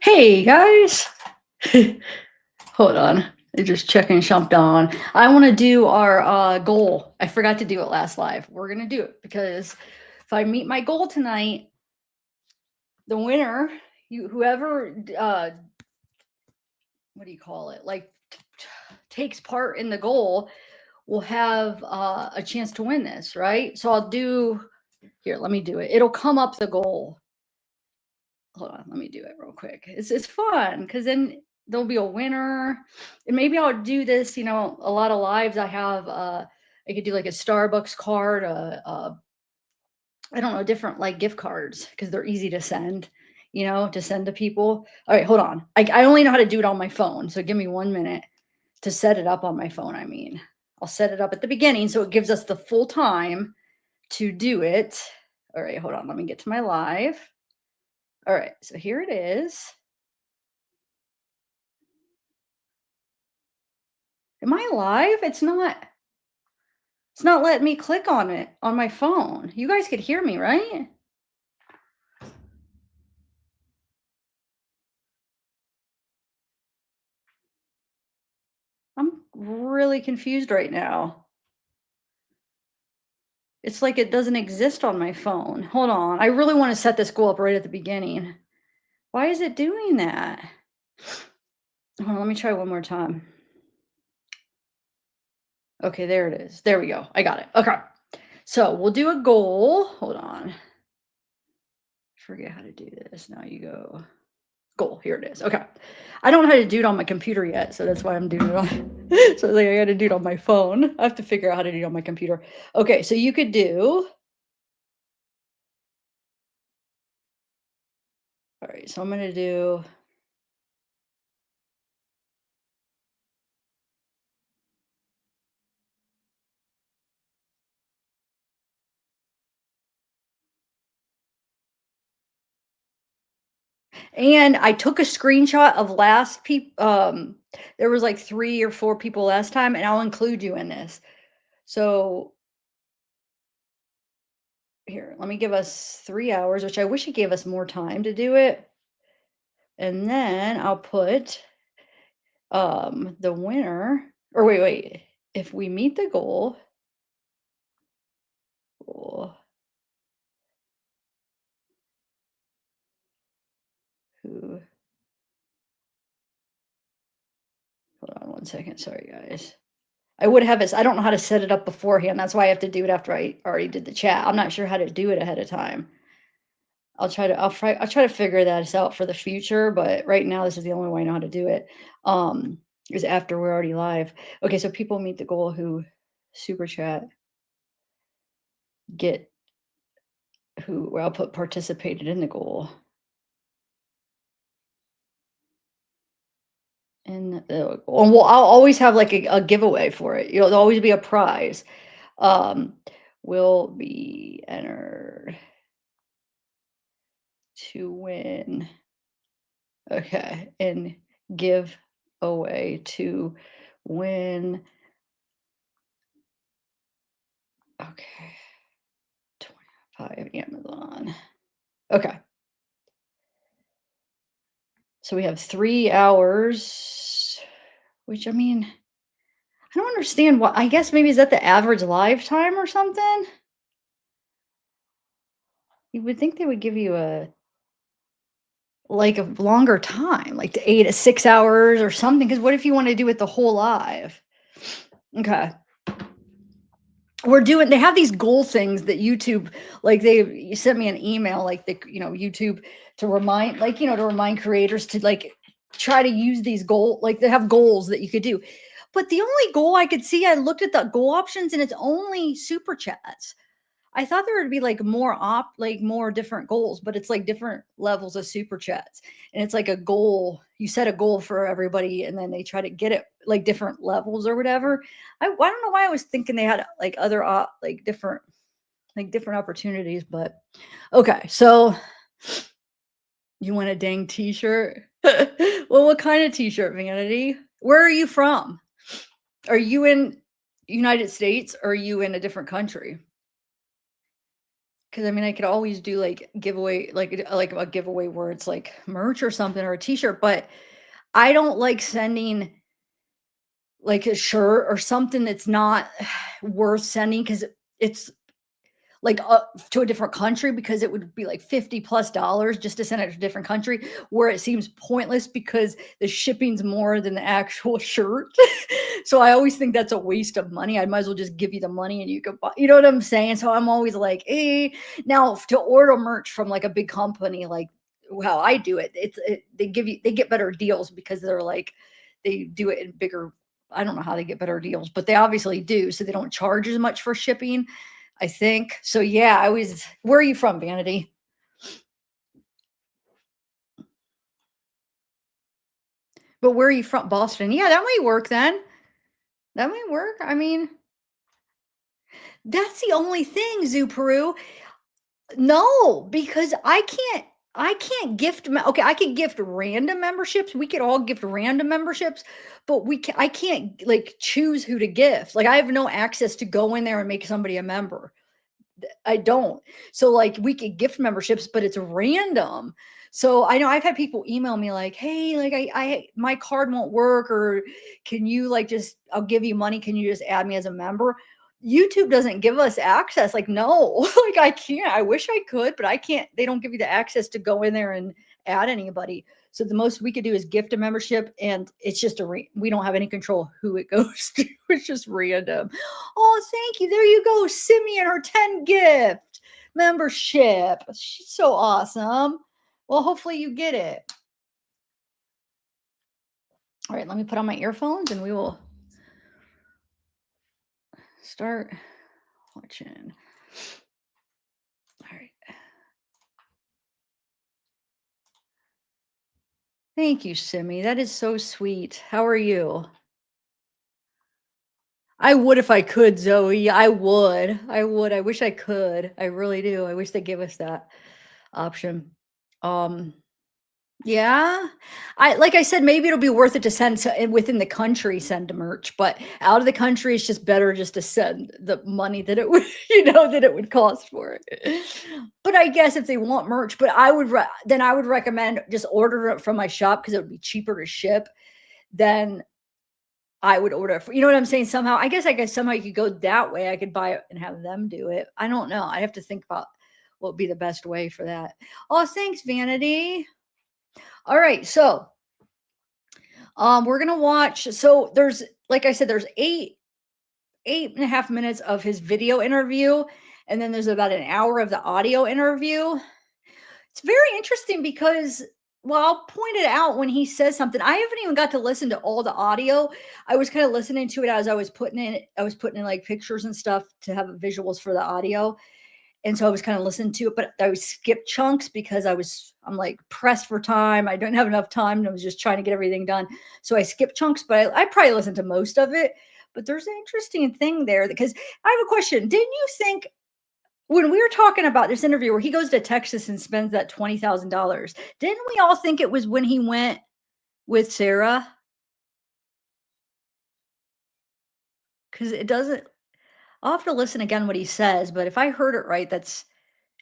Hey guys. Hold on. I'm just checking something on. I want to do our goal. I forgot to do it last live. We're gonna do it because if I meet my goal tonight, the winner, you whoever what do you call it? Like takes part in the goal will have a chance to win this, right? So I'll do here, let me do it. It'll come up the goal. Hold on, let me do it real quick. It's fun because then there'll be a winner, and maybe I'll do this. A lot of lives I have. I could do like a Starbucks card, I don't know, different like gift cards because they're easy to send. To send to people. All right, hold on. I only know how to do it on my phone, so give me 1 minute to set it up on my phone. I mean, I'll set it up at the beginning so it gives us the full time to do it. All right, hold on. Let me get to my live. All right, so here it is. Am I live? It's not letting me click on it on my phone. You guys could hear me, right? I'm really confused right now. It's like it doesn't exist on my phone. Hold on. I really want to set this goal up right at the beginning. Why is it doing that? Hold on, let me try one more time. Okay, there it is. There we go. I got it. Okay. So we'll do a goal. Hold on. Forget how to do this. Now you go. Goal. Here it is. Okay. I don't know how to do it on my computer yet, so that's why I'm doing it on. So like I got to do it on my phone. I have to figure out how to do it on my computer. Okay, so you could do. All right, so I'm gonna do. And I took a screenshot of last there was like 3 or 4 people last time, and I'll include you in this. So here, let me give us 3 hours, which I wish it gave us more time to do it. And then I'll put the winner, or wait. If we meet the goal, who hold on 1 second. Sorry, guys. I would have it. I don't know how to set it up beforehand. That's why I have to do it after I already did the chat. I'm not sure how to do it ahead of time. I'll try to figure that out for the future, but right now this is the only way I know how to do it. Is after we're already live. Okay, so people meet the goal who super chat get who well, I'll put participated in the goal. And well, I'll always have like a giveaway for it. There'll always be a prize. Um, will be entered to win. Okay, and give away to win. Okay, 25 Amazon. Okay, so we have 3 hours, which I mean, I don't understand what. I guess maybe is that the average lifetime or something? You would think they would give you a longer time, like to 8 to 6 hours or something. Because what if you want to do it the whole live? Okay. They have these goal things that YouTube, like you sent me an email, like YouTube to remind creators to like try to use these like they have goals that you could do. But the only goal I could see, I looked at the goal options and it's only super chats. I thought there would be like more different goals, but it's like different levels of super chats. And it's like a goal. You set a goal for everybody and then they try to get it like different levels or whatever. I don't know why I was thinking they had like other different opportunities, but okay. So you want a dang t-shirt? Well, what kind of t-shirt, Vanity? Where are you from? Are you in United States or are you in a different country? Because I mean, I could always do like giveaway, like a giveaway where it's like merch or something or a T-shirt, but I don't like sending like a shirt or something that's not worth sending because it's like, to a different country because it would be like 50 plus dollars just to send it to a different country where it seems pointless because the shipping's more than the actual shirt. So I always think that's a waste of money. I might as well just give you the money and you can buy, you know what I'm saying? So I'm always like, now to order merch from like a big company, like how I do it, they get better deals because they're like, they do it in bigger, I don't know how they get better deals, but they obviously do. So they don't charge as much for shipping, I think. So yeah, I always, where are you from, Vanity? But where are you from? Boston. Yeah, that might work then. That might work. I mean, that's the only thing, Zoo Peru. No, because I can't gift okay, I could gift random memberships. We could all gift random memberships, but I can't like choose who to gift. Like I have no access to go in there and make somebody a member. I don't. So like we could gift memberships, but it's random. So I know I've had people email me like, "Hey, like I my card won't work, or can you like just I'll give you money. Can you just add me as a member?" YouTube doesn't give us access. Like, no, like I can't. I wish I could, but I can't. They don't give you the access to go in there and add anybody. So the most we could do is gift a membership, and it's just we don't have any control who it goes to. It's just random. Oh, thank you. There you go. Simi and her 10 gift membership. She's so awesome. Well, hopefully you get it. All right, let me put on my earphones and we will start watching. All right. Thank you, Simi. That is so sweet. How are you? I would if I could, Zoe. I would. I would. I wish I could. I really do. I wish they give us that option. Um, Yeah. I like I said, maybe it'll be worth it to send within the country, send to merch, but out of the country, it's just better just to send the money that it would, that it would cost for it. But I guess if they want merch, but then I would recommend just order it from my shop because it would be cheaper to ship than I would order. You know what I'm saying? Somehow, I guess somehow you could go that way. I could buy it and have them do it. I don't know. I have to think about what would be the best way for that. Oh, thanks, Vanity. All right, so we're gonna watch. So there's, like I said, there's 8.5 minutes of his video interview, and then there's about an hour of the audio interview. It's very interesting because, well, I'll point it out when he says something. I haven't even got to listen to all the audio. I was kind of listening to it as I was putting in like pictures and stuff to have visuals for the audio. And so I was kind of listening to it, but I would skip chunks because I'm like pressed for time. I don't have enough time. And I was just trying to get everything done. So I skipped chunks, but I probably listened to most of it. But there's an interesting thing there because I have a question. Didn't you think when we were talking about this interview where he goes to Texas and spends that $20,000, didn't we all think it was when he went with Sarah? Because it doesn't, I'll have to listen again what he says, but if I heard it right, it's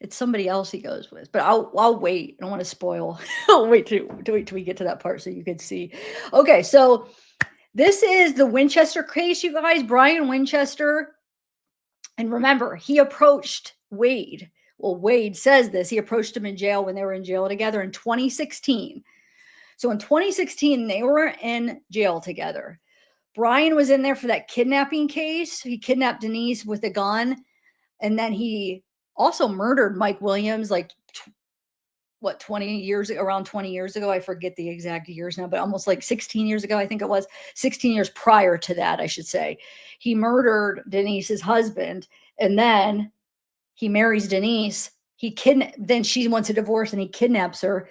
somebody else he goes with, but I'll wait. I don't want to spoil. I'll wait to wait till we get to that part so you can see. Okay, so this is the Winchester case, you guys. Brian Winchester, and remember, he approached Wade. Well, Wade says this. He approached him in jail when they were in jail together in 2016. So in 2016, they were in jail together. Brian was in there for that kidnapping case. He kidnapped Denise with a gun, and then he also murdered Mike Williams like what 20 years around 20 years ago. I forget the exact years now, but almost like 16 years ago. I think it was 16 years prior to that, I should say. He murdered Denise's husband, and then he marries Denise. Then she wants a divorce and he kidnaps her,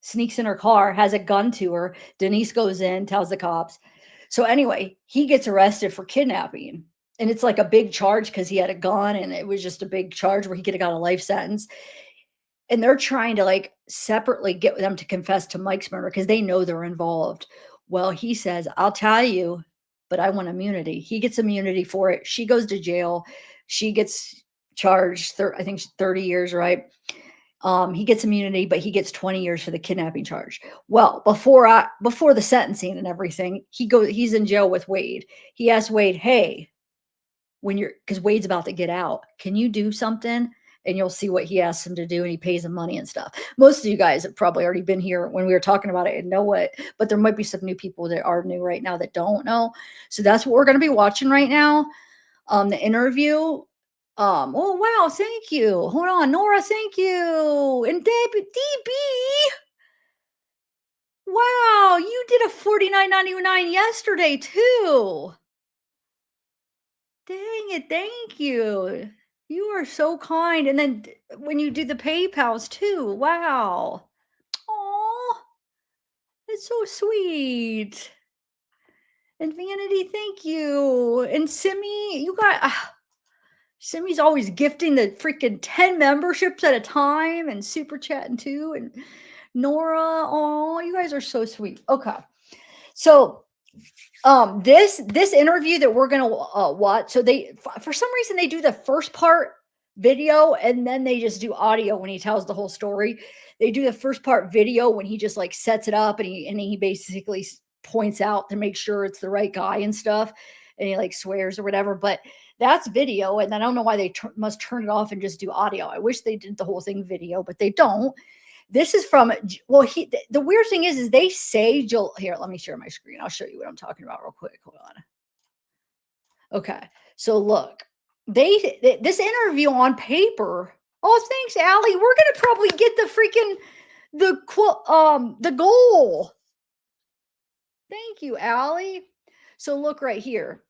sneaks in her car, has a gun to her. Denise goes in, tells the cops. So anyway, he gets arrested for kidnapping. And it's like a big charge because he had a gun, and it was just a big charge where he could have got a life sentence. And they're trying to like separately get them to confess to Mike's murder because they know they're involved. Well, he says, I'll tell you, but I want immunity. He gets immunity for it. She goes to jail. She gets charged, I think 30 years, right? He gets immunity, but he gets 20 years for the kidnapping charge. Well, before the sentencing and everything, he's in jail with Wade. He asked Wade, "Hey, when you're because Wade's about to get out, can you do something?" And you'll see what he asks him to do, and he pays him money and stuff. Most of you guys have probably already been here when we were talking about it and know what, but there might be some new people that are new right now that don't know. So that's what we're going to be watching right now. The interview. Oh wow, thank you. Hold on, Nora, thank you. And DB. Wow, you did a 49.99 yesterday too. Dang it, thank you. You are so kind. And then when you do the PayPals too. Wow. Oh, it's so sweet. And Vanity, thank you. And Simi, you got Simi's always gifting the freaking 10 memberships at a time and super chatting too. And Nora, oh, you guys are so sweet. Okay. So this interview that we're gonna watch, so for some reason they do the first part video and then they just do audio when he tells the whole story. They do the first part video when he just like sets it up and he basically points out to make sure it's the right guy and stuff, and he like swears or whatever. But that's video, and I don't know why they must turn it off and just do audio. I wish they did the whole thing video, but they don't. This is from, well, the weird thing is they say here, let me share my screen. I'll show you what I'm talking about real quick. Hold on. Okay. So look, this interview on paper. Oh, thanks, Allie. We're gonna probably get the goal. Thank you, Allie. So look right here.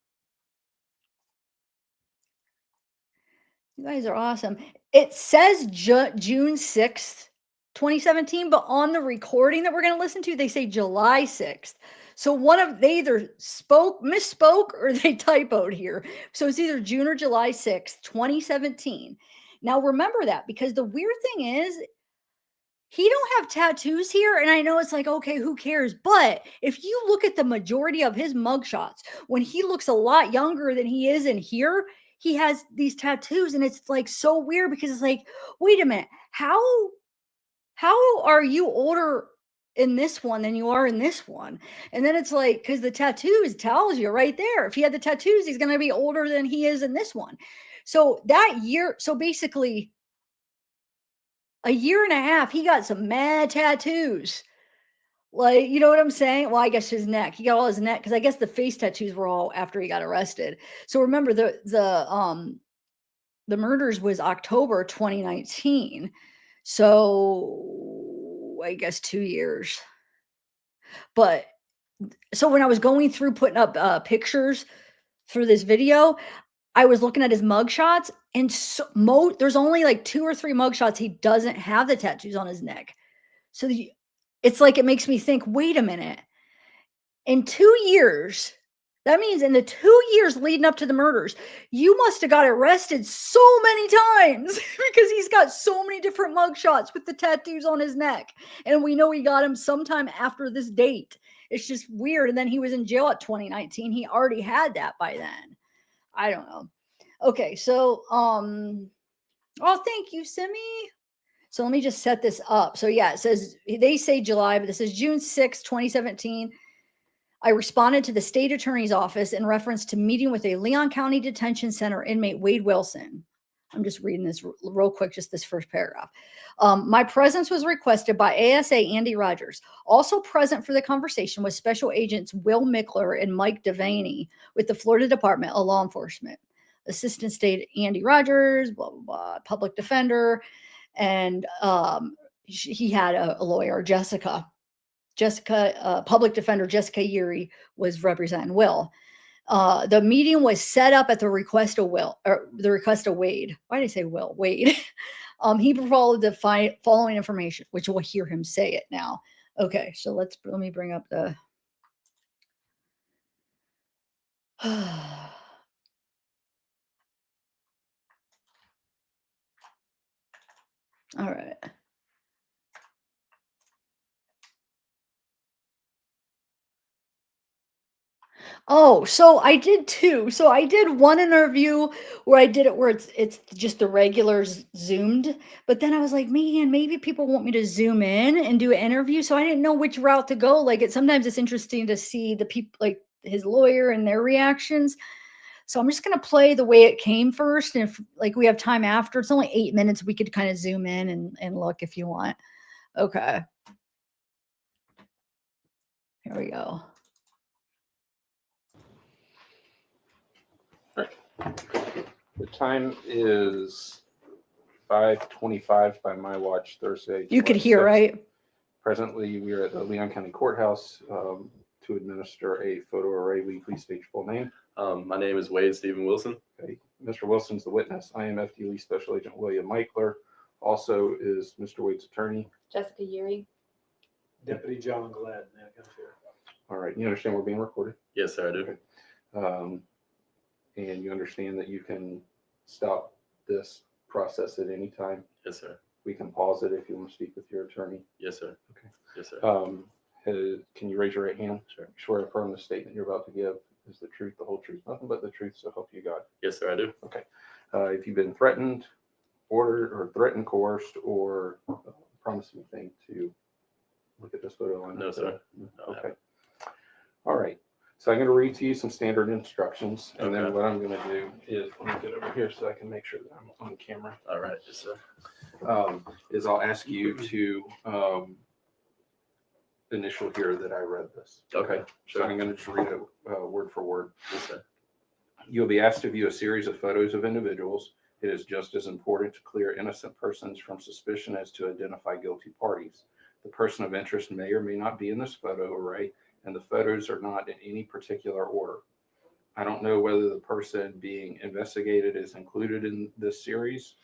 You guys are awesome. It says June 6th, 2017, but on the recording that we're going to listen to, they say July 6th. So they either misspoke, or they typoed here. So it's either June or July 6th, 2017. Now remember that, because the weird thing is he don't have tattoos here, and I know it's like, okay, who cares? But if you look at the majority of his mugshots, when he looks a lot younger than he is in here, he has these tattoos, and it's like so weird, because it's like, wait a minute, how are you older in this one than you are in this one? And then it's like, because the tattoos tells you right there, if he had the tattoos, he's going to be older than he is in this one. So that year, so basically a year and a half, he got some mad tattoos. Like, you know what I'm saying? Well, I guess his neck. He got all his neck, because I guess the face tattoos were all after he got arrested. So remember, the murders was October 2019. So I guess 2 years. But so when I was going through putting up pictures for this video, I was looking at his mugshots, and there's only like 2 or 3 mugshots he doesn't have the tattoos on his neck. So it's like, it makes me think, wait a minute. In 2 years, that means in the 2 years leading up to the murders, you must have got arrested so many times because he's got so many different mugshots with the tattoos on his neck. And we know he got them sometime after this date. It's just weird. And then he was in jail at 2019. He already had that by then. I don't know. Okay, so oh, thank you, Simi. So let me just set this up. So yeah, it says, they say July, but this is June 6, 2017. I responded to the state attorney's office in reference to meeting with a Leon County Detention Center inmate, Wade Wilson. I'm just reading this real quick, just this first paragraph. My presence was requested by ASA Andy Rogers. Also present for the conversation was Special Agents Will Mickler and Mike Devaney with the Florida Department of Law Enforcement. Assistant State Andy Rogers, blah, blah, blah, public defender. And he had a lawyer, Jessica, public defender Jessica Yuri was representing Will. The meeting was set up at the request of Wade. Why did I say Will? Wade. He provided the following information, which we'll hear him say it now. Okay, so let me bring up the. All right. Oh, so I did too. So I did one interview where I did it where it's just the regular zoomed, but then I was like, man, maybe people want me to zoom in and do an interview. So I didn't know which route to go. Like sometimes it's interesting to see the people like his lawyer and their reactions. So I'm just gonna play the way it came first. And if like we have time after, it's only 8 minutes, we could kind of zoom in and look if you want. Okay, here we go. The time is 5:25 by my watch, Thursday. You could July hear, 6th. right? Presently, we are at the Leon County Courthouse to administer a photo array. Will you please state your full name? My name is Wade Stephen Wilson. Okay. Mr. Wilson's the witness. I am FDLE Special Agent William Michler. Also is Mr. Wade's attorney, Jessica Yuri. Deputy John Glad. All right. You understand we're being recorded? Yes, sir, I do. Okay. And you understand that you can stop this process at any time. Yes, sir. We can pause it if you want to speak with your attorney. Yes, sir. Okay. Yes, sir. Can you raise your right hand? Sure. Swear to affirm the statement you're about to give is the truth, the whole truth, nothing but the truth, so help you God. Yes, sir, I do. Okay. If you've been threatened, ordered, or threatened, coerced, or promised anything to look at this photo on No, sir. Okay. All right. So I'm going to read to you some standard instructions, and then Okay. what I'm going to do is let me get over here so I can make sure that I'm on camera. All right. Yes, sir. Is I'll ask you to initial here that I read this. Okay. So Sure. I'm going to just read it word for word. Yes, sir. You'll be asked to view a series of photos of individuals. It is just as important to clear innocent persons from suspicion as to identify guilty parties. The person of interest may or may not be in this photo array, and the photos are not in any particular order. I don't know whether the person being investigated is included in this series.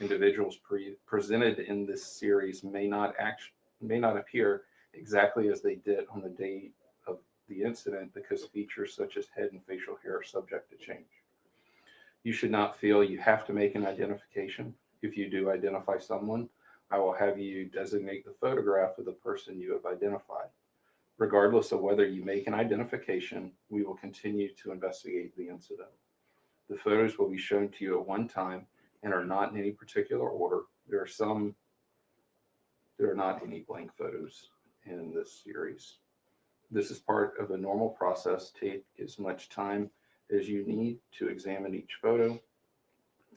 Individuals presented in this series may not appear exactly as they did on the date of the incident because features such as head and facial hair are subject to change. You should not feel you have to make an identification. If you do identify someone, I will have you designate the photograph of the person you have identified. Regardless of whether you make an identification, we will continue to investigate the incident. The photos will be shown to you at one time and are not in any particular order. There are not any blank photos in this series. This is part of a normal process. Take as much time as you need to examine each photo.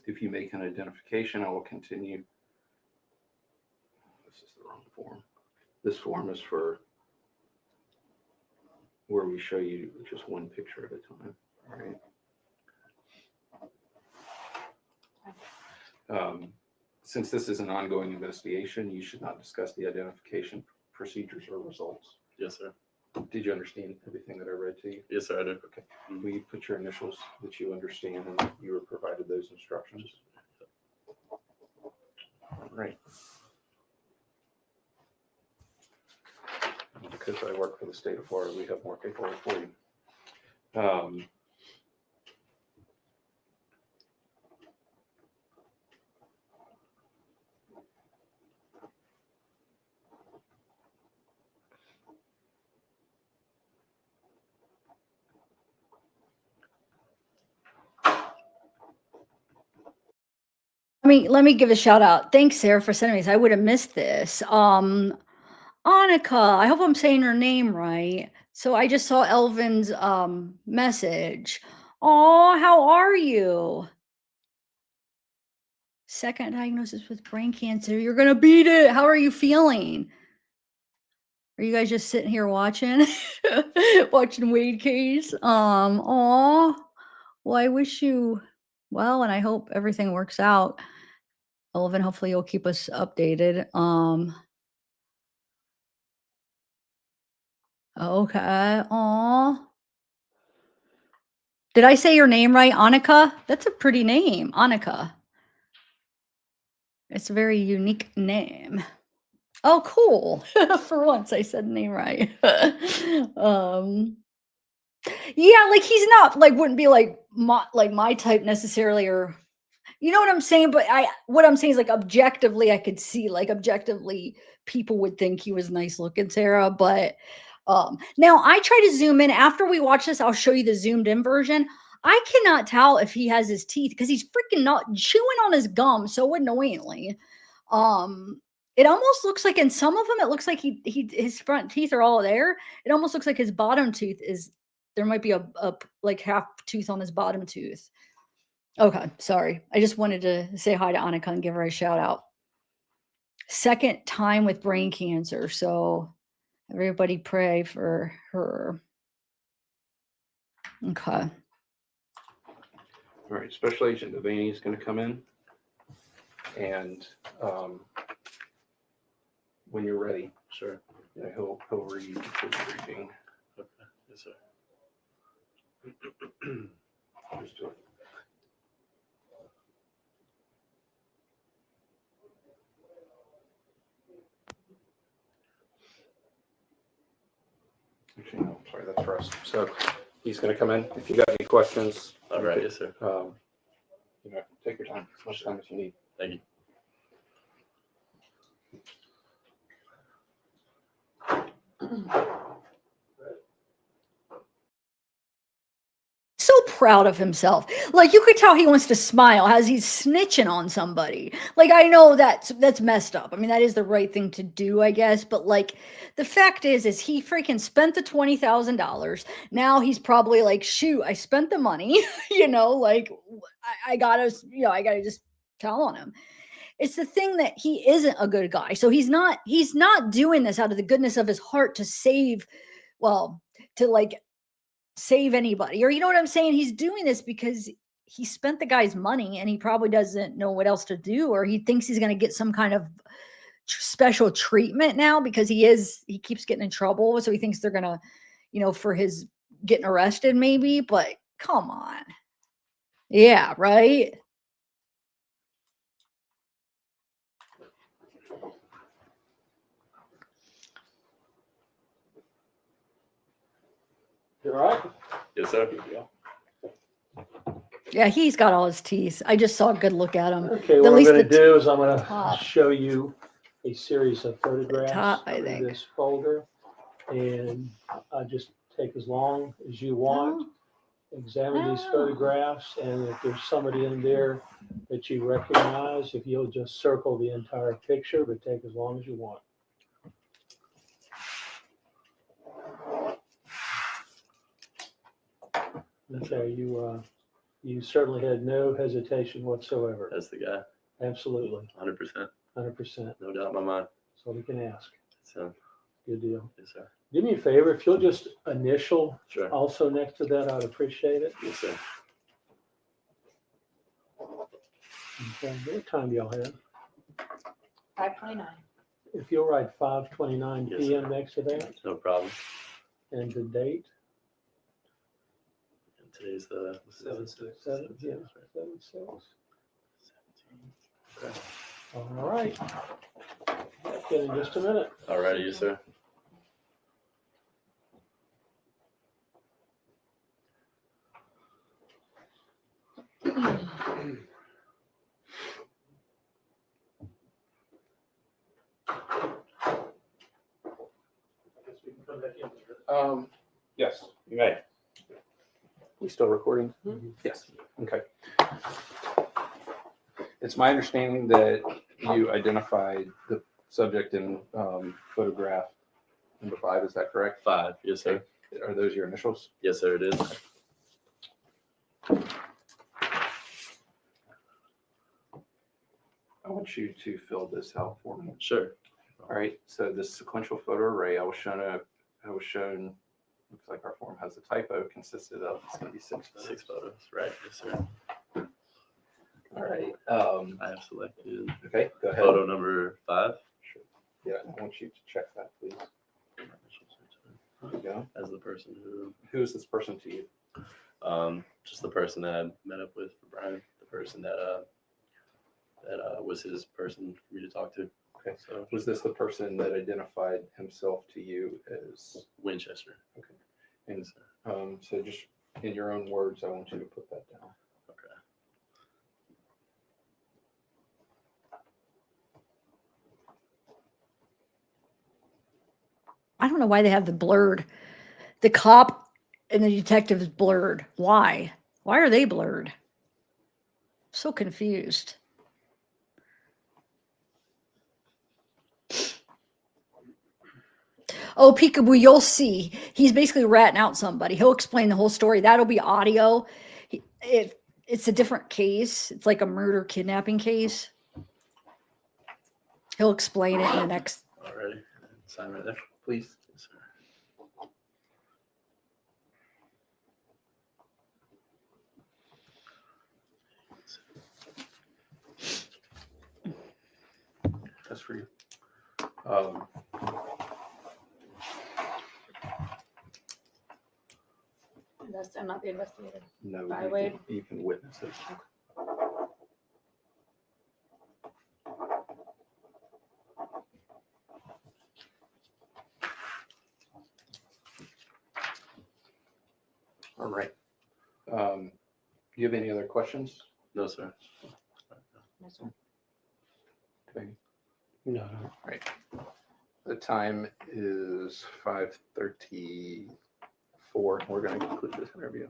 If you make an identification, I will continue. This is the wrong form. This form is for where we show you just one picture at a time. All right. Since this is an ongoing investigation, you should not discuss the identification procedures or results. Yes, sir. Did you understand everything that I read to you? Yes, sir, I do. Okay. Will you put your initials that you understand and you were provided those instructions? All right. Because I work for the state of Florida, we have more paperwork for you. Let me give a shout out. Thanks, Sarah, for sending me this. I would have missed this. Annika, I hope I'm saying her name right. So I just saw Elvin's message. Oh, how are you? Second diagnosis with brain cancer. You're gonna beat it. How are you feeling? Are you guys just sitting here watching? Watching Wade case? Aw. Well, I wish you well, and I hope everything works out. Elvin, hopefully you'll keep us updated. Okay. Aw. Did I say your name right? Annika? That's a pretty name, Annika. It's a very unique name. Oh, cool. For once I said the name right. Yeah, like he's not like wouldn't be like my type necessarily, or you know what I'm saying? But what I'm saying is like objectively, I could see like objectively people would think he was nice looking, Sarah, but Now I try to zoom in after we watch this. I'll show you the zoomed in version. I cannot tell if he has his teeth because he's freaking not chewing on his gum so annoyingly. It almost looks like in some of them, it looks like his front teeth are all there. It almost looks like his bottom tooth is there might be a like half tooth on his bottom tooth. Okay, sorry. I just wanted to say hi to Annika and give her a shout out. Second time with brain cancer, so everybody pray for her. Okay. All right, Special Agent Devaney is going to come in, and when you're ready, Sure. he'll read the briefing. Okay. Yes, sir. Just do it. Actually, no, sorry, that's for us. So he's going to come in. If you got any questions, All right. Yes, sir. take your time, as much time as you need. Thank you. So proud of himself. Like you could tell he wants to smile as he's snitching on somebody. Like I know that's messed up. I mean, that is the right thing to do, I guess. But like the fact is he freaking spent the $20,000. Now he's probably like, shoot, I spent the money, like I gotta, I gotta just tell on him. It's the thing that he isn't a good guy. So he's not doing this out of the goodness of his heart to save, to like save anybody, or you know what I'm saying? He's doing this because he spent the guy's money and he probably doesn't know what else to do, or he thinks he's going to get some kind of special treatment now because he keeps getting in trouble. So he thinks they're going to, for his getting arrested maybe, but come on. Yeah, right. You all right? Yes, sir. Yeah, he's got all his teeth. I just saw a good look at him. Okay, At what I'm least going to the do is I'm going to top. show you a series of photographs top, I in think. this folder, and just take as long as you want. Examine these Oh. photographs, and if there's somebody in there that you recognize, if you'll just circle the entire picture, but take as long as you want. Okay, you certainly had no hesitation whatsoever. That's the guy. Absolutely, 100%. 100%. No doubt in my mind. That's all we can ask. So, Good deal. yes, sir. Do me a favor, if you'll just initial Sure. also next to that, I'd appreciate it. Yes, sir. Okay, what time do y'all have? 5:29. If you'll write 5:29 Yes, PM sir. next to that, No problem. and the date, And today's the 7/6. 7/6. 17. Okay. All right. Okay, in just a minute. All righty, yes, sir. Yes, you may. We still recording? Mhm. Yes. Okay. It's my understanding that you identified the subject in photograph number 5. Is that correct? 5. Yes, sir. Are those your initials? Yes, sir, it is. I want you to fill this out for me. Sure. All right. So this sequential photo array I was shown. Looks like our form has a typo. Consisted of it's going to be 6 photos. 6 photos. Right. Yes, sir. All right. I have selected Okay. Go ahead. photo number 5. Sure. Yeah. I want you to check that, please. There you go. As the person Who is this person to you? just the person that I met up with for Brian, the person that was his person for me to talk to. Okay. So Was this the person that identified himself to you as? Winchester. Okay. And so just in your own words, I want you to put that down. Okay. I don't know why they have the blurred. The cop and the detective is blurred. Why? Why are they blurred? So confused. Oh, peekaboo, you'll see. He's basically ratting out somebody. He'll explain the whole story. That'll be audio. It's a different case. It's like a murder kidnapping case. He'll explain it in the next. Alrighty. Sign right there. Please. Yes, sir. That's for you. I'm not the investigator. No, By you Wade? you can witness it. All right. Do you have any other questions? No, sir. No, sir. Okay. No, The time is 5:34. We're going to conclude this interview.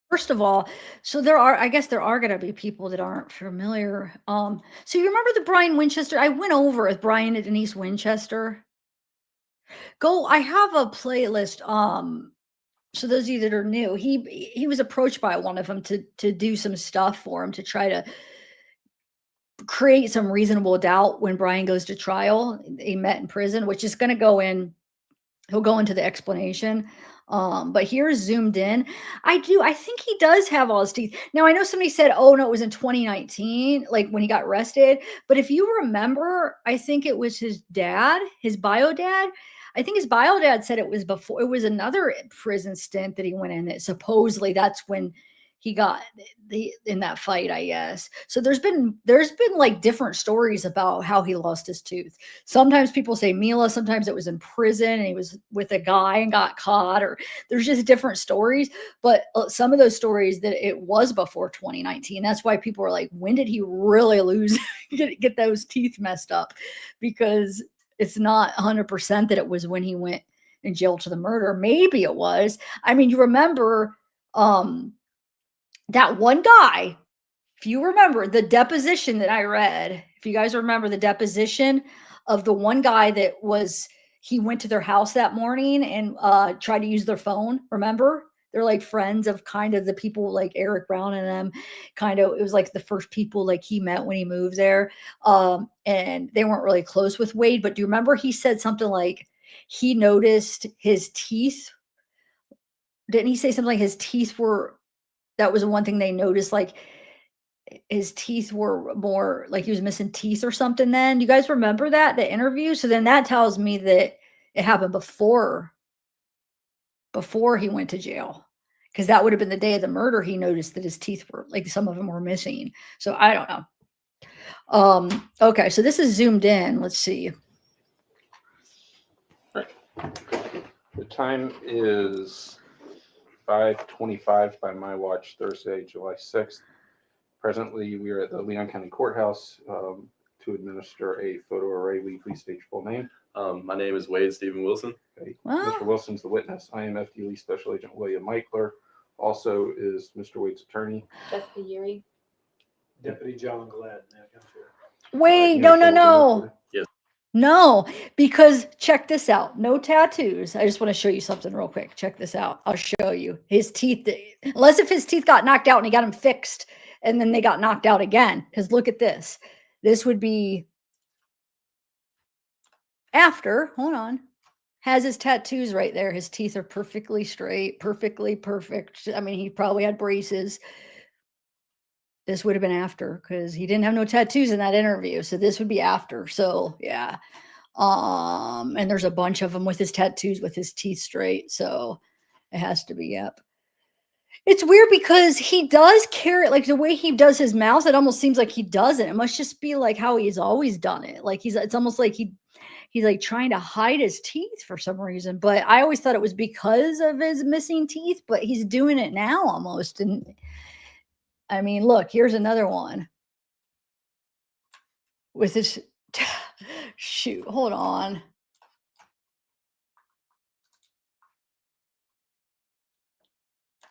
First of all, so I guess there are going to be people that aren't familiar. So you remember the Brian Winchester? I went over with Brian and Denise Winchester. I have a playlist. So those of you that are new, he was approached by one of them to do some stuff for him to try to create some reasonable doubt when Brian goes to trial. They met in prison, which is going to go in. He'll go into the explanation. But here's zoomed in. I think he does have all his teeth. Now I know somebody said, oh no, it was in 2019, like when he got arrested. But if you remember, I think it was his dad, his bio dad. I think his bio dad said it was before. It was another prison stint that he went in. That supposedly that's when he got in that fight, I guess. So there's been like different stories about how he lost his tooth. Sometimes people say Mila, sometimes it was in prison and he was with a guy and got caught, or there's just different stories. But some of those stories that it was before 2019. That's why people are like, when did he really lose, get those teeth messed up? Because it's not 100% that it was when he went in jail to the murder. Maybe it was. I mean, you remember that one guy, if you remember the deposition that I read, if you guys remember the deposition of the one guy that he went to their house that morning and tried to use their phone. Remember? They're like friends of kind of the people like Eric Brown and them. Kind of, it was like the first people like he met when he moved there. And they weren't really close with Wade. But do you remember he said something like he noticed his teeth? Didn't he say something like his teeth were? That was one thing they noticed, like his teeth were more like he was missing teeth or something. Then you guys remember the interview? So then that tells me that it happened before he went to jail, because that would have been the day of the murder. He noticed that his teeth were like some of them were missing. So I don't know. Okay, so this is zoomed in. Let's see. The time is 5:25 by my watch, Thursday, July 6th. Presently, we are at the Leon County Courthouse to administer a photo array. Will you please state your full name? My name is Wade Stephen Wilson. Okay. Well, Mr. Wilson's the witness. I am FD Lee Special Agent William Michler. Also is Mr. Wade's attorney. Jessica Yuri. Deputy John Gladden. wait, You no, understand no, what's being no. recorded? No, because check this out. No tattoos. I just want to show you something real quick. Check this out. I'll show you his teeth. Unless if his teeth got knocked out and he got them fixed and then they got knocked out again. Because look at this. This would be after. Hold on. Has his tattoos right there. His teeth are perfectly straight, perfectly perfect. I mean, he probably had braces. This would have been after because he didn't have no tattoos in that interview. So this would be after. So yeah. And there's a bunch of them with his tattoos with his teeth straight. So it has to be, yep. It's weird because he does carry, like the way he does his mouth, it almost seems like he doesn't. It must just be like how he's always done it. Like it's almost like he's like trying to hide his teeth for some reason. But I always thought it was because of his missing teeth, but he's doing it now almost. And I mean, look, here's another one. with his shoot, hold on.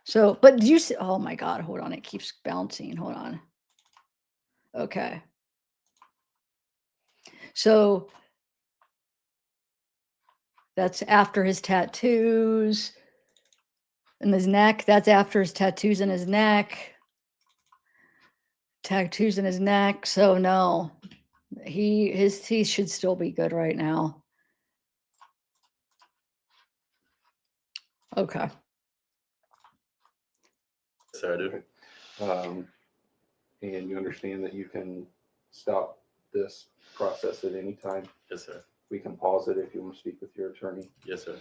So, but do you see, oh my God, hold on. It keeps bouncing. Hold on. Okay. So that's after his tattoos in his neck. That's after his tattoos in his neck. Tattoos in his neck. So no, his teeth should still be good right now. Okay. Yes, sir, I do. And you understand that you can stop this process at any time. Yes, sir. We can pause it if you want to speak with your attorney. Yes, sir.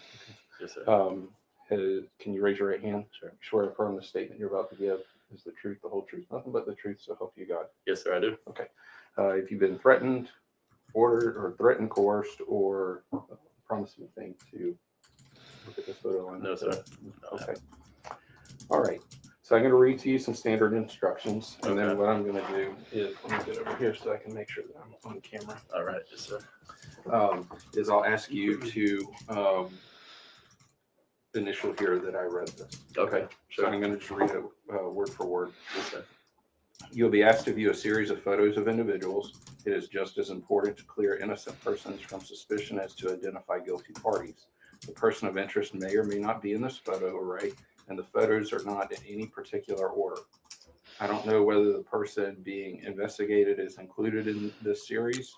Yes, sir. Can you raise your right hand? Sure. Swear to affirm the statement you're about to give is the truth, the whole truth, nothing but the truth, so help you God. Yes, sir, I do. If you've been threatened, ordered, or threatened, coerced, or promised anything to look at this photo line? No, sir. Okay. All right. So I'm going to read to you some standard instructions, and then Okay. what I'm going to do is let me get over here so I can make sure that I'm on camera. All right. Yes, sir. Is I'll ask you to initial here that I read this. Okay. So Sure. I'm going to just read it word for word. Yes, sir. You'll be asked to view a series of photos of individuals. It is just as important to clear innocent persons from suspicion as to identify guilty parties. The person of interest may or may not be in this photo array, and the photos are not in any particular order. I don't know whether the person being investigated is included in this series.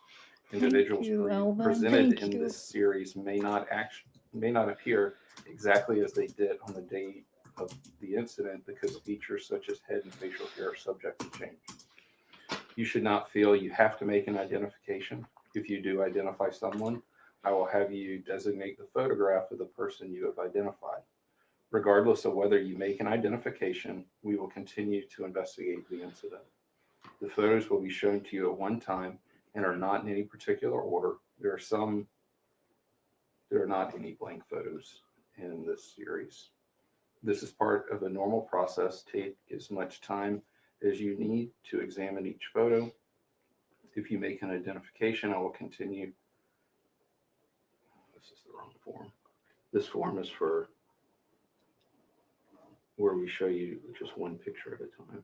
Individuals you, Elvin. presented Thank in you. this series may not appear exactly as they did on the day of the incident because features such as head and facial hair are subject to change. You should not feel you have to make an identification. If you do identify someone, I will have you designate the photograph of the person you have identified. Regardless of whether you make an identification, we will continue to investigate the incident. The photos will be shown to you at one time and are not in any particular order. There are not any blank photos in this series. This is part of a normal process. Take as much time as you need to examine each photo. If you make an identification, I will continue. This is the wrong form. This form is for where we show you just one picture at a time.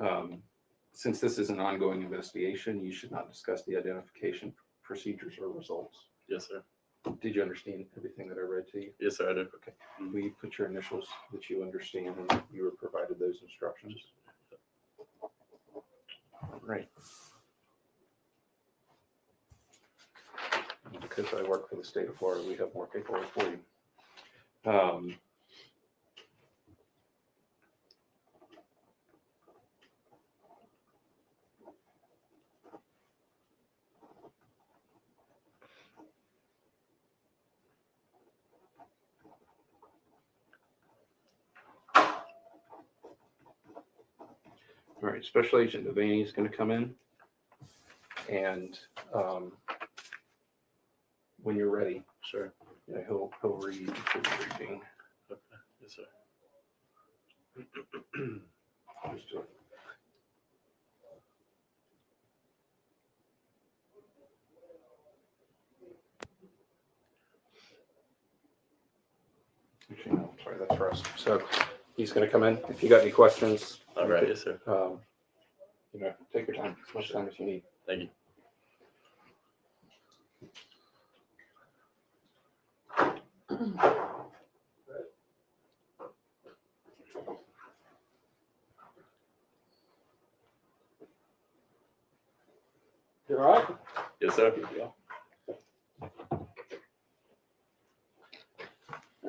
All right. Since this is an ongoing investigation, you should not discuss the identification procedures or results. Yes, sir. Did you understand everything that I read to you? Yes, sir, I do. Okay. Will you put your initials that you understand and you were provided those instructions? All right. Because I work for the state of Florida, we have more paperwork for you. All right, Special Agent Devaney is going to come in, and when you're ready, Sure. yeah, he'll read the briefing. Okay. Yes, sir. Just do it. Actually, no, sorry, that's for us. So he's going to come in. If you got any questions, All you right. could, Yes, sir. take your time, as much time as you need. Thank you. You all right? Yes, sir.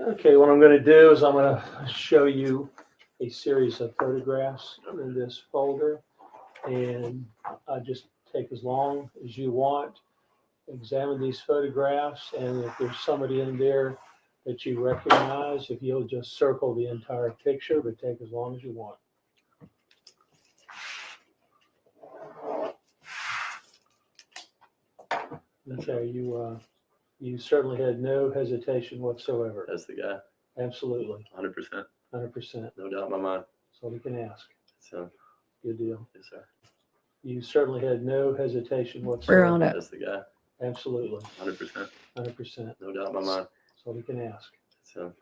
Okay, what I'm going to do is I'm going to show you a series of photographs in this folder, and just take as long as you want. Examine these photographs, and if there's somebody in there that you recognize, if you'll just circle the entire picture, but take as long as you want. Okay, you certainly had no hesitation whatsoever. That's the guy. Absolutely, 100%. 100%. No doubt in my mind. That's all we can ask. So, Good deal. Yes, sir. You certainly had no hesitation whatsoever. Around it. That's the guy. Absolutely, 100%. 100%. No doubt in my mind. That's all we can ask. So,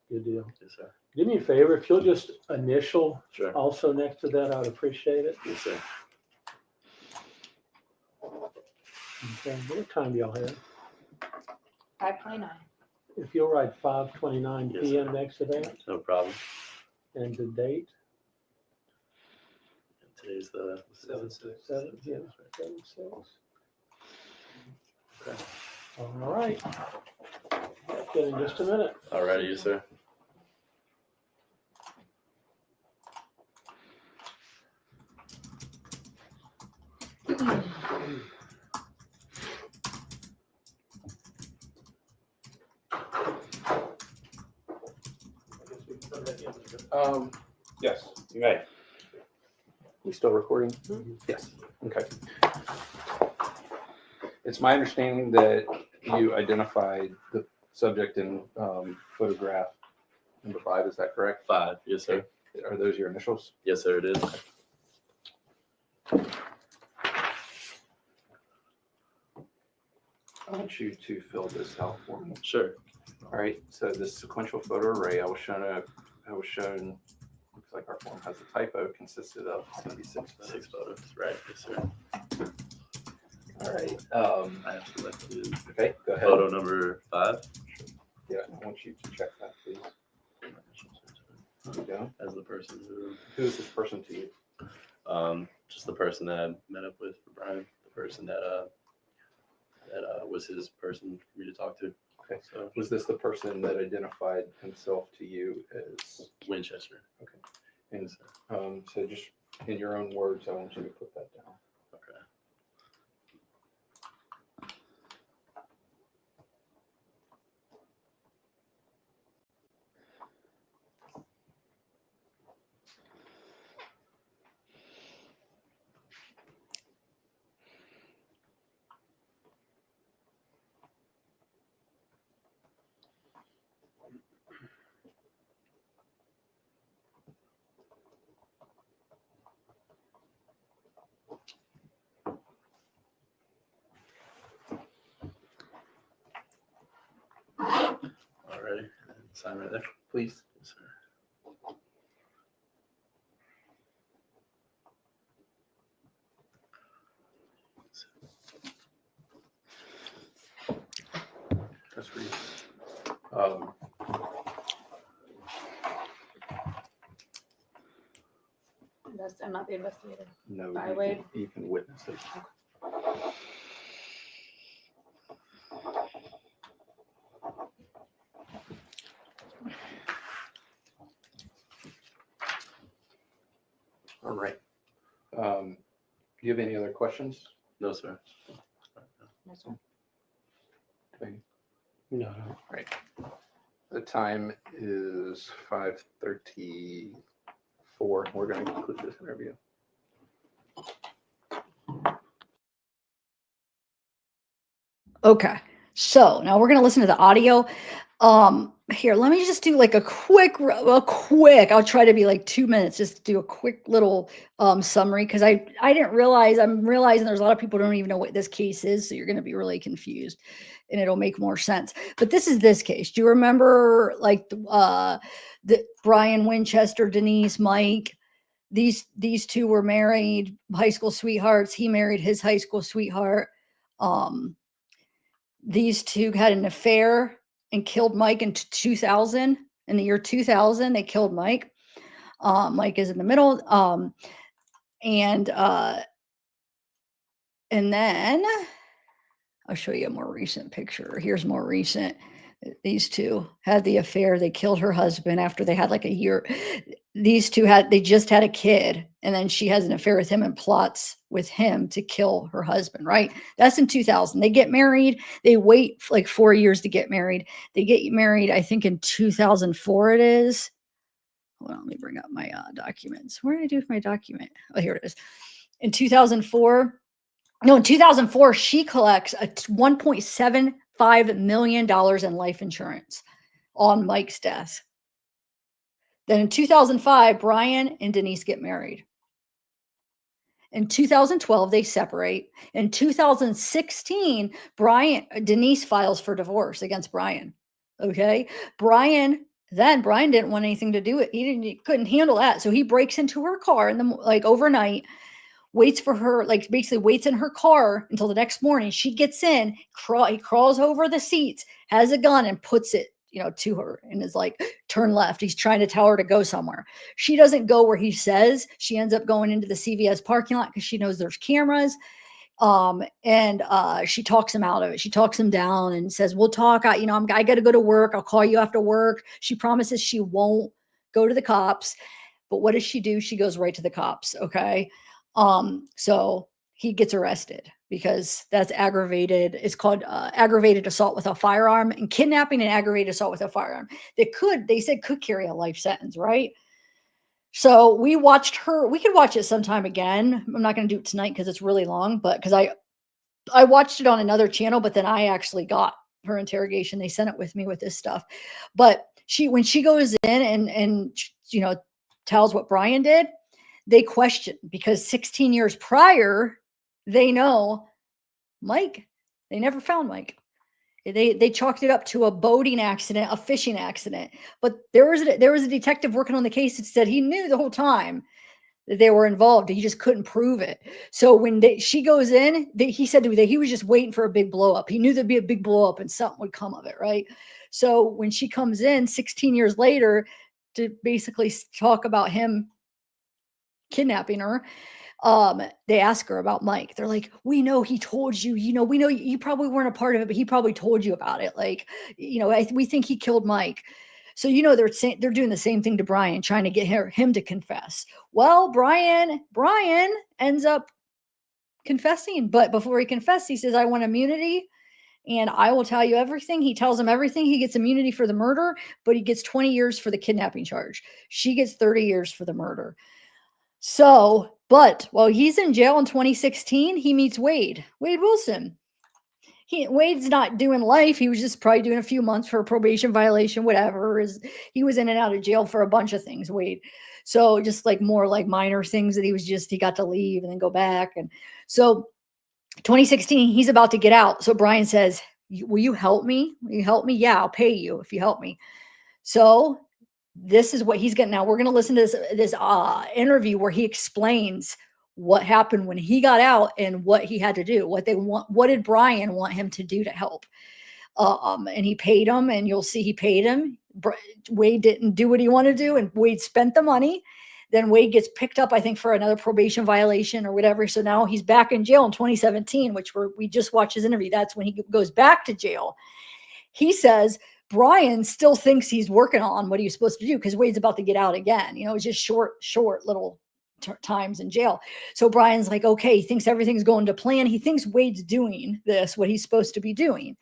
Good deal. yes, sir. Do me a favor, if you'll just initial Sure. also next to that, I'd appreciate it. Yes, sir. Okay, what time do y'all have? 5:29. If you'll write 5:29 Yes, PM next to that, No problem. and the date, Today's the 7/6. 7/6. Okay. All right. Okay, in just a minute. All righty, yes, sir. Yes, you may. We still recording? Yes. Okay. It's my understanding that you identified the subject in photograph number 5. Is that correct? 5. Yes, sir. Are those your initials? Yes, sir, it is. I want you to fill this out for me. Sure. All right. So this sequential photo array, I was shown. Looks like our form has a typo. Consisted of, it's going to be 6 photos. 6 photos. Right. Yes, sir. All right. I have selected Okay. Go ahead. photo number 5. Yeah, I want you to check that, please. There you go. As the person Who is this person to you? just the person that I met up with for Brian, the person that was his person for me to talk to. Okay. So Was this the person that identified himself to you as? Winchester. And so just in your own words, I want you to put that down. Okay. Alrighty. Sign right there. Please. Yes, sir. That's for you. I'm not the investigator. No, By you way. can, you can witness it. All right. Do you have any other questions? No, sir. No, sir. Okay. No. The time is 5:34. We're going to conclude this interview. Okay. So now we're going to listen to the audio. Here, let me just do like a quick, I'll try to be like 2 minutes, just do a quick little summary. Cause I didn't realize, I'm realizing there's a lot of people who don't even know what this case is. So you're going to be really confused and it'll make more sense. But this is this case. Do you remember like the Brian Winchester, Denise, Mike? These two were married, high school sweethearts. He married his high school sweetheart. These two had an affair and killed Mike in 2000. In the year 2000, they killed Mike. Mike is in the middle. And then I'll show you a more recent picture. Here's more recent. These two had the affair. They killed her husband after they had like a year. These two they just had a kid, and then she has an affair with him and plots with him to kill her husband, right? That's in 2000. They get married. They wait like 4 years to get married. They get married, I think in 2004 it is. Hold on, let me bring up my documents. Where did I do with my document? Oh, here it is. In 2004, she collects a $1.75 million in life insurance on Mike's death. Then in 2005, Brian and Denise get married. In 2012, they separate. In 2016, Denise files for divorce against Brian. Okay. Brian didn't want anything to do with it. He couldn't handle that. So he breaks into her car overnight, waits for her, basically waits in her car until the next morning. She gets in, he crawls over the seats, has a gun and puts it, to her and is like, turn left. He's trying to tell her to go somewhere. She doesn't go where he says. She ends up going into the CVS parking lot because she knows there's cameras. She talks him out of it. She talks him down and says, we'll talk. I got to go to work. I'll call you after work. She promises she won't go to the cops. But what does she do? She goes right to the cops. Okay. So he gets arrested because that's aggravated. It's called aggravated assault with a firearm, and kidnapping and aggravated assault with a firearm. They said could carry a life sentence, right? So we watched her. We could watch it sometime again. I'm not going to do it tonight because it's really long, but because I watched it on another channel, but then I actually got her interrogation. They sent it with me with this stuff. But when she goes in and tells what Brian did, they question because 16 years prior, they know Mike. They never found Mike. They chalked it up to a boating accident, a fishing accident. But there was a detective working on the case that said he knew the whole time that they were involved. He just couldn't prove it. So when she goes in, he said that he was just waiting for a big blow up. He knew there'd be a big blow up and something would come of it, right? So when she comes in 16 years later to basically talk about him kidnapping her, they ask her about Mike. They're like, we know he told you, we know you probably weren't a part of it, but he probably told you about it. We think he killed Mike. So, they're doing the same thing to Brian, trying to get him to confess. Well, Brian ends up confessing, but before he confessed, he says, I want immunity and I will tell you everything. He tells him everything. He gets immunity for the murder, but he gets 20 years for the kidnapping charge. She gets 30 years for the murder. So, but while he's in jail in 2016, he meets Wade Wilson. Wade's not doing life. He was just probably doing a few months for a probation violation, whatever. He was in and out of jail for a bunch of things, Wade. So just more minor things that he got to leave and then go back. And so 2016, he's about to get out. So Brian says, will you help me? Will you help me? Yeah, I'll pay you if you help me. So this is what he's getting. Now we're going to listen to this interview where he explains what happened when he got out and what he had to do, what did Brian want him to do to help? And he paid him, and you'll see he paid him. Wade didn't do what he wanted to do, and Wade spent the money. Then Wade gets picked up, I think, for another probation violation or whatever. So now he's back in jail in 2017, which we just watched his interview. That's when he goes back to jail. He says Brian still thinks he's working on what he was supposed to do because Wade's about to get out again. It's just short little times in jail. So Brian's like, okay, he thinks everything's going to plan. He thinks Wade's doing what he's supposed to be doing.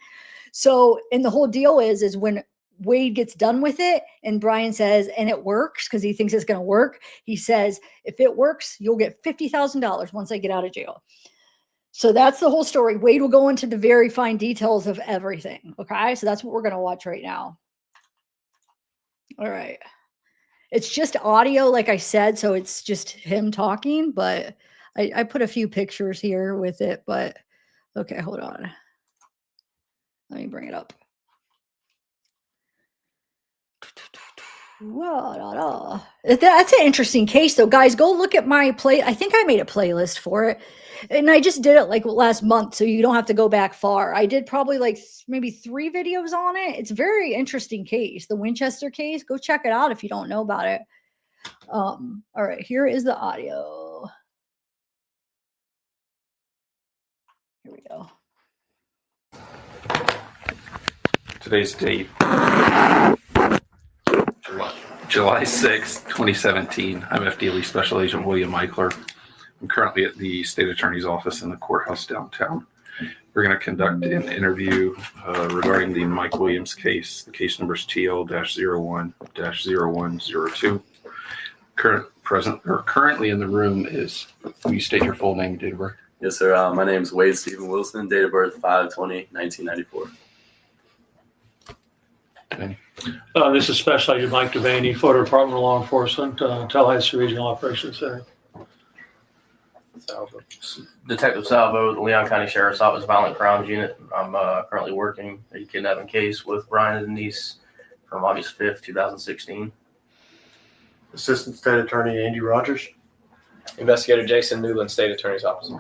So, and the whole deal is when Wade gets done with it and Brian says, and it works because he thinks it's going to work. He says, if it works, you'll get $50,000 once I get out of jail. So that's the whole story. Wade will go into the very fine details of everything. Okay. So that's what we're going to watch right now. All right. It's just audio, like I said, so it's just him talking, but I put a few pictures here with it, but okay, hold on. Let me bring it up. That's an interesting case, though, guys. Go look at my I think I made a playlist for it, and I just did it last month, so you don't have to go back far. I did probably maybe 3 videos on it. It's a very interesting case, the Winchester case. Go check it out if you don't know about it. All right, here is the audio. Here we go. Today's date, July 6, 2017. I'm FDLE Special Agent William Eichler. I'm currently at the State Attorney's Office in the courthouse downtown. We're going to conduct an interview regarding the Mike Williams case. The case number is TL-01-0102. Currently in the room is, will you state your full name, date of birth? Yes, sir. My name is Wade Stephen Wilson, date of birth 5/20/1994. Okay. This is Special Agent Mike Devaney, Florida Department of Law Enforcement, Tallahassee Regional Operations Center. Salvo. Detective Salvo, the Leon County Sheriff's Office Violent Crimes Unit. I'm currently working a kidnapping case with Brian and Denise from August 5th, 2016. Assistant State Attorney Andy Rogers. Investigator Jason Newland, State Attorney's Office.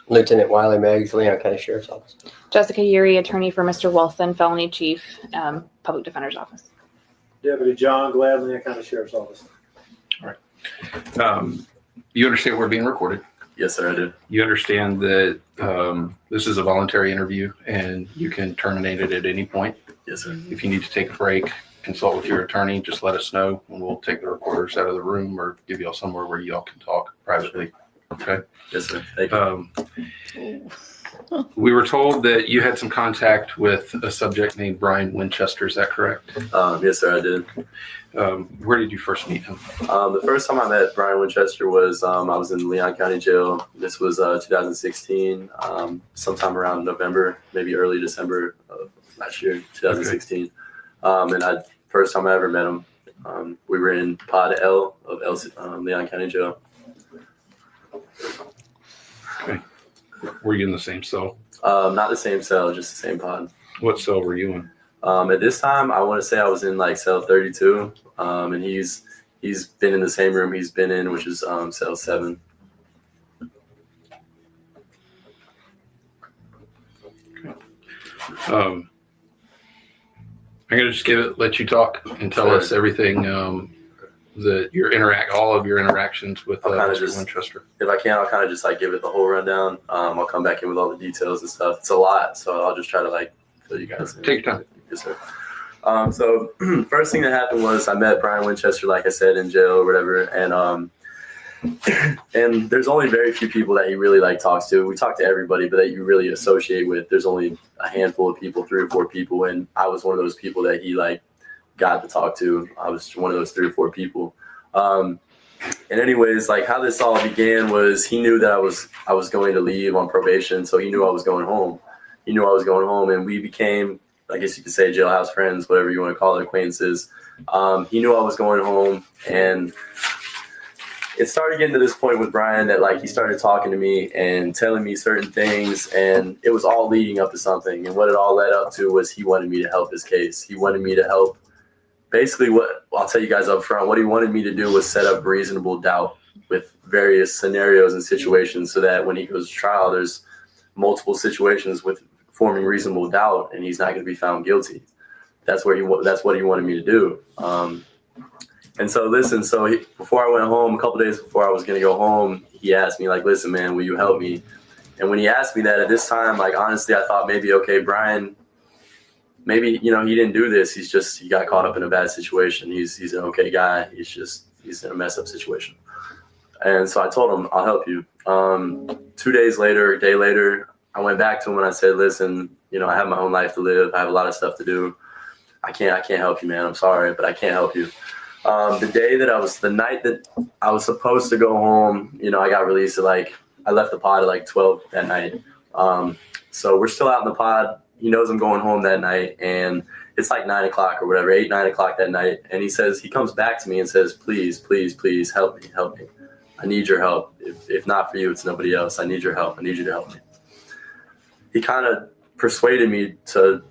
Lieutenant Wiley Meggs, Leon County Sheriff's Office. Jessica Yuri, attorney for Mr. Wilson, felony chief, public defender's office. Deputy John Glad, Leon County Sheriff's Office. You understand we're being recorded. Yes, sir, I do. You understand that this is a voluntary interview and you can terminate it at any point. Yes, sir. If you need to take a break, consult with your attorney, just let us know and we'll take the recorders out of the room or give y'all somewhere where y'all can talk privately. Okay. Yes, sir. Thank you. We were told that you had some contact with a subject named Brian Winchester. Is that correct? Yes, sir, I did. Where did you first meet him? The first time I met Brian Winchester was I was in Leon County Jail. This was 2016, sometime around November, maybe early December of last year, 2016. And first time I ever met him, we were in Pod L of Leon County Jail. Okay. Were you in the same cell? Not the same cell, just the same pod. What cell were you in? At this time, I want to say I was in like cell 32, and he's been in the same room he's been in, which is cell 7. I'm gonna just let you talk and tell Sure. us everything that all of your interactions with I'll kinda Mr. just- Winchester. If I can, I'll kind of just like give it the whole rundown. I'll come back in with all the details and stuff. It's a lot, so I'll just try to like fill you guys in. Take your time. Yes, sir. So first thing that happened was I met Brian Winchester, like I said, in jail or whatever, and and there's only very few people that he really like talks to. We talk to everybody, but that you really associate with. There's only a handful of people, 3 or 4 people, and I was one of those people that he like got to talk to. I was one of those 3 or 4 people. And anyways, like how this all began was he knew that I was going to leave on probation, so he knew I was going home. He knew I was going home, and we became, I guess you could say, jailhouse friends, whatever you want to call it, acquaintances. He knew I was going home, and it started getting to this point with Brian that like he started talking to me and telling me certain things, and it was all leading up to something. And what it all led up to was he wanted me to help his case. He wanted me to help. Basically, what I'll tell you guys up front, what he wanted me to do was set up reasonable doubt with various scenarios and situations so that when he goes to trial, there's multiple situations with forming reasonable doubt and he's not going to be found guilty. That's what he wanted me to do. And so listen, before I went home, a couple days before I was going to go home, he asked me like, listen, man, will you help me? And when he asked me that at this time, like, honestly, I thought maybe, okay, Brian, maybe, he didn't do this. He got caught up in a bad situation. He's an okay guy. He's in a messed up situation. And so I told him, I'll help you. 2 days later, a day later, I went back to him and I said, listen, I have my own life to live. I have a lot of stuff to do. I can't help you, man. I'm sorry, but I can't help you. The night that I was supposed to go home, I got released at I left the pod at 12 that night. So we're still out in the pod. He knows I'm going home that night, and it's 9 o'clock or whatever, 8, 9 o'clock that night. And he comes back to me and says, please, please, please help me. I need your help. If not for you, it's nobody else. I need your help. I need you to help me. He kind of persuaded me to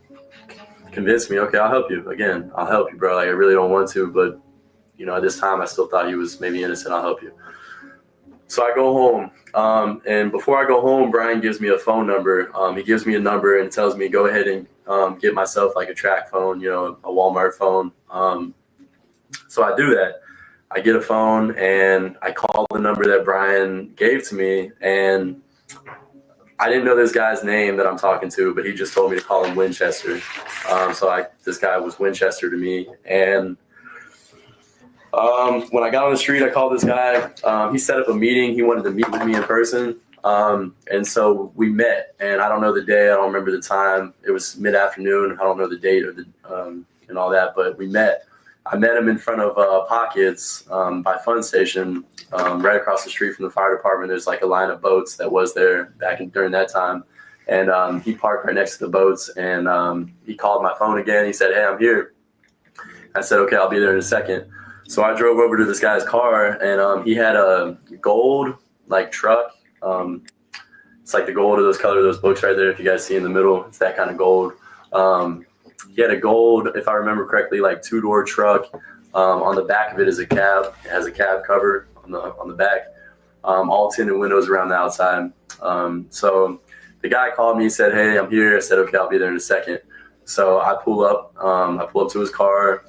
convince me, okay, I'll help you. Again, I'll help you, bro. I really don't want to, but at this time I still thought he was maybe innocent. I'll help you. So I go home. And before I go home, Brian gives me a phone number. He gives me a number and tells me, go ahead and get myself a track phone, a Walmart phone. So I do that. I get a phone and I call the number that Brian gave to me, and I didn't know this guy's name that I'm talking to, but he just told me to call him Winchester. This guy was Winchester to me. And when I got on the street, I called this guy. He set up a meeting. He wanted to meet with me in person. And so we met, and I don't know the day. I don't remember the time. It was mid-afternoon. I don't know the date or and all that, but we met. I met him in front of Pockets by Fun Station, right across the street from the fire department. There's a line of boats that was there during that time. And he parked right next to the boats, and he called my phone again. He said, hey, I'm here. I said, okay, I'll be there in a second. So I drove over to this guy's car, and he had a gold truck It's like the gold of those color of those books right there. If you guys see in the middle, it's that kind of gold. He had a gold, if I remember correctly, like 2-door truck. On the back of it is a cab. It has a cab cover on the back. All tinted windows around the outside. So the guy called me, said, "Hey, I'm here." I said, "Okay, I'll be there in a second." So I pull up. I pull up to his car.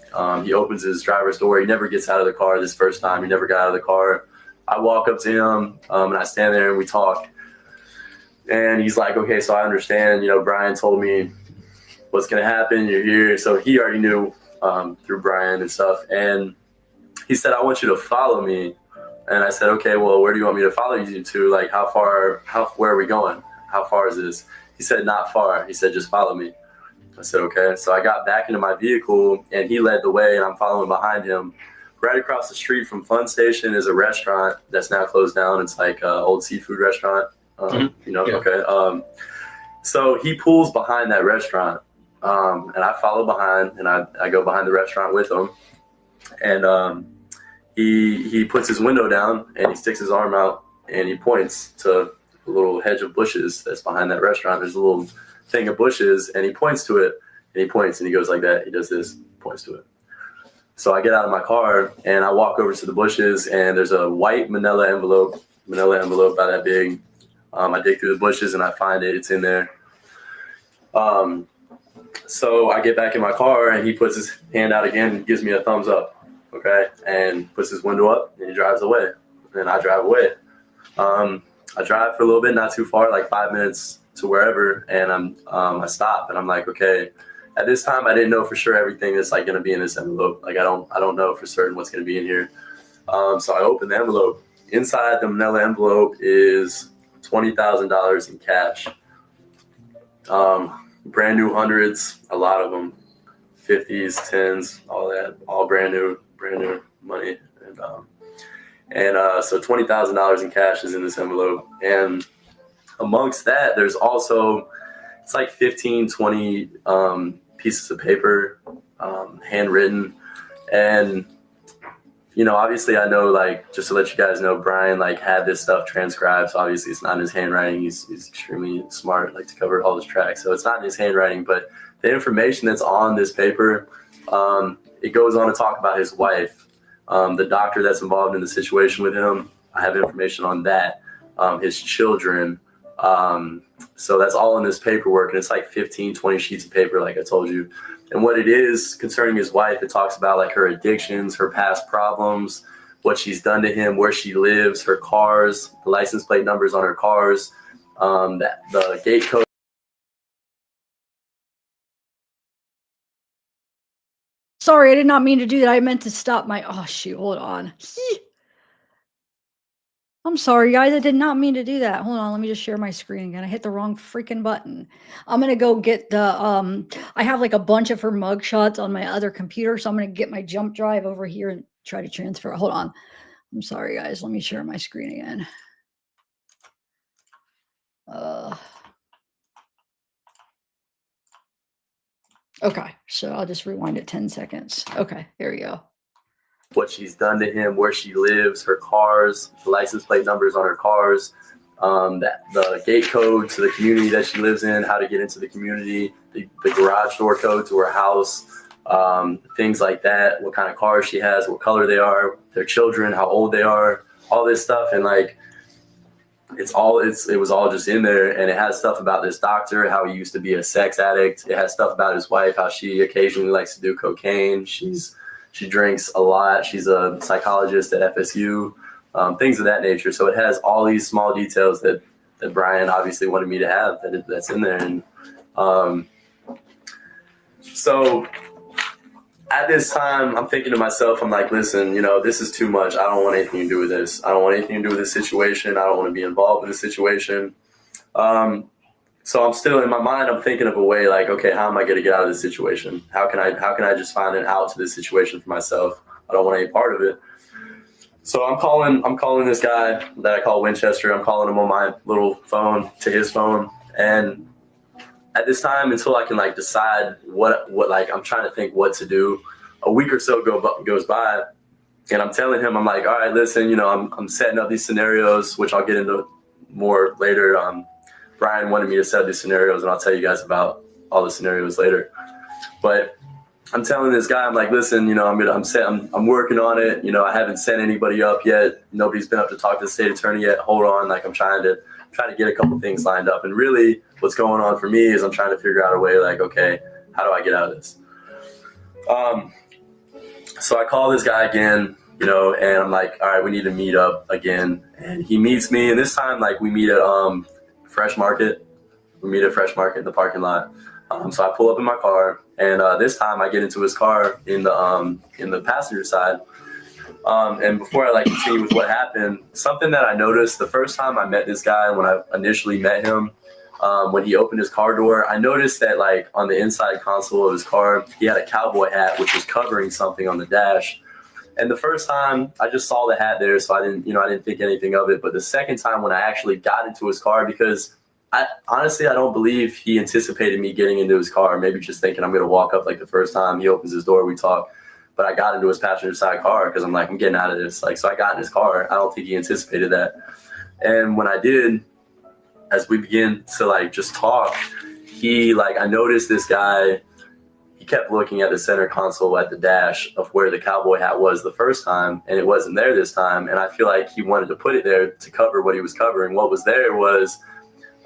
He opens his driver's door. He never gets out of the car this first time. He never got out of the car. I walk up to him and I stand there and we talk. And he's like, "Okay, so I understand. Brian told me what's gonna happen. You're here." So he already knew through Brian and stuff. And he said, "I want you to follow me." And I said, "Okay, well, where do you want me to follow you to? Like, where are we going? How far is this?" He said, "Not far." He said, "Just follow me." I said, "Okay." So I got back into my vehicle and he led the way and I'm following behind him. Right across the street from Fun Station is a restaurant that's now closed down. It's like an old seafood restaurant. Yeah. Okay. So he pulls behind that restaurant and I follow behind and I go behind the restaurant with him. And he puts his window down and he sticks his arm out and he points to a little hedge of bushes that's behind that restaurant. There's a little thing of bushes and he points to it and he points and he goes like that. He does this, points to it. So I get out of my car and I walk over to the bushes and there's a white manila envelope about that big. I dig through the bushes and I find it. It's in there. So I get back in my car and he puts his hand out again and gives me a thumbs up. Okay. And puts his window up and he drives away. And I drive away. I drive for a little bit, not too far, like 5 minutes to wherever. And I stop and I'm like, okay. At this time, I didn't know for sure everything that's like going to be in this envelope. Like I don't know for certain what's going to be in here. So I open the envelope. Inside the manila envelope is $20,000 in cash. Brand new hundreds, a lot of them, 50s, 10s, all that, all brand new money. And so $20,000 in cash is in this envelope. And amongst that, there's also, it's like 15, 20 pieces of paper, handwritten. And, obviously I know, like, just to let you guys know, Brian, like, had this stuff transcribed. So obviously it's not in his handwriting. He's extremely smart, like, to cover all his tracks. So it's not in his handwriting, but the information that's on this paper, it goes on to talk about his wife, the doctor that's involved in the situation with him. I have information on that, his children. So that's all in this paperwork. And it's like 15, 20 sheets of paper, like I told you. And what it is concerning his wife, it talks about like her addictions, her past problems, what she's done to him, where she lives, her cars, the license plate numbers on her cars, the gate code. Sorry, I did not mean to do that. I meant to stop my, oh shoot, hold on. I'm sorry, guys. I did not mean to do that. Hold on, let me just share my screen again. I hit the wrong freaking button. I'm gonna go get the I have like a bunch of her mug shots on my other computer, so I'm gonna get my jump drive over here and try to transfer. Hold on. I'm sorry, guys. Let me share my screen again. Okay, so I'll just rewind it 10 seconds. Okay, there we go. What she's done to him, where she lives, her cars, the license plate numbers on her cars, the gate code to the community that she lives in, how to get into the community, the garage door code to her house, things like that, what kind of cars she has, what color they are, their children, how old they are, all this stuff. And like, it was all just in there. And it has stuff about this doctor, how he used to be a sex addict. It has stuff about his wife, how she occasionally likes to do cocaine. She drinks a lot. She's a psychologist at FSU, things of that nature. So it has all these small details that Brian obviously wanted me to have that's in there. And so at this time, I'm thinking to myself, I'm like, listen, this is too much. I don't want anything to do with this. I don't want anything to do with this situation. I don't want to be involved in this situation. So I'm still in my mind, I'm thinking of a way like, okay, how am I going to get out of this situation? How can I just find an out to this situation for myself? I don't want any part of it. So I'm calling this guy that I call Winchester. I'm calling him on my little phone to his phone. And at this time, until I can like decide what like, I'm trying to think what to do, a week or so goes by and I'm telling him, I'm like, all right, listen, I'm setting up these scenarios, which I'll get into more later. Brian wanted me to set up these scenarios, and I'll tell you guys about all the scenarios later. But I'm telling this guy, I'm like, listen, you know, I'm working on it. You know, I haven't sent anybody up yet. Nobody's been up to talk to the state attorney yet. Hold on, like I'm trying to get a couple things lined up. And really, what's going on for me is I'm trying to figure out a way, like, okay, how do I get out of this? So I call this guy again, you know, and I'm like, all right, we need to meet up again. And he meets me, and this time, like, we meet at Fresh Market. We meet at Fresh Market in the parking lot. So I pull up in my car, and this time I get into his car in the passenger side. And before I continue with what happened, something that I noticed the first time I met this guy, when I initially met him, when he opened his car door, I noticed that on the inside console of his car, he had a cowboy hat which was covering something on the dash. And the first time I just saw the hat there, so I didn't think anything of it. But the second time when I actually got into his car, because I don't believe he anticipated me getting into his car, maybe just thinking I'm going to walk up like the first time he opens his door, we talk. But I got into his passenger side car because I'm like, I'm getting out of this. So I got in his car. I don't think he anticipated that. And when I did, as we began to just talk, I noticed this guy, he kept looking at the center console at the dash of where the cowboy hat was the first time, and it wasn't there this time. And I feel like he wanted to put it there to cover what he was covering. What was there was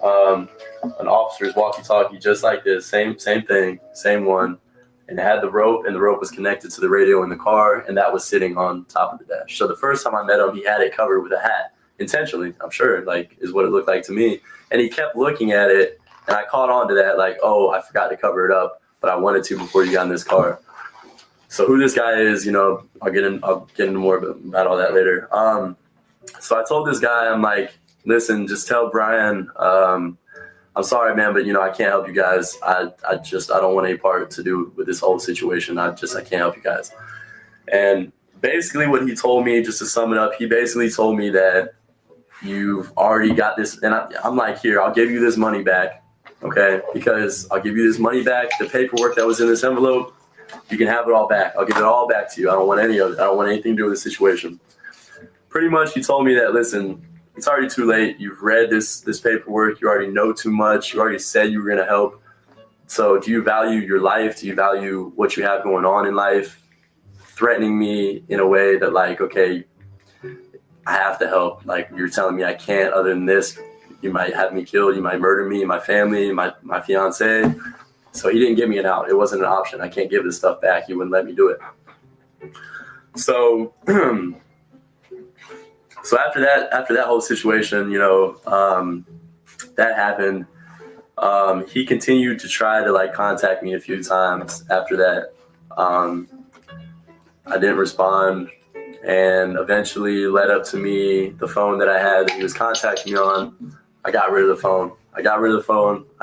an officer's walkie-talkie, just like this, same thing, same one, and it had the rope, and the rope was connected to the radio in the car, and that was sitting on top of the dash. So the first time I met him, he had it covered with a hat, intentionally, I'm sure, is what it looked like to me. And he kept looking at it, and I caught on to that, oh, I forgot to cover it up, but I wanted to before you got in this car. So who this guy is, I'll get into more about all that later. So I told this guy, I'm like, listen, just tell Brian, I'm sorry, man, but I can't help you guys. I don't want any part to do with this whole situation. I can't help you guys. And basically what he told me, just to sum it up, he basically told me that you've already got this. And I'm like, here, I'll give you this money back. Okay. Because I'll give you this money back. The paperwork that was in this envelope, you can have it all back. I'll give it all back to you. I don't want any of it. I don't want anything to do with the situation. Pretty much he told me that, listen, it's already too late. You've read this paperwork. You already know too much. You already said you were going to help. So do you value your life? Do you value what you have going on in life? Threatening me in a way that okay, I have to help. You're telling me I can't other than this. You might have me killed. You might murder me, my family, my fiance. So he didn't give me an out. It wasn't an option. I can't give this stuff back. He wouldn't let me do it. So So after that whole situation, that happened. He continued to try to contact me a few times after that. I didn't respond, and eventually led up to me the phone that I had that he was contacting me on. I got rid of the phone. I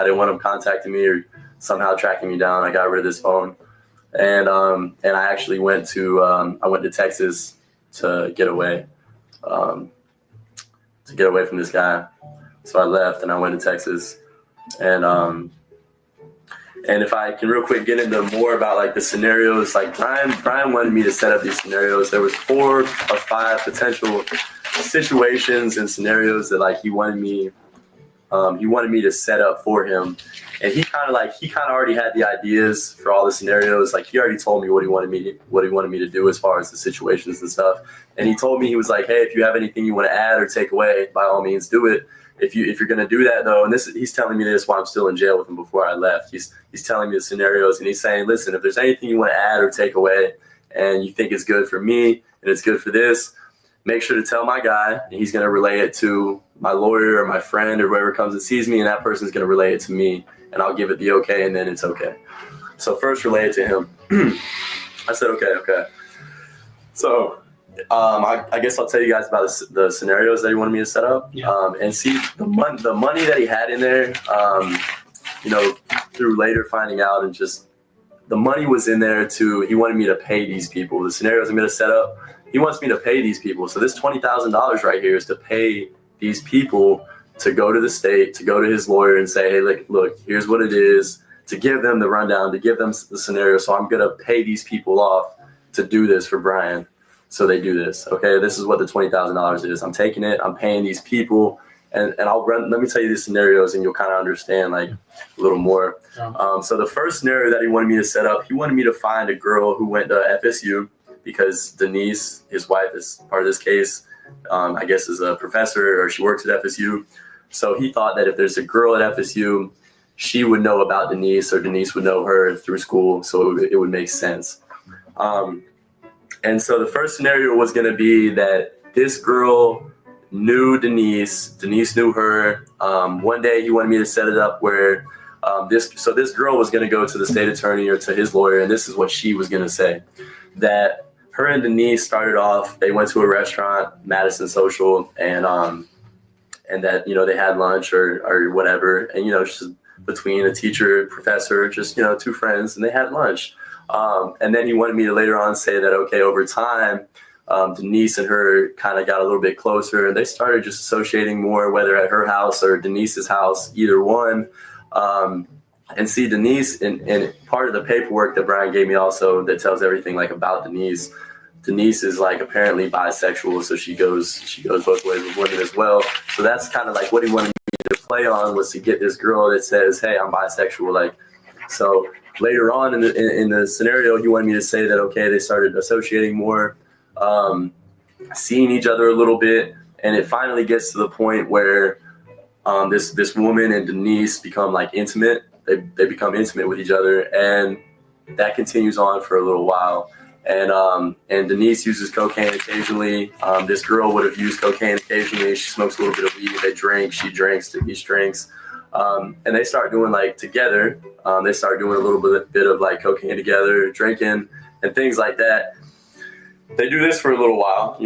didn't want him contacting me or somehow tracking me down. I got rid of this phone, and I actually went to Texas to get away. To get away from this guy. So I left and I went to Texas. And if I can real quick get into more about the scenarios, Brian wanted me to set up these scenarios. There was 4 or 5 potential situations and scenarios that he wanted me to set up for him. And he kind of already had the ideas for all the scenarios. He already told me what he wanted me to do as far as the situations and stuff. And he told me, he was like, hey, if you have anything you want to add or take away, by all means do it. If you're going to do that though, and he's telling me this while I'm still in jail with him before I left. He's telling me the scenarios, and he's saying, listen, if there's anything you want to add or take away and you think is good for me and it's good for this, make sure to tell my guy, and he's going to relay it to my lawyer or my friend or whoever comes and sees me, and that person's going to relay it to me, and I'll give it the okay, and then it's okay. So first relay it to him. I said, okay. So I guess I'll tell you guys about the scenarios that he wanted me to set up. Yeah. And see the money that he had in there, through later finding out, and just the money was in there he wanted me to pay these people. The scenarios I'm going to set up, he wants me to pay these people. So this $20,000 right here is to pay these people to go to the state, to go to his lawyer and say, hey, look, here's what it is, to give them the rundown, to give them the scenario. So I'm going to pay these people off to do this for Brian. So they do this. Okay, this is what the $20,000 is. I'm taking it. I'm paying these people. And let me tell you these scenarios and you'll kind of understand like a little more. So the first scenario that he wanted me to set up, he wanted me to find a girl who went to FSU because Denise, his wife, is part of this case. I guess is a professor or she works at FSU. So he thought that if there's a girl at FSU, she would know about Denise or Denise would know her through school. So it would make sense. And so the first scenario was going to be that this girl knew Denise knew her. One day he wanted me to set it up where this girl was going to go to the state attorney or to his lawyer, and this is what she was going to say, that her and Denise started off, they went to a restaurant, Madison Social, and that, they had lunch or whatever, and, just between a teacher, professor, just, two friends, and they had lunch. And then he wanted me to later on say that, okay, over time, Denise and her kind of got a little bit closer and they started just associating more, whether at her house or Denise's house, either one. And see, Denise, and part of the paperwork that Brian gave me also that tells everything like about Denise is like apparently bisexual. So she goes both ways with women as well. So that's kind of like what he wanted me to play on, was to get this girl that says, hey, I'm bisexual. Like, so later on in the scenario, he wanted me to say that, okay, they started associating more, seeing each other a little bit, and it finally gets to the point where this woman and Denise become like intimate. They become intimate with each other, and that continues on for a little while. And Denise uses cocaine occasionally. This girl would have used cocaine occasionally. She smokes a little bit of weed. They drink. She drinks. He drinks. And they start doing like together. They start doing a little bit of like cocaine together, drinking, and things like that. They do this for a little while,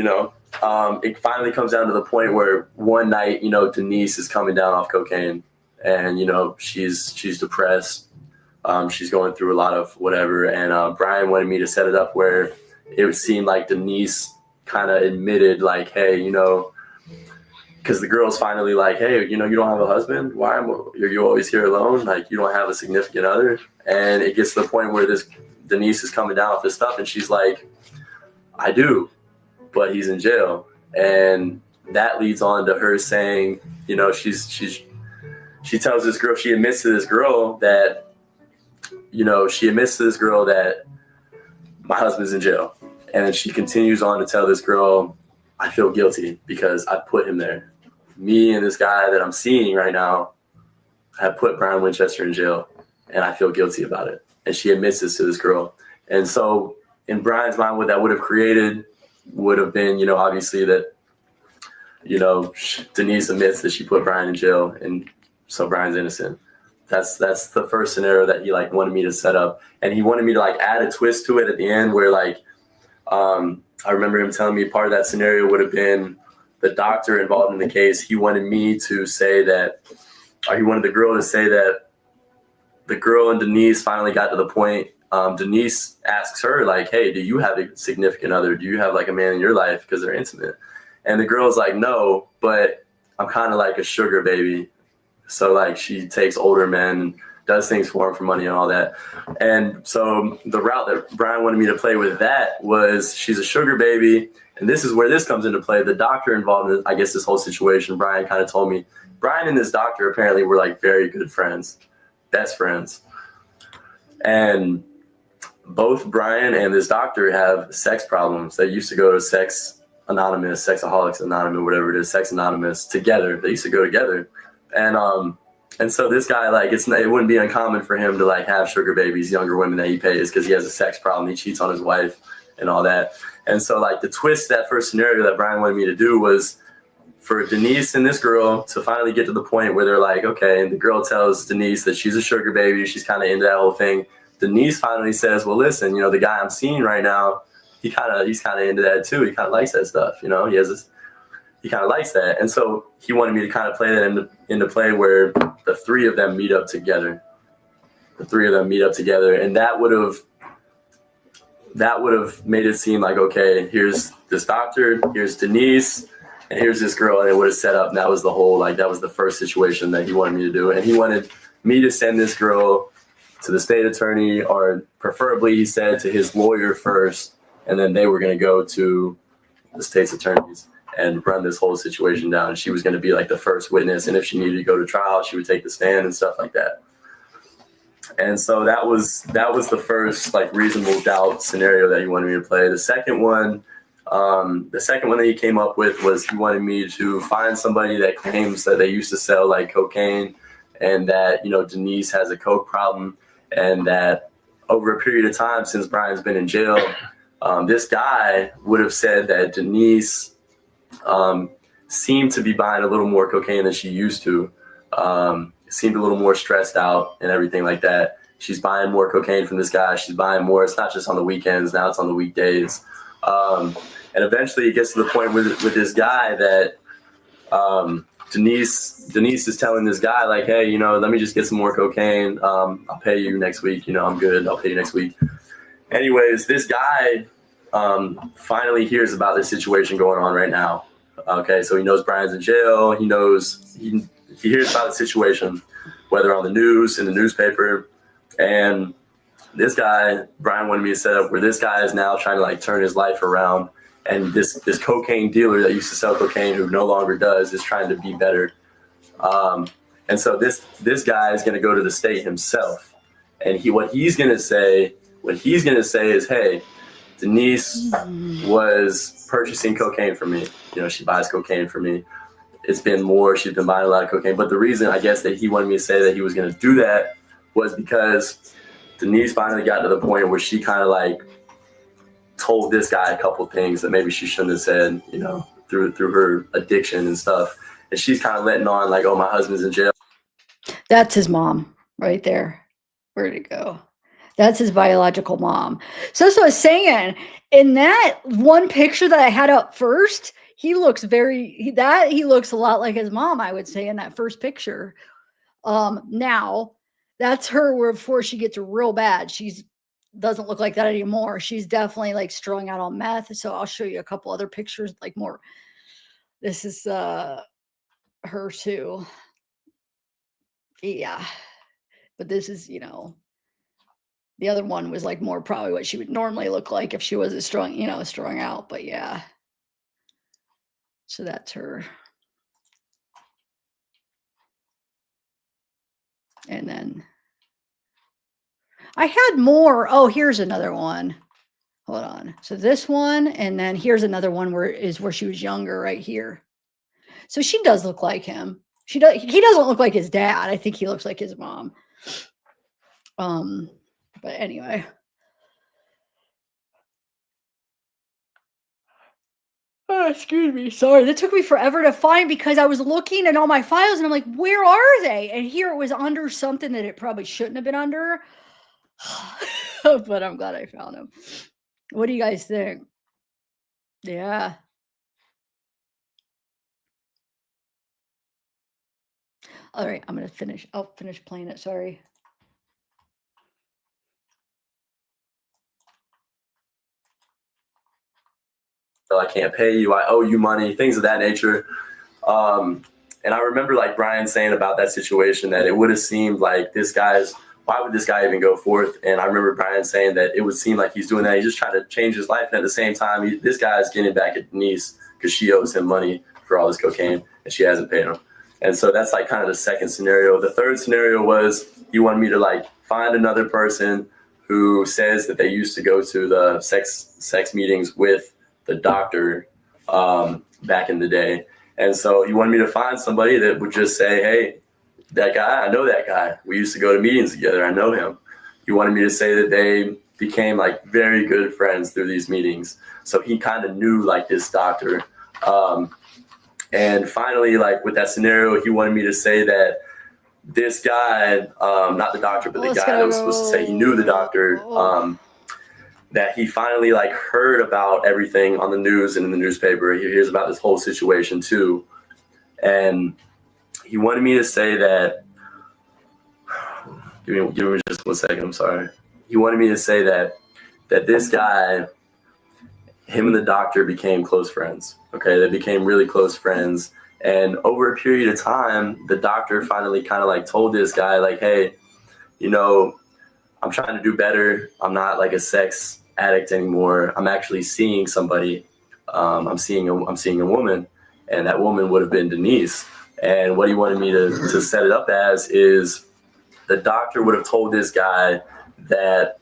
It finally comes down to the point where one night, Denise is coming down off cocaine, and she's depressed. She's going through a lot of whatever, and Brian wanted me to set it up where it would seem like Denise kind of admitted, like, hey, because the girl's finally like, hey, you don't have a husband? Why are you always here alone? Like, you don't have a significant other? And it gets to the point where this Denise is coming down off this stuff, and she's like, I do, but he's in jail. And that leads on to her saying, she tells this girl, she admits to this girl that my husband's in jail. And then she continues on to tell this girl, I feel guilty because I put him there. Me and this guy that I'm seeing right now have put Brian Winchester in jail, and I feel guilty about it. And she admits this to this girl. And so in Brian's mind, what that would have created would have been, obviously that, Denise admits that she put Brian in jail, and so Brian's innocent. That's the first scenario that he like wanted me to set up. And he wanted me to like add a twist to it at the end where like, I remember him telling me part of that scenario would have been the doctor involved in the case. He wanted me to say that, or he wanted the girl to say that the girl and Denise finally got to the point. Denise asks her like, hey, do you have a significant other? Do you have like a man in your life? Because they're intimate. And the girl's like, no, but I'm kind of like a sugar baby. So like she takes older men and does things for him for money and all that. And so the route that Brian wanted me to play with that was she's a sugar baby. And this is where this comes into play. The doctor involved in, I guess, this whole situation, Brian kind of told me, Brian and this doctor apparently were like very good friends, best friends. And both Brian and this doctor have sex problems. They used to go to Sex Anonymous, Sexaholics Anonymous, whatever it is, Sex Anonymous together. They used to go together. And so this guy, like, it wouldn't be uncommon for him to like have sugar babies, younger women that he pays because he has a sex problem. He cheats on his wife and all that. And so like the twist, that first scenario that Brian wanted me to do was for Denise and this girl to finally get to the point where they're like, okay, and the girl tells Denise that she's a sugar baby. She's kind of into that whole thing. Denise finally says, well, listen, the guy I'm seeing right now, he's kind of into that too. He kind of likes that stuff. He kind of likes that. And so he wanted me to kind of play that into play where the three of them meet up together. And that would have made it seem like, okay, here's this doctor, here's Denise, and here's this girl, and it would have set up, and that was the whole, like, that was the first situation that he wanted me to do. And he wanted me to send this girl to the state attorney, or preferably, he said, to his lawyer first, and then they were going to go to the state's attorneys. and run this whole situation down. She was going to be like the first witness, and if she needed to go to trial, she would take the stand and stuff like that. And so that was the first like reasonable doubt scenario that he wanted me to play. The second one that he came up with was he wanted me to find somebody that claims that they used to sell like cocaine, and that, you know, Denise has a coke problem, and that over a period of time since Brian's been in jail, this guy would have said that Denise seemed to be buying a little more cocaine than she used to. Seemed a little more stressed out and everything like that. She's buying more cocaine from this guy. She's buying more. It's not just on the weekends. Now it's on the weekdays. And eventually it gets to the point with this guy that Denise is telling this guy, like, hey, you know, let me just get some more cocaine. I'll pay you next week. You know, I'm good. I'll pay you next week. Anyways, this guy finally hears about this situation going on right now. Okay, so he knows Brian's in jail. He knows he hears about the situation, whether on the news, in the newspaper. And this guy, Brian wanted me to set up where this guy is now trying to like turn his life around. And this cocaine dealer that used to sell cocaine, who no longer does, is trying to be better. And so this guy is going to go to the state himself. And what he's going to say is, hey, Denise was purchasing cocaine from me. You know, she buys cocaine from me. It's been more. She's been buying a lot of cocaine. But the reason, I guess, that he wanted me to say that he was going to do that was because Denise finally got to the point where she kind of like told this guy a couple things that maybe she shouldn't have said, you know, through her addiction and stuff. And she's kind of letting on like, oh, my husband's in jail. That's his mom right there. Where'd it go? That's his biological mom. So I was saying, in that one picture that I had up first, he looks he looks a lot like his mom, I would say, in that first picture. Now that's her before she gets real bad. She's doesn't look like that anymore. She's definitely like strung out on meth. So I'll show you a couple other pictures, like more. This is her too. Yeah. But this is, you know, the other one was like more probably what she would normally look like if she wasn't strung out. But yeah. So that's her. And then I had more. Oh, here's another one. Hold on. So this one, and then here's another one where she was younger right here. So she does look like him. He doesn't look like his dad. I think he looks like his mom. But anyway. Oh, excuse me. Sorry. That took me forever to find because I was looking at all my files and I'm like, where are they? And here it was under something that it probably shouldn't have been under. But I'm glad I found them. What do you guys think? Yeah. All right. I'm going to finish. I'll finish playing it. Sorry. I can't pay you. I owe you money, things of that nature. And I remember like Brian saying about that situation that it would have seemed like why would this guy even go forth? And I remember Brian saying that it would seem like he's doing that. He's just trying to change his life. And at the same time, this guy is getting back at Denise because she owes him money for all this cocaine and she hasn't paid him. And so that's like kind of the second scenario. The third scenario was he wanted me to like find another person who says that they used to go to the sex meetings with the doctor back in the day. And so he wanted me to find somebody that would just say, hey, that guy, I know that guy. We used to go to meetings together. I know him. He wanted me to say that they became like very good friends through these meetings. So he kind of knew like this doctor. And finally, like with that scenario, he wanted me to say that this guy, not the doctor, but the guy that was supposed to say he knew the doctor, that he finally like heard about everything on the news and in the newspaper. He hears about this whole situation too. And he wanted me to say that, give me just 1 second, I'm sorry. He wanted me to say that this guy, him and the doctor became close friends. Okay, they became really close friends. And over a period of time, the doctor finally kind of like told this guy like, hey, you know, I'm trying to do better. I'm not like a sex addict anymore. I'm actually seeing somebody I'm seeing a woman, and that woman would have been Denise. And what he wanted me to set it up as is the doctor would have told this guy that,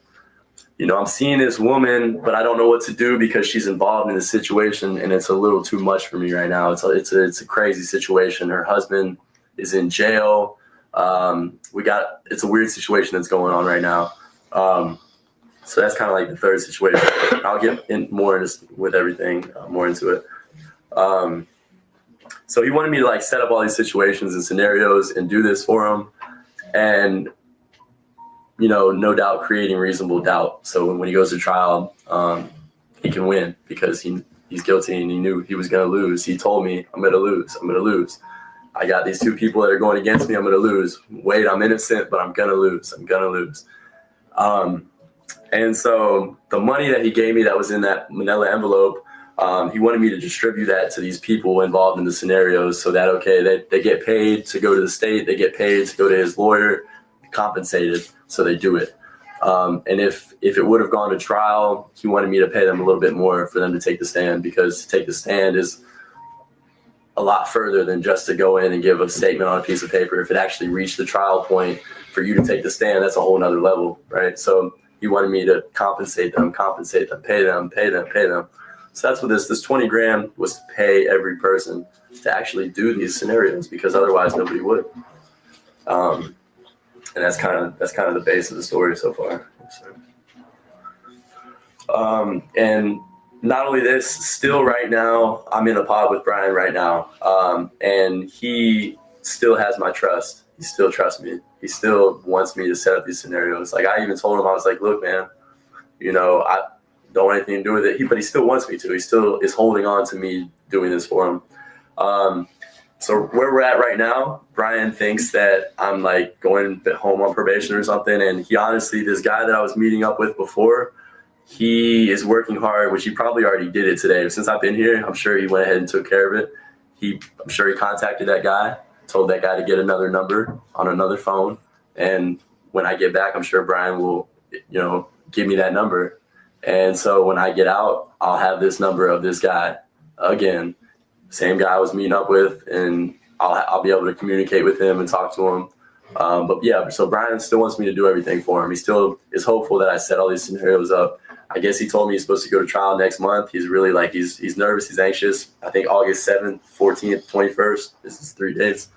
I'm seeing this woman, but I don't know what to do because she's involved in this situation, and it's a little too much for me right now. It's a crazy situation. Her husband is in jail. It's a weird situation that's going on right now. So that's kind of like the third situation. I'll get in more with everything, more into it. So he wanted me to set up all these situations and scenarios and do this for him. And, no doubt creating reasonable doubt. So when he goes to trial, he can win because he's guilty and he knew he was going to lose. He told me, I'm going to lose. I got these two people that are going against me. I'm going to lose. Wait, I'm innocent, but I'm going to lose. And so the money that he gave me that was in that manila envelope, he wanted me to distribute that to these people involved in the scenarios so that, they get paid to go to the state, they get paid to go to his lawyer, compensated, so they do it. And if it would have gone to trial, he wanted me to pay them a little bit more for them to take the stand, because to take the stand is a lot further than just to go in and give a statement on a piece of paper. If it actually reached the trial point for you to take the stand, that's a whole nother level, right? So he wanted me to compensate them, pay them. So that's what this 20 grand was, to pay every person to actually do these scenarios, because otherwise nobody would. And that's kind of the base of the story so far. And not only this, still right now, I'm in a pod with Brian right now. And he still has my trust. He still trusts me. He still wants me to set up these scenarios. I even told him, I was like, look, man, I don't want anything to do with it. But he still wants me to. He still is holding on to me doing this for him. So where we're at right now, Brian thinks that I'm going home on probation or something. And he honestly, this guy that I was meeting up with before, he is working hard, which he probably already did it today. Since I've been here, I'm sure he went ahead and took care of it. I'm sure he contacted that guy, told that guy to get another number on another phone. And when I get back, I'm sure Brian will, give me that number. And so when I get out, I'll have this number of this guy again, same guy I was meeting up with, and I'll be able to communicate with him and talk to him. But yeah, so Brian still wants me to do everything for him. He still is hopeful that I set all these scenarios up. I guess he told me he's supposed to go to trial next month. He's really he's nervous, he's anxious. I think August 7th, 14th, 21st. This is 3 days.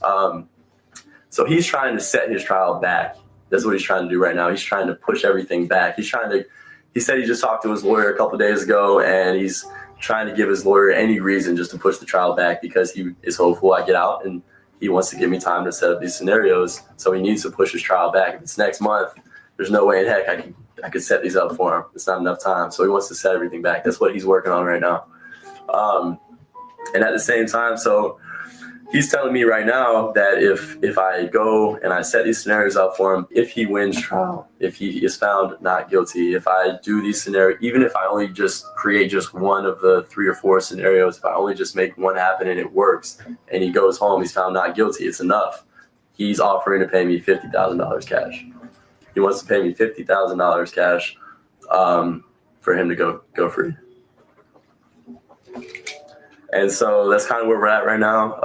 So he's trying to set his trial back. That's what he's trying to do right now. He's trying to push everything back. He said he just talked to his lawyer a couple days ago, and he's trying to give his lawyer any reason just to push the trial back, because he is hopeful I get out and he wants to give me time to set up these scenarios. So he needs to push his trial back. If it's next month, there's no way in heck I could set these up for him. It's not enough time. So he wants to set everything back. That's what he's working on right now. And at the same time, so he's telling me right now that if I go and I set these scenarios up for him, if he wins trial, if he is found not guilty, if I do these scenarios, even if I only just create just one of the 3 or 4 scenarios, if I only just make one happen and it works, and he goes home, he's found not guilty, it's enough. He's offering to pay me $50,000 cash. He wants to pay me $50,000 cash for him to go free. And so that's kind of where we're at right now.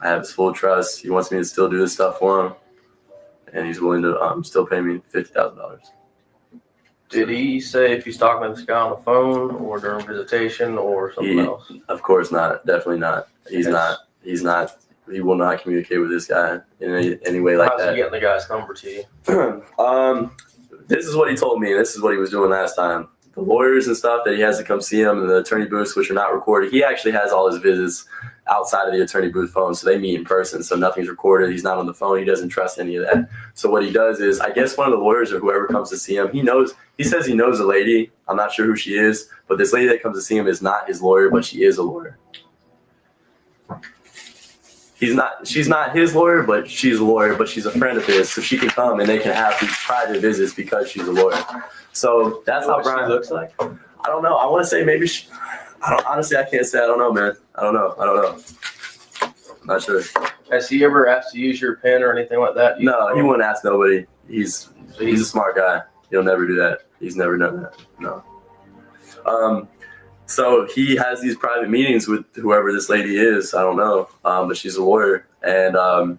I have his full trust. He wants me to still do this stuff for him, and he's willing to still pay me $50,000. Did he say if he's talking to this guy on the phone or during visitation or something else? Of course not. Definitely not. He's not. He will not communicate with this guy in any way like that. How's he getting the guy's number to you? This is what he told me. This is what he was doing last time. The lawyers and stuff that he has to come see him, and the attorney booths, which are not recorded. He actually has all his visits outside of the attorney booth phone, so they meet in person, so nothing's recorded. He's not on the phone. He doesn't trust any of that. So what he does is, I guess one of the lawyers or whoever comes to see him, he says he knows the lady. I'm not sure who she is, but this lady that comes to see him is not his lawyer, but she is a lawyer. She's not his lawyer, but she's a lawyer, but she's a friend of his, so she can come and they can have these private visits because she's a lawyer. So that's how Brian looks like. I don't know. I want to say maybe honestly, I can't say. I don't know, man. I don't know. I'm not sure. Has he ever asked to use your pen or anything like that? No, he wouldn't ask nobody. He's a smart guy. He'll never do that. He's never done that. No. So he has these private meetings with whoever this lady is. I don't know, but she's a lawyer, and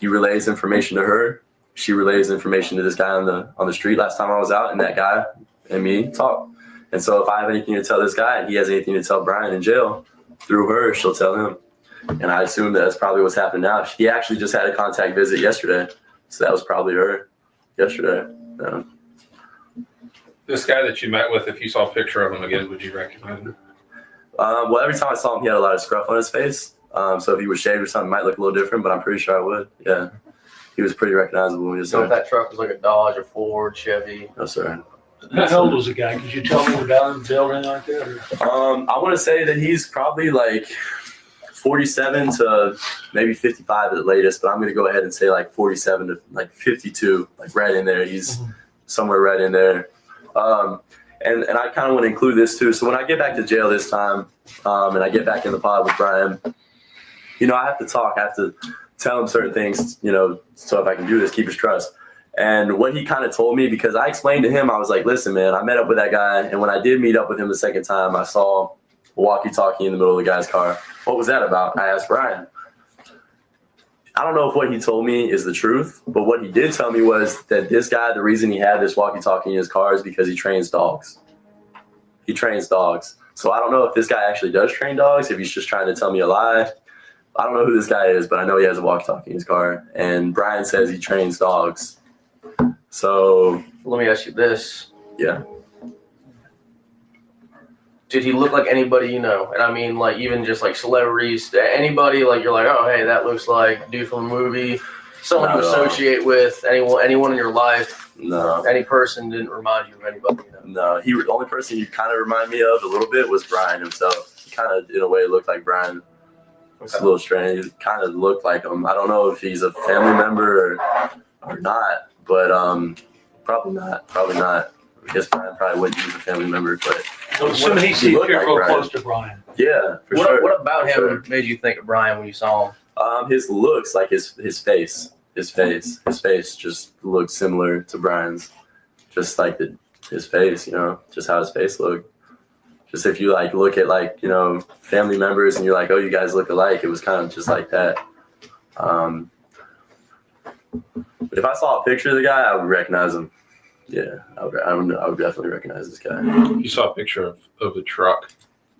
he relays information to her. She relays information to this guy on the street last time I was out, and that guy and me talk. And so if I have anything to tell this guy and he has anything to tell Brian in jail, through her, she'll tell him. And I assume that's probably what's happening now. He actually just had a contact visit yesterday, so that was probably her yesterday. Yeah. This guy that you met with, if you saw a picture of him again, would you recognize him? Well, every time I saw him, he had a lot of scruff on his face. So if he was shaved or something, it might look a little different, but I'm pretty sure I would. Yeah. He was pretty recognizable. Yes, So if sir. that truck was like a Dodge, a Ford, Chevy. No, sir. How old was the guy? Could you tell me about the building like that? Or? I want to say that he's probably like 47 to maybe 55 at the latest, but I'm going to go ahead and say like 47 to like 52, like right in there. He's somewhere right in there. And I kind of want to include this too. So when I get back to jail this time, and I get back in the pod with Brian, I have to talk. I have to tell him certain things, so if I can do this, keep his trust. And what he kind of told me, because I explained to him, I was like, listen, man, I met up with that guy. And when I did meet up with him the second time, I saw a walkie-talkie in the middle of the guy's car. What was that about? I asked Brian. I don't know if what he told me is the truth, but what he did tell me was that this guy, the reason he had this walkie-talkie in his car is because he trains dogs. He trains dogs. So I don't know if this guy actually does train dogs, if he's just trying to tell me a lie. I don't know who this guy is, but I know he has a walkie-talkie in his car. And Brian says he trains dogs. So Let me ask you this. yeah. Did he look like anybody you know? And I mean, like, even just like celebrities, anybody like you're like, oh, hey, that looks like dude from a movie, someone you Not at all. associate with, anyone in your life, No. any person didn't remind you of anybody. No, the only person you kind of remind me of a little bit was Brian himself. He kind of, in a way, looked like Brian. It's a little strange. He kind of looked like him. I don't know if he's a family member or not, but probably not. Probably not. I guess Brian probably wouldn't use a family member, but So assuming he He sees looked here like real Brian. close to Brian. yeah, for sure. What about for him sure. made you think of Brian when you saw him? His looks, like his face. His face just looked similar to Brian's. Just like his face, just how his face looked. Just if you like look at like, family members and you're like, oh, you guys look alike, it was kind of just like that. But if I saw a picture of the guy, I would recognize him. Yeah, I would definitely recognize this guy. You saw a picture of the truck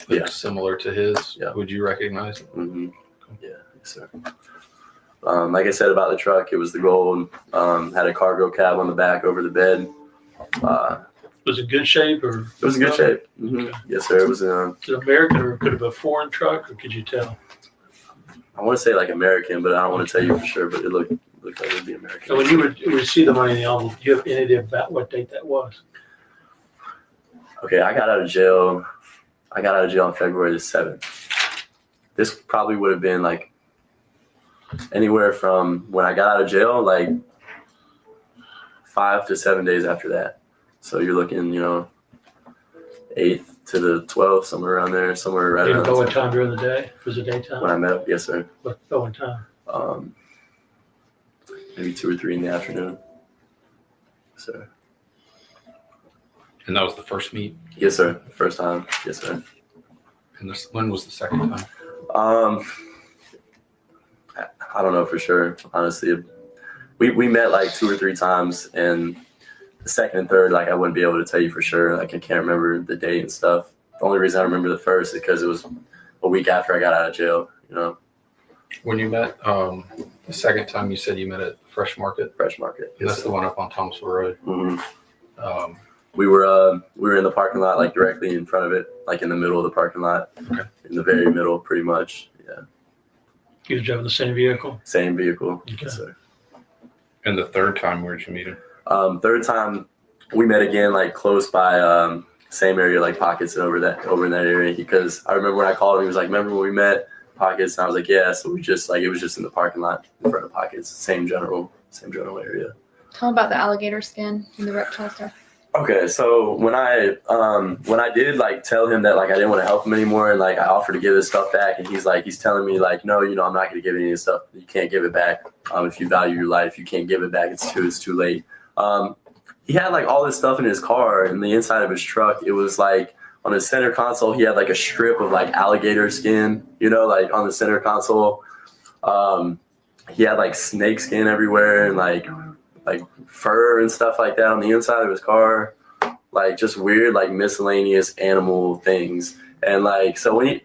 that Yeah. was similar to his. Yeah. Would you recognize it? Mm-hmm. Yeah, yes, sir. Like I said about the truck, it was the gold. Had a cargo cab on the back over the bed. Was it good shape or? It was in good shape. Mm-hmm. Yes, sir. It was. Was it American or could it have been a foreign truck or could you tell? I want to say like American, but I don't want to tell you for sure. But it looked like it would be American. So when you would see the money in the envelope, do you have any idea about what date that was? Okay, I got out of jail on February the 7th. This probably would have been like anywhere from when I got out of jail, like 5 to 7 days after that. So you're looking, 8th to the 12th, somewhere around there, somewhere right Did around it go in there. time during the day? Was it daytime? When I met up, yes, sir. What go in time? Maybe 2 or 3 in the afternoon. So And that was the first meet. yes, sir. First time. Yes, sir. And when was the second time? I don't know for sure. Honestly, we met like 2 or 3 times, and the second and third, like I wouldn't be able to tell you for sure. Like I can't remember the date and stuff. The only reason I remember the first is because it was a week after I got out of jail. When you met, the second time you said you met at Fresh Market. Fresh Market. And that's the one up on Thomasville Road. Mm-hmm. We were in the parking lot, like directly in front of it, like in the middle of the parking lot, Okay. in the very middle, pretty much. Yeah, You was driving the same vehicle? same vehicle. Okay. Yes, sir. And the third time, where'd you meet him? Third time we met again, like close by, same area, like Pockets and over in that area. Because I remember when I called him, he was like, "Remember when we met Pockets?" And I was like, "Yeah." So we just it was just in the parking lot in front of Pockets, same general area. Tell them about the alligator skin and the reptile stuff. Okay, so when I did like tell him that like I didn't want to help him anymore, and like I offered to give his stuff back, and he's telling me like, no, I'm not going to give any of this stuff. You can't give it back. If you value your life, you can't give it back. It's too late. He had like all this stuff in his car and the inside of his truck. It was like on his center console, he had like a strip of like alligator skin, like on the center console. He had like snake skin everywhere and like fur and stuff like that on the inside of his car, like just weird like miscellaneous animal things. And like so when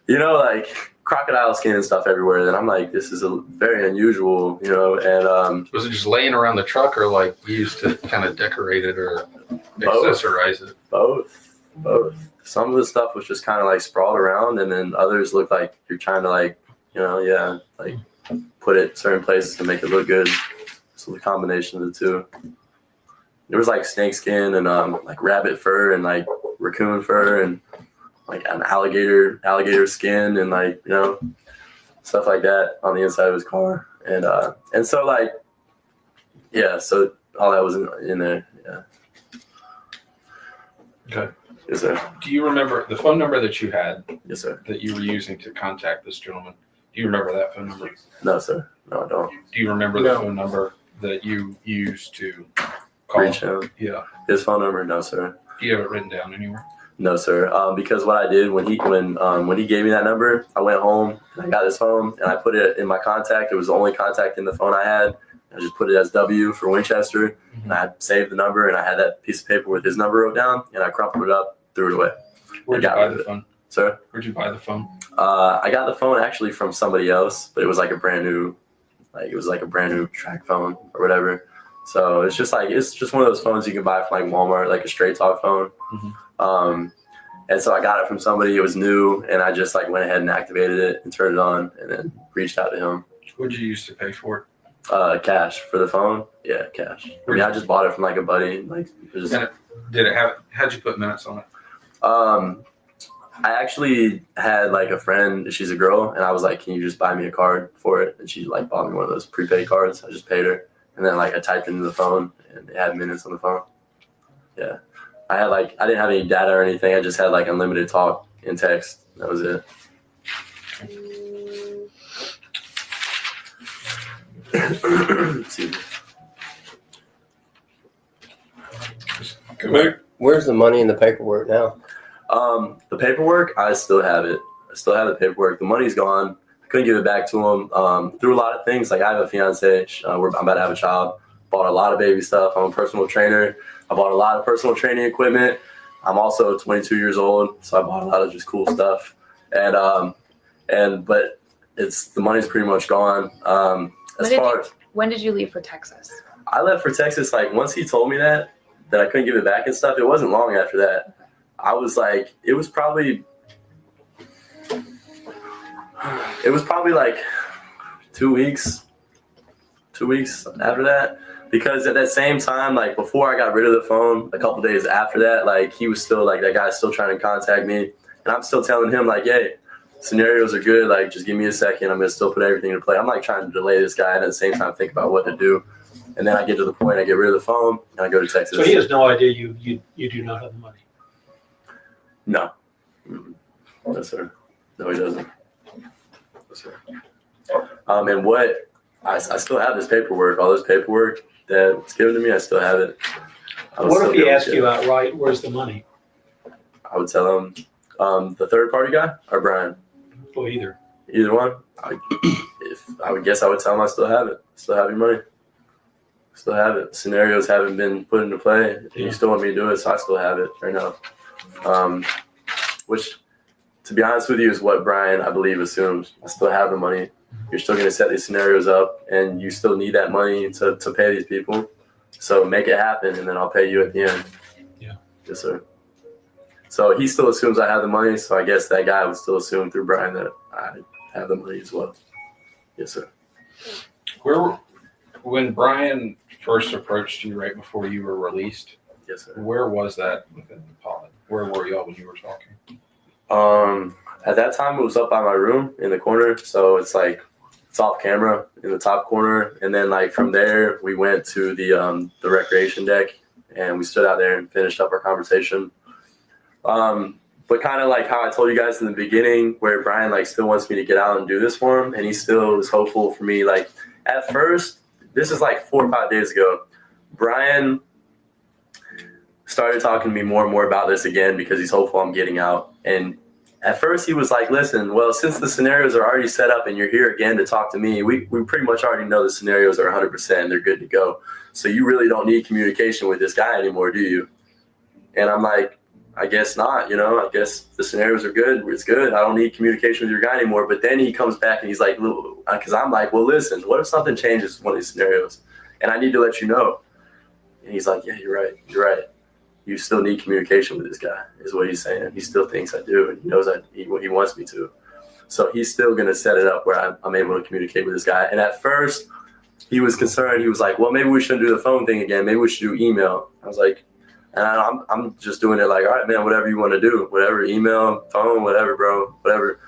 like crocodile skin and stuff everywhere, then I'm like, this is a very unusual, and Was it just laying around the truck or like used to kind of decorate it or accessorize it? both. Some of the stuff was just kind of like sprawled around, and then others look like you're trying to like put it certain places to make it look good. So the combination of the two. There was like snake skin and like rabbit fur and like raccoon fur and like an alligator skin and like stuff like that on the inside of his car, and so like so all that was in there. Okay. Yes, sir. Do you remember the phone number that you had Yes, sir. that you were using to contact this gentleman? Do you remember that phone number? No, sir. No, I don't. Do you remember the phone number that you used to call? Reach him. Yeah. His phone number? No, sir. Do you have it written down anywhere? No, sir. Because what I did when he gave me that number, I went home and I got his phone and I put it in my contact. It was the only contact in the phone I had. I just put it as W for Winchester, and I had saved the number, and I had that piece of paper with his number wrote down, and I crumpled it up, threw it away. Where'd you buy the phone? Sir? Where'd you buy the phone? I got the phone actually from somebody else, but it was like a brand new track phone or whatever. So it's just one of those phones you can buy from like Walmart, like a straight talk phone. Mm-hmm. And so I got it from somebody. It was new, and I just like went ahead and activated it and turned it on, and then reached out to him. What'd you use to pay for it? Cash for the phone. Yeah, cash. I mean, I just bought it from like a buddy. Like, How'd you put minutes on it? I actually had like a friend. She's a girl, and I was like, "Can you just buy me a card for it?" And she like bought me one of those prepaid cards. I just paid her, and then like I typed into the phone, and it had minutes on the phone. Yeah, I didn't have any data or anything. I just had like unlimited talk and text. That was it. Where's the money in the paperwork now? The paperwork, I still have it. I still have the paperwork. The money's gone. I couldn't give it back to him. Through a lot of things, like I have a fiance. I'm about to have a child. Bought a lot of baby stuff. I'm a personal trainer. I bought a lot of personal training equipment. I'm also 22 years old, so I bought a lot of just cool stuff. But the money's pretty much gone. When did you leave for Texas? I left for Texas, like once he told me that I couldn't give it back and stuff, it wasn't long after that. I was like, it was probably like 2 weeks after that. Because at that same time, like before I got rid of the phone, a couple days after that, like he was still like, that guy's still trying to contact me. And I'm still telling him like, hey, scenarios are good. Like, just give me a second. I'm going to still put everything into play. I'm like trying to delay this guy and at the same time think about what to do. And then I get to the point, I get rid of the phone and I go to Texas. So he has no idea you do not have the money. No. No, sir. No, he doesn't. No, sir. And what, I still have this paperwork, all this paperwork that's given to me, I still have it. What if he asked you outright, where's the money? I would tell him, the third party guy or Brian? Or either. Either one. I would guess I would tell him I still have it. Still have your money. Still have it. Scenarios haven't been put into play. Yeah. You still want me to do it, so I still have it right now. Which, to be honest with you, is what Brian, I believe, assumes. I still have the money. You're still going to set these scenarios up, and you still need that money to pay these people. So make it happen, and then I'll pay you at the end. Yeah. Yes, sir. So he still assumes I have the money, so I guess that guy would still assume through Brian that I have the money as well. Yes, sir. When Brian first approached you right before you were released, yes, sir. Where was that within the pod? Where were y'all when you were talking? At that time, it was up by my room in the corner, so it's like it's off camera in the top corner, and then like from there we went to the recreation deck, and we stood out there and finished up our conversation. But kind of like how I told you guys in the beginning, where Brian like still wants me to get out and do this for him, and he still was hopeful for me. Like at first, this is like 4 or 5 days ago, Brian started talking to me more and more about this again because he's hopeful I'm getting out. And at first he was like, listen, well, since the scenarios are already set up and you're here again to talk to me, we pretty much already know the scenarios are 100% and they're good to go. So you really don't need communication with this guy anymore, do you? And I'm like, I guess not, I guess the scenarios are good. It's good. I don't need communication with your guy anymore. But then he comes back and he's like, because I'm like, well, listen, what if something changes in one of these scenarios? And I need to let you know. And he's like, yeah, you're right. You're right. You still need communication with this guy, is what he's saying. He still thinks I do, and he knows he wants me to. So he's still going to set it up where I'm able to communicate with this guy. And at first, he was concerned. He was like, well, maybe we shouldn't do the phone thing again. Maybe we should do email. I was like, and I'm just doing it like, all right, man, whatever you want to do, whatever, email, phone, whatever, bro, whatever.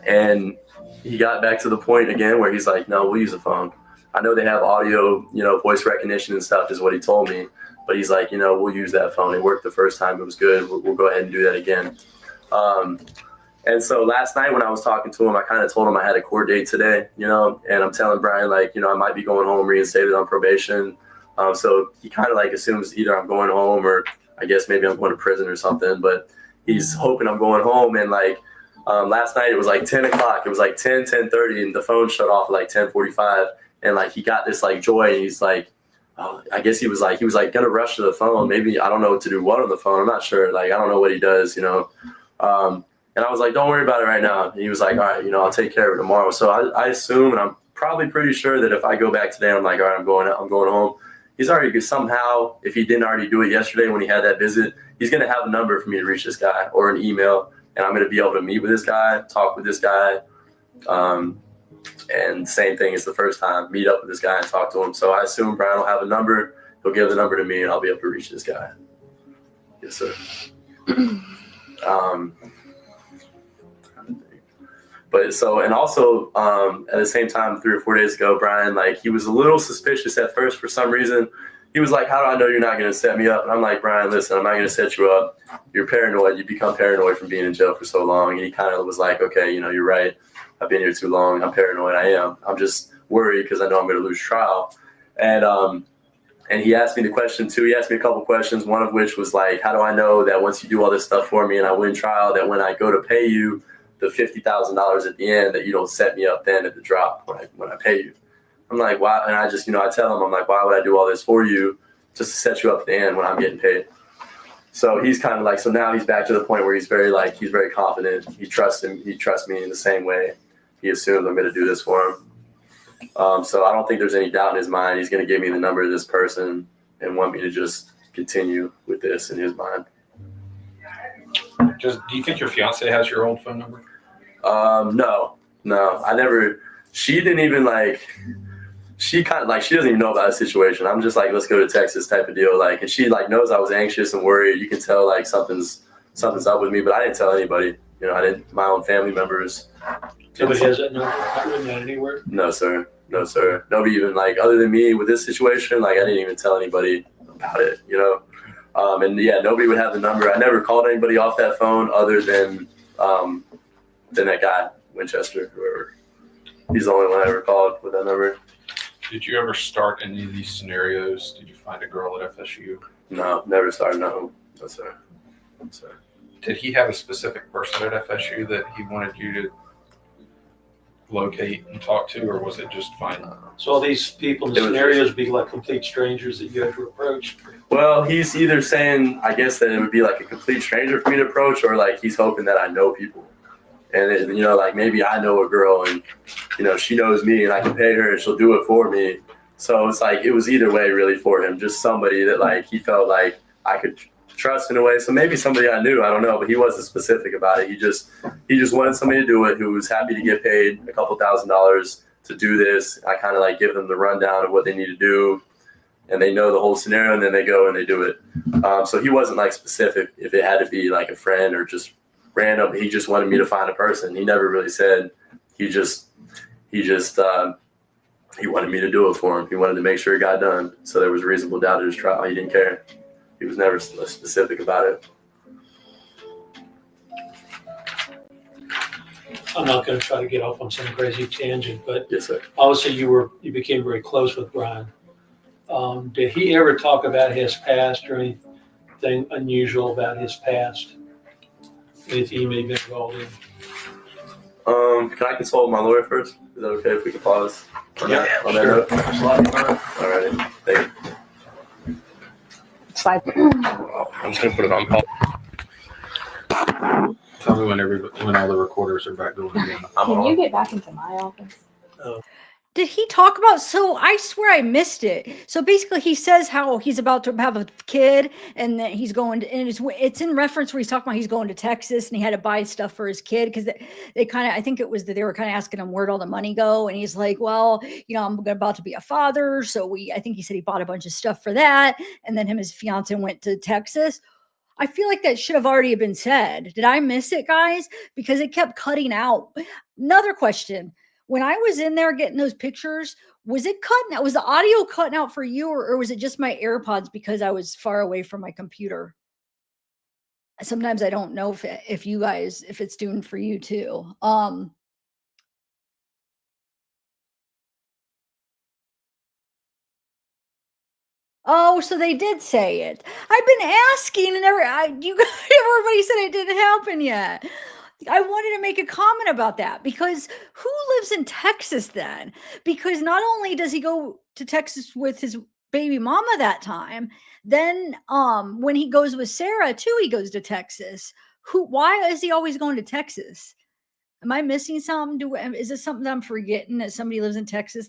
And he got back to the point again where he's like, no, we'll use the phone. I know they have audio, voice recognition and stuff is what he told me. But he's like, we'll use that phone. It worked the first time. It was good. We'll go ahead and do that again. And so last night when I was talking to him, I kind of told him I had a court date today, and I'm telling Brian, like, I might be going home reinstated on probation. So he kind of like assumes either I'm going home or I guess maybe I'm going to prison or something. But he's hoping I'm going home. And like last night it was like 10 o'clock. It was like 10:30 and the phone shut off at like 10:45. And like he got this like joy. And he's like, oh, I guess he was like gonna rush to the phone. Maybe I don't know what to do on the phone. I'm not sure. Like I don't know what he does. And I was like, don't worry about it right now. And he was like, all right, I'll take care of it tomorrow. So I assume, and I'm probably pretty sure that if I go back today, I'm like, all right, I'm going home. He's already somehow, if he didn't already do it yesterday when he had that visit, he's going to have a number for me to reach this guy or an email. And I'm going to be able to meet with this guy, talk with this guy. And same thing as the first time, meet up with this guy and talk to him. So I assume Brian will have a number. He'll give the number to me and I'll be able to reach this guy. Yes, sir. But so, and also at the same time, 3 or 4 days ago, Brian, like he was a little suspicious at first for some reason. He was like, how do I know you're not going to set me up? And I'm like, Brian, listen, I'm not going to set you up. You're paranoid. You become paranoid from being in jail for so long. And he kind of was like, okay, you're right. I've been here too long. I'm paranoid. I am. I'm just worried because I know I'm going to lose trial. And he asked me the question too. He asked me a couple questions, one of which was like, how do I know that once you do all this stuff for me and I win trial, that when I go to pay you the $50,000 at the end, that you don't set me up then at the drop when I pay you? I'm like, why? And I just, I tell him, I'm like, why would I do all this for you just to set you up at the end when I'm getting paid? So he's kind of like, so now he's back to the point where he's very confident. He trusts me in the same way. He assumes I'm going to do this for him. So I don't think there's any doubt in his mind. He's going to give me the number of this person and want me to just continue with this in his mind. Do you think your fiance has your old phone number? No, I never. She didn't even she kind of she doesn't even know about the situation. I'm just like, let's go to Texas type of deal. And she knows I was anxious and worried. You can tell something's up with me, but I didn't tell anybody. I didn't, my own family members. Nobody has that number? Not written that anywhere? No, sir. Nobody even other than me with this situation, I didn't even tell anybody about it, and yeah, nobody would have the number. I never called anybody off that phone other than that guy, Winchester, whoever. He's the only one I ever called with that number. Did you ever start any of these scenarios? Did you find a girl at FSU? No, never started. No, sir. Did he have a specific person at FSU that he wanted you to locate and talk to, or was it just fine? So all these people in the scenarios be like complete strangers that you have to approach? Well, he's either saying, I guess, that it would be like a complete stranger for me to approach, or he's hoping that I know people. And, maybe I know a girl and, she knows me and I can pay her and she'll do it for me. So it's it was either way really for him, just somebody that he felt like I could trust in a way. So maybe somebody I knew, I don't know, but he wasn't specific about it. He just wanted somebody to do it who was happy to get paid a couple $1,000s to do this. I kind of give them the rundown of what they need to do, and they know the whole scenario, and then they go and they do it. So he wasn't specific if it had to be a friend or just random. He just wanted me to find a person. He never really said. He wanted me to do it for him. He wanted to make sure it got done. So there was a reasonable doubt at his trial. He didn't care. He was never specific about it. I'm not going to try to get off on some crazy tangent, but yes, sir. obviously you became very close with Brian. Did he ever talk about his past or anything unusual about his past? Anything he may have been involved in? Can I consult my lawyer first? Is that okay if we can pause? On Yeah, that, on sure. All right. Thank you. Slide. I'm just gonna put it on pause. Tell me when all the recorders are back going again. Can you get back into my office? Did he talk about? So I swear I missed it. So basically, he says how he's about to have a kid, and that he's going to, and it's in reference where he's talking about he's going to Texas, and he had to buy stuff for his kid because they kind of, I think it was that they were kind of asking him where'd all the money go, and he's like, well, I'm about to be a father, so I think he said he bought a bunch of stuff for that, and then his fiance went to Texas. I feel like that should have already been said. Did I miss it, guys? Because it kept cutting out. Another question. When I was in there getting those pictures, was it cutting out? Was the audio cutting out for you, or was it just my AirPods because I was far away from my computer? Sometimes I don't know if you guys, if it's doing for you too. Oh, so they did say it. I've been asking, and everybody said it didn't happen yet. I wanted to make a comment about that because who lives in Texas then? Because not only does he go to Texas with his baby mama that time, then when he goes with Sarah too, he goes to Texas. Why is he always going to Texas? Am I missing something? Is this something that I'm forgetting, that somebody lives in Texas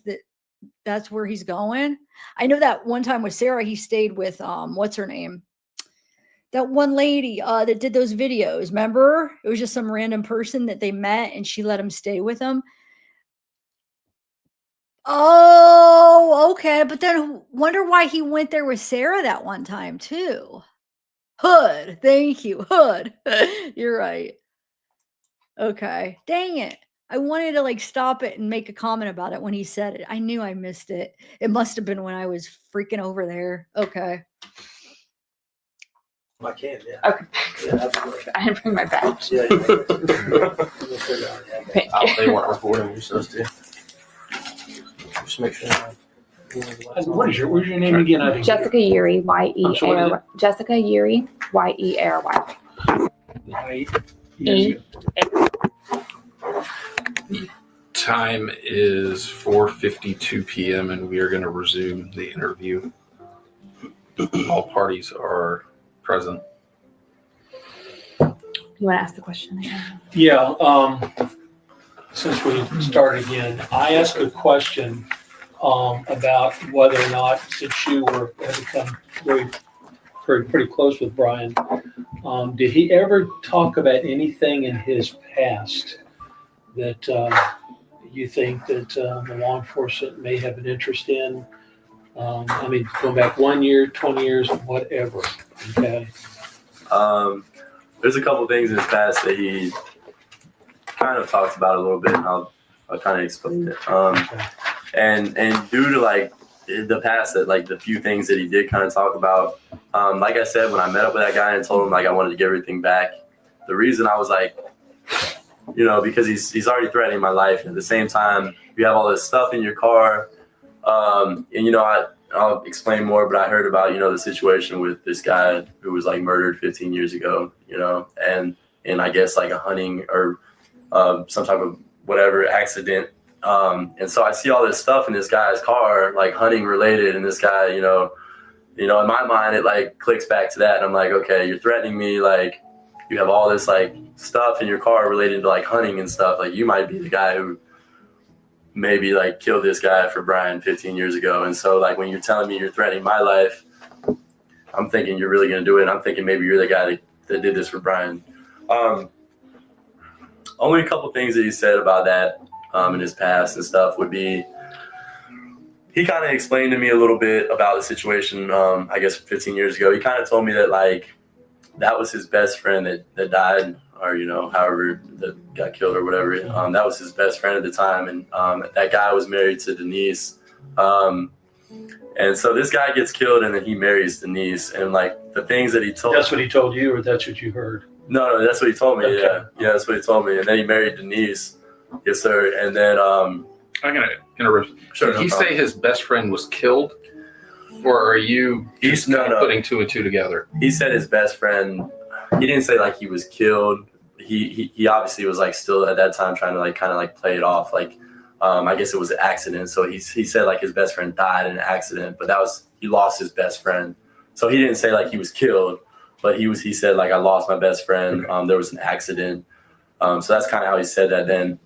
that's where he's going? I know that one time with Sarah, he stayed with what's her name? That one lady that did those videos. Remember? It was just some random person that they met and she let him stay with them. Oh, okay. But then wonder why he went there with Sarah that one time too. Hood. Thank you. Hood. You're right. Okay. Dang it. I wanted to stop it and make a comment about it when he said it. I knew I missed it. It must have been when I was freaking over there. Okay. I can, yeah. Okay. Yeah, absolutely. I didn't bring my badge. Yeah, Thank you. They weren't recording, you're supposed to. Just make sure. Where's your name again? I didn't Jessica Yeary, I'm sorry, what is Y-E-A-R. Jessica Yeary, Y-E-A-R-Y. hear you. Time is 4:52 p.m. and we are going to resume the interview. All parties are present. You want to ask the question again? Yeah, since we start again, I asked a question about whether or not, since you had become pretty close with Brian, did he ever talk about anything in his past that you think that the law enforcement may have an interest in? I mean, going back 1 year, 20 years, whatever. Okay. There's a couple things in his past that he kind of talks about a little bit, and I'll kind of explain it. And due to the past, that the few things that he did kind of talk about, like I said, when I met up with that guy and told him I wanted to get everything back, the reason I was because he's already threatening my life. And at the same time, you have all this stuff in your car, and I'll explain more, but I heard about, the situation with this guy who was murdered 15 years ago, and I guess a hunting or some type of whatever accident. And so I see all this stuff in this guy's car, hunting related. And this guy, in my mind, it clicks back to that. And I'm like, okay, you're threatening me. You have all this stuff in your car related to hunting and stuff. You might be the guy who maybe killed this guy for Brian 15 years ago. And so when you're telling me you're threatening my life, I'm thinking you're really going to do it. And I'm thinking maybe you're the guy that did this for Brian. Only a couple things that he said about that in his past and stuff would be, he kind of explained to me a little bit about the situation, I guess 15 years ago. He kind of told me that that was his best friend that died, or however that got killed or whatever. That was his best friend at the time, and that guy was married to Denise. And so this guy gets killed, and then he marries Denise, and the things that he told. That's what he told you, or that's what you heard? No, that's what he told me. Okay. Yeah, that's what he told me. And then he married Denise. Yes, sir. And then I'm going to interrupt. Sure, Did he say his best friend was killed? Or are you He's putting two and two together? He said his best friend. He didn't say like he was killed. He obviously was like still at that time trying to like kind of like play it off like I guess it was an accident. So he said like his best friend died in an accident, but he lost his best friend. So he didn't say like he was killed, but he said like I lost my best friend. There was an accident. So that's kind of how he said that then.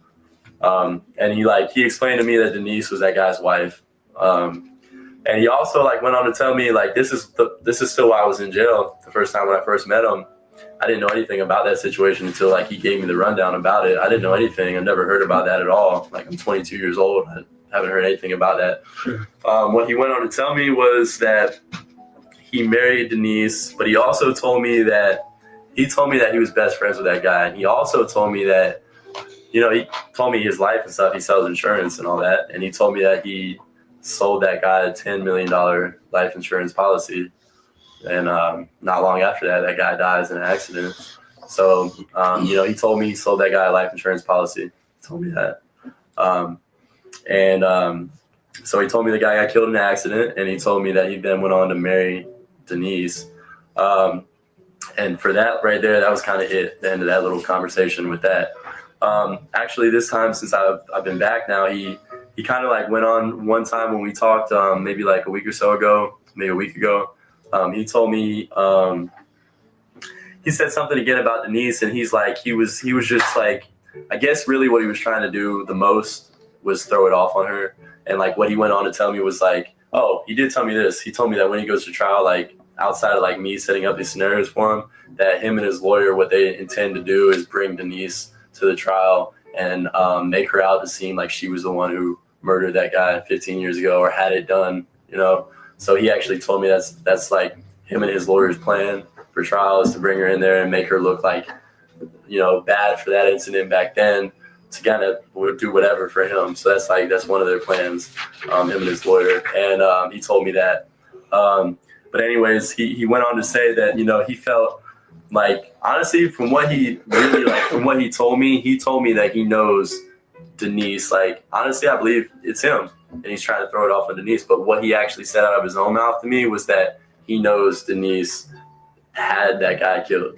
And he explained to me that Denise was that guy's wife. And he also like went on to tell me like this is still why I was in jail the first time when I first met him. I didn't know anything about that situation until like he gave me the rundown about it. I didn't know anything. I never heard about that at all. Like I'm 22 years old. I haven't heard anything about that. Sure. What he went on to tell me was that he married Denise, but he also told me that he was best friends with that guy. And he also told me that, he told me his life and stuff. He sells insurance and all that. And he told me that he sold that guy a $10 million life insurance policy. And not long after that, that guy dies in an accident. So, he told me he sold that guy a life insurance policy. He told me that. So he told me the guy got killed in an accident, and he told me that he then went on to marry Denise. And for that right there, that was kind of it, the end of that little conversation with that. Actually, this time since I've been back now, he kind of like went on one time when we talked maybe like a week or so ago, maybe a week ago. He told me he said something again about Denise, and he's like he was just like, I guess really what he was trying to do the most was throw it off on her. And like what he went on to tell me was like, oh, he did tell me this. He told me that when he goes to trial, like outside of like me setting up these scenarios for him, that him and his lawyer, what they intend to do is bring Denise to the trial and make her out to seem like she was the one who murdered that guy 15 years ago or had it done, So he actually told me that's like him and his lawyer's plan for trial is to bring her in there and make her look like, bad for that incident back then to kind of do whatever for him. So that's one of their plans, him and his lawyer. And he told me that. But anyways, he went on to say that, he felt like, honestly, from what he told me that he knows Denise. Like, honestly, I believe it's him. And he's trying to throw it off on Denise. But what he actually said out of his own mouth to me was that he knows Denise had that guy killed.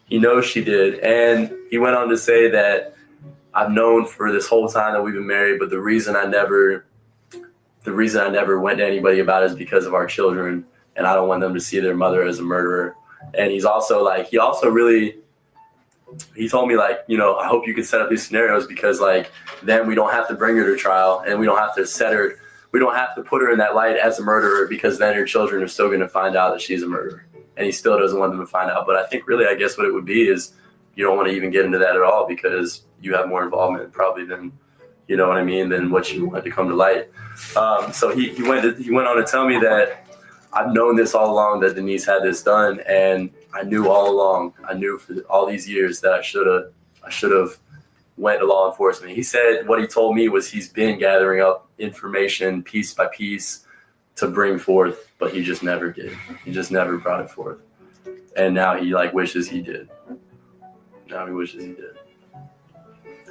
He knows she did. And he went on to say that I've known for this whole time that we've been married, but the reason I never went to anybody about it is because of our children. And I don't want them to see their mother as a murderer. And he's also like, he told me like, I hope you can set up these scenarios because like, then we don't have to bring her to trial and we don't have to put her in that light as a murderer because then her children are still going to find out that she's a murderer. And he still doesn't want them to find out. But I think really, I guess what it would be is you don't want to even get into that at all because you have more involvement probably than, than what you want to come to light. So he went on to tell me that I've known this all along that Denise had this done. And I knew all along, for all these years that I should have went to law enforcement. He said what he told me was he's been gathering up information piece by piece to bring forth, but he just never did. He just never brought it forth. And now he like wishes he did.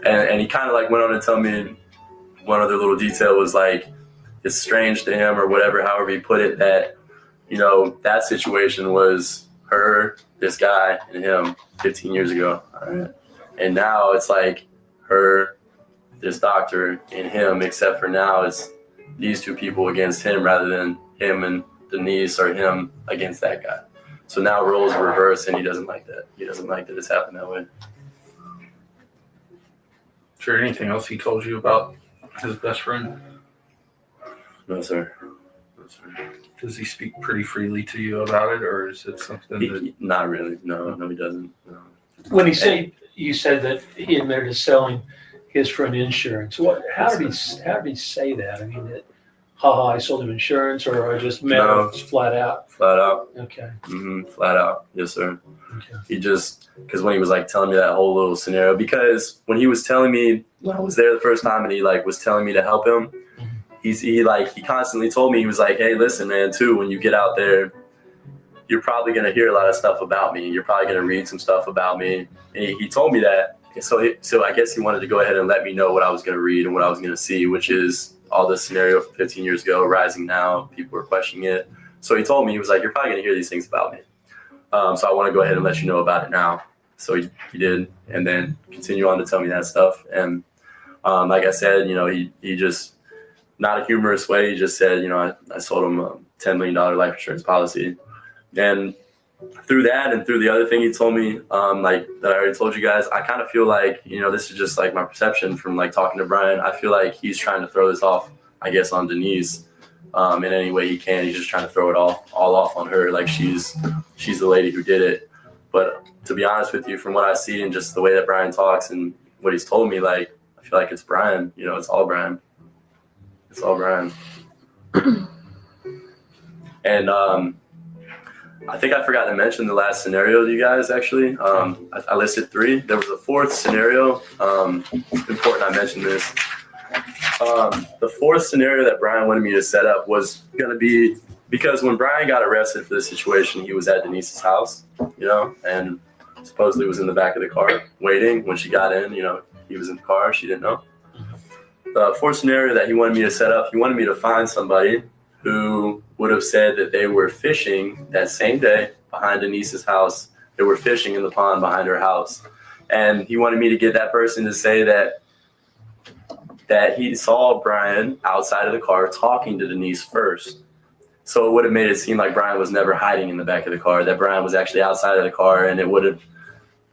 And he kind of like went on to tell me one other little detail was like, it's strange to him or whatever, however he put it, that, that situation was her, this guy, and him 15 years ago. All right. And now it's like her, this doctor, and him, except for now it's these two people against him rather than him and Denise or him against that guy. So now roles are reversed and he doesn't like that. He doesn't like that it's happened that way. Is there anything else he told you about his best friend? No, sir. Does he speak pretty freely to you about it, or is it something that... Not really. No, he doesn't. No. When you said that he admitted to selling his friend insurance. How did he say that? I mean, I sold him insurance, or I just met him flat out? Flat out. Okay. Flat out. Yes, sir. Okay. Because when he was like telling me that whole little scenario, because when he was telling me when I was there the first time and he like was telling me to help him, he constantly told me, he was like, hey, listen, man, too, when you get out there, you're probably going to hear a lot of stuff about me. You're probably going to read some stuff about me. And he told me that. So I guess he wanted to go ahead and let me know what I was going to read and what I was going to see, which is all this scenario from 15 years ago, rising now, people were questioning it. So he told me, he was like, you're probably going to hear these things about me. So I want to go ahead and let you know about it now. So he did, and then continue on to tell me that stuff. And like I said, he just, not a humorous way, he just said, I sold him a $10 million life insurance policy. And through that and through the other thing he told me, like that I already told you guys, I kind of feel like, this is just like my perception from like talking to Brian. I feel like he's trying to throw this off, I guess, on Denise in any way he can. He's just trying to throw it all off on her, like she's the lady who did it. But to be honest with you, from what I see and just the way that Brian talks and what he's told me, like, I feel like it's Brian. It's all Brian. It's all Brian. And I think I forgot to mention the last scenario to you guys, actually. I listed 3. There was a 4th scenario. Important I mentioned this. The 4th scenario that Brian wanted me to set up was going to be, because when Brian got arrested for this situation, he was at Denise's house, and supposedly was in the back of the car waiting. When she got in, he was in the car. She didn't know. The 4th scenario that he wanted me to set up, he wanted me to find somebody who would have said that they were fishing that same day behind Denise's house. They were fishing in the pond behind her house. And he wanted me to get that person to say that he saw Brian outside of the car talking to Denise first. So it would have made it seem like Brian was never hiding in the back of the car, that Brian was actually outside of the car, and it would have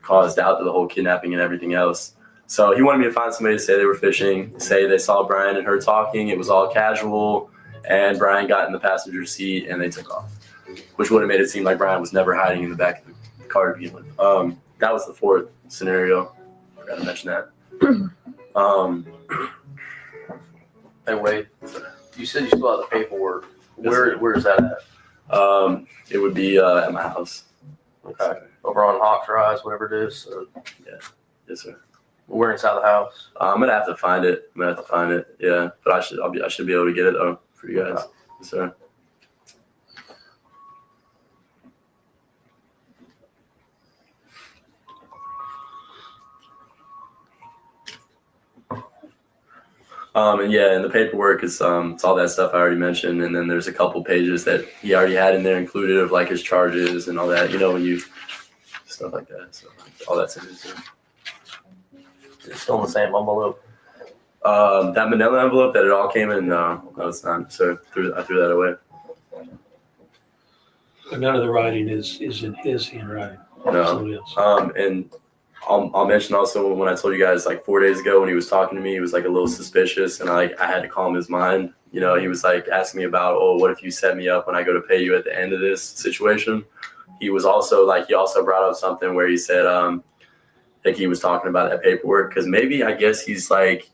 caused doubt to the whole kidnapping and everything else. So he wanted me to find somebody to say they were fishing, say they saw Brian and her talking. It was all casual, and Brian got in the passenger seat and they took off, which would have made it seem like Brian was never hiding in the back of the car to begin with. That was the 4th scenario. I forgot to mention that. Hey, Wade, you said you still have the paperwork. Where is that at? It would be at my house. Okay. Over on Hawks Rise, whatever it is. So, Yeah. Yes, sir. we're inside the house. I'm gonna have to find it. Yeah, but I should be able to get it though for you guys. Yes, sir. And the paperwork is it's all that stuff I already mentioned, and then there's a couple pages that he already had in there included of like his charges and all that. When you stuff like that. So all that's in it too. It's still in the same envelope. That manila envelope that it all came in, no, it's not. So I threw that away. But none of the writing is in his handwriting. No. Somebody else. And I'll mention also when I told you guys like 4 days ago when he was talking to me, he was like a little suspicious, and I had to calm his mind. He was like asking me about, what if you set me up when I go to pay you at the end of this situation? He was also like, he also brought up something where he said, like he was talking about that paperwork, because maybe I guess he's like,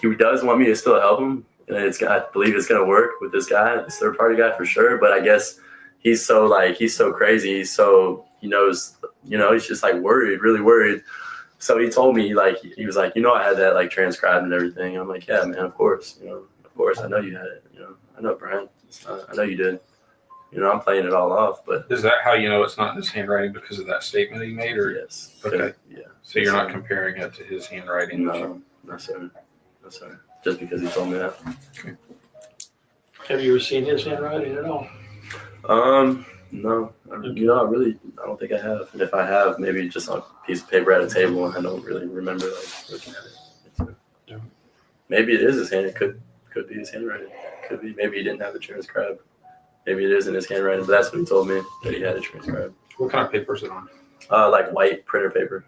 he does want me to still help him, and I believe it's gonna work with this guy, this third party guy for sure. But I guess he's so crazy, he knows, he's just like worried, really worried. So he told me, like, he was like, I had that like transcribed and everything. And I'm like, yeah, man, of course, I know you had it, I know, Brian, I know you did. I'm playing it all off, but Is that how you know it's not in his handwriting because of that statement he made, or yes, Okay. yeah. so you're not comparing it to his handwriting? No, sir. Just because he told me that. Have you ever seen his handwriting at all? No, I don't think I have. And if I have, maybe just on a piece of paper at a table, and I don't really remember like looking at it. Yeah. Maybe it is his hand. It could be his handwriting. Could be. Maybe he didn't have it transcribed. Maybe it is in his handwriting, but that's what he told me, that he had it transcribed. What kind of paper is it on? Like white printer paper.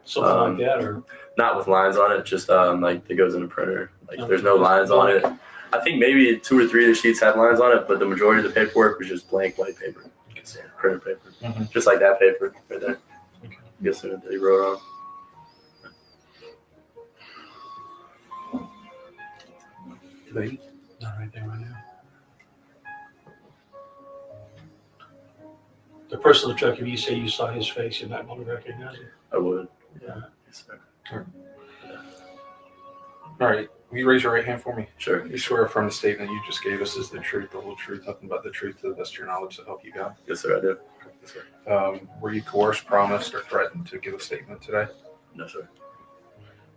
Something like that, or Not with lines on it, just like it goes in a printer. Like there's no lines on it. I think maybe 2 or 3 of the sheets had lines on it, but the majority of the paperwork was just blank white paper. Printer paper. Mm-hmm. Just like that paper right there. Guess that he wrote on. not right there right now. The person in the truck, if you say you saw his face, you might want to recognize him. I would. Yeah. Yes, sir. All right. Will you raise your right hand for me? Sure. You swear affirm the statement you just gave us is the truth, the whole truth, nothing but the truth, to the best of your knowledge, to help you God? Yes, sir. I do. Yes, sir. Were you coerced, promised, or threatened to give a statement today? No, sir.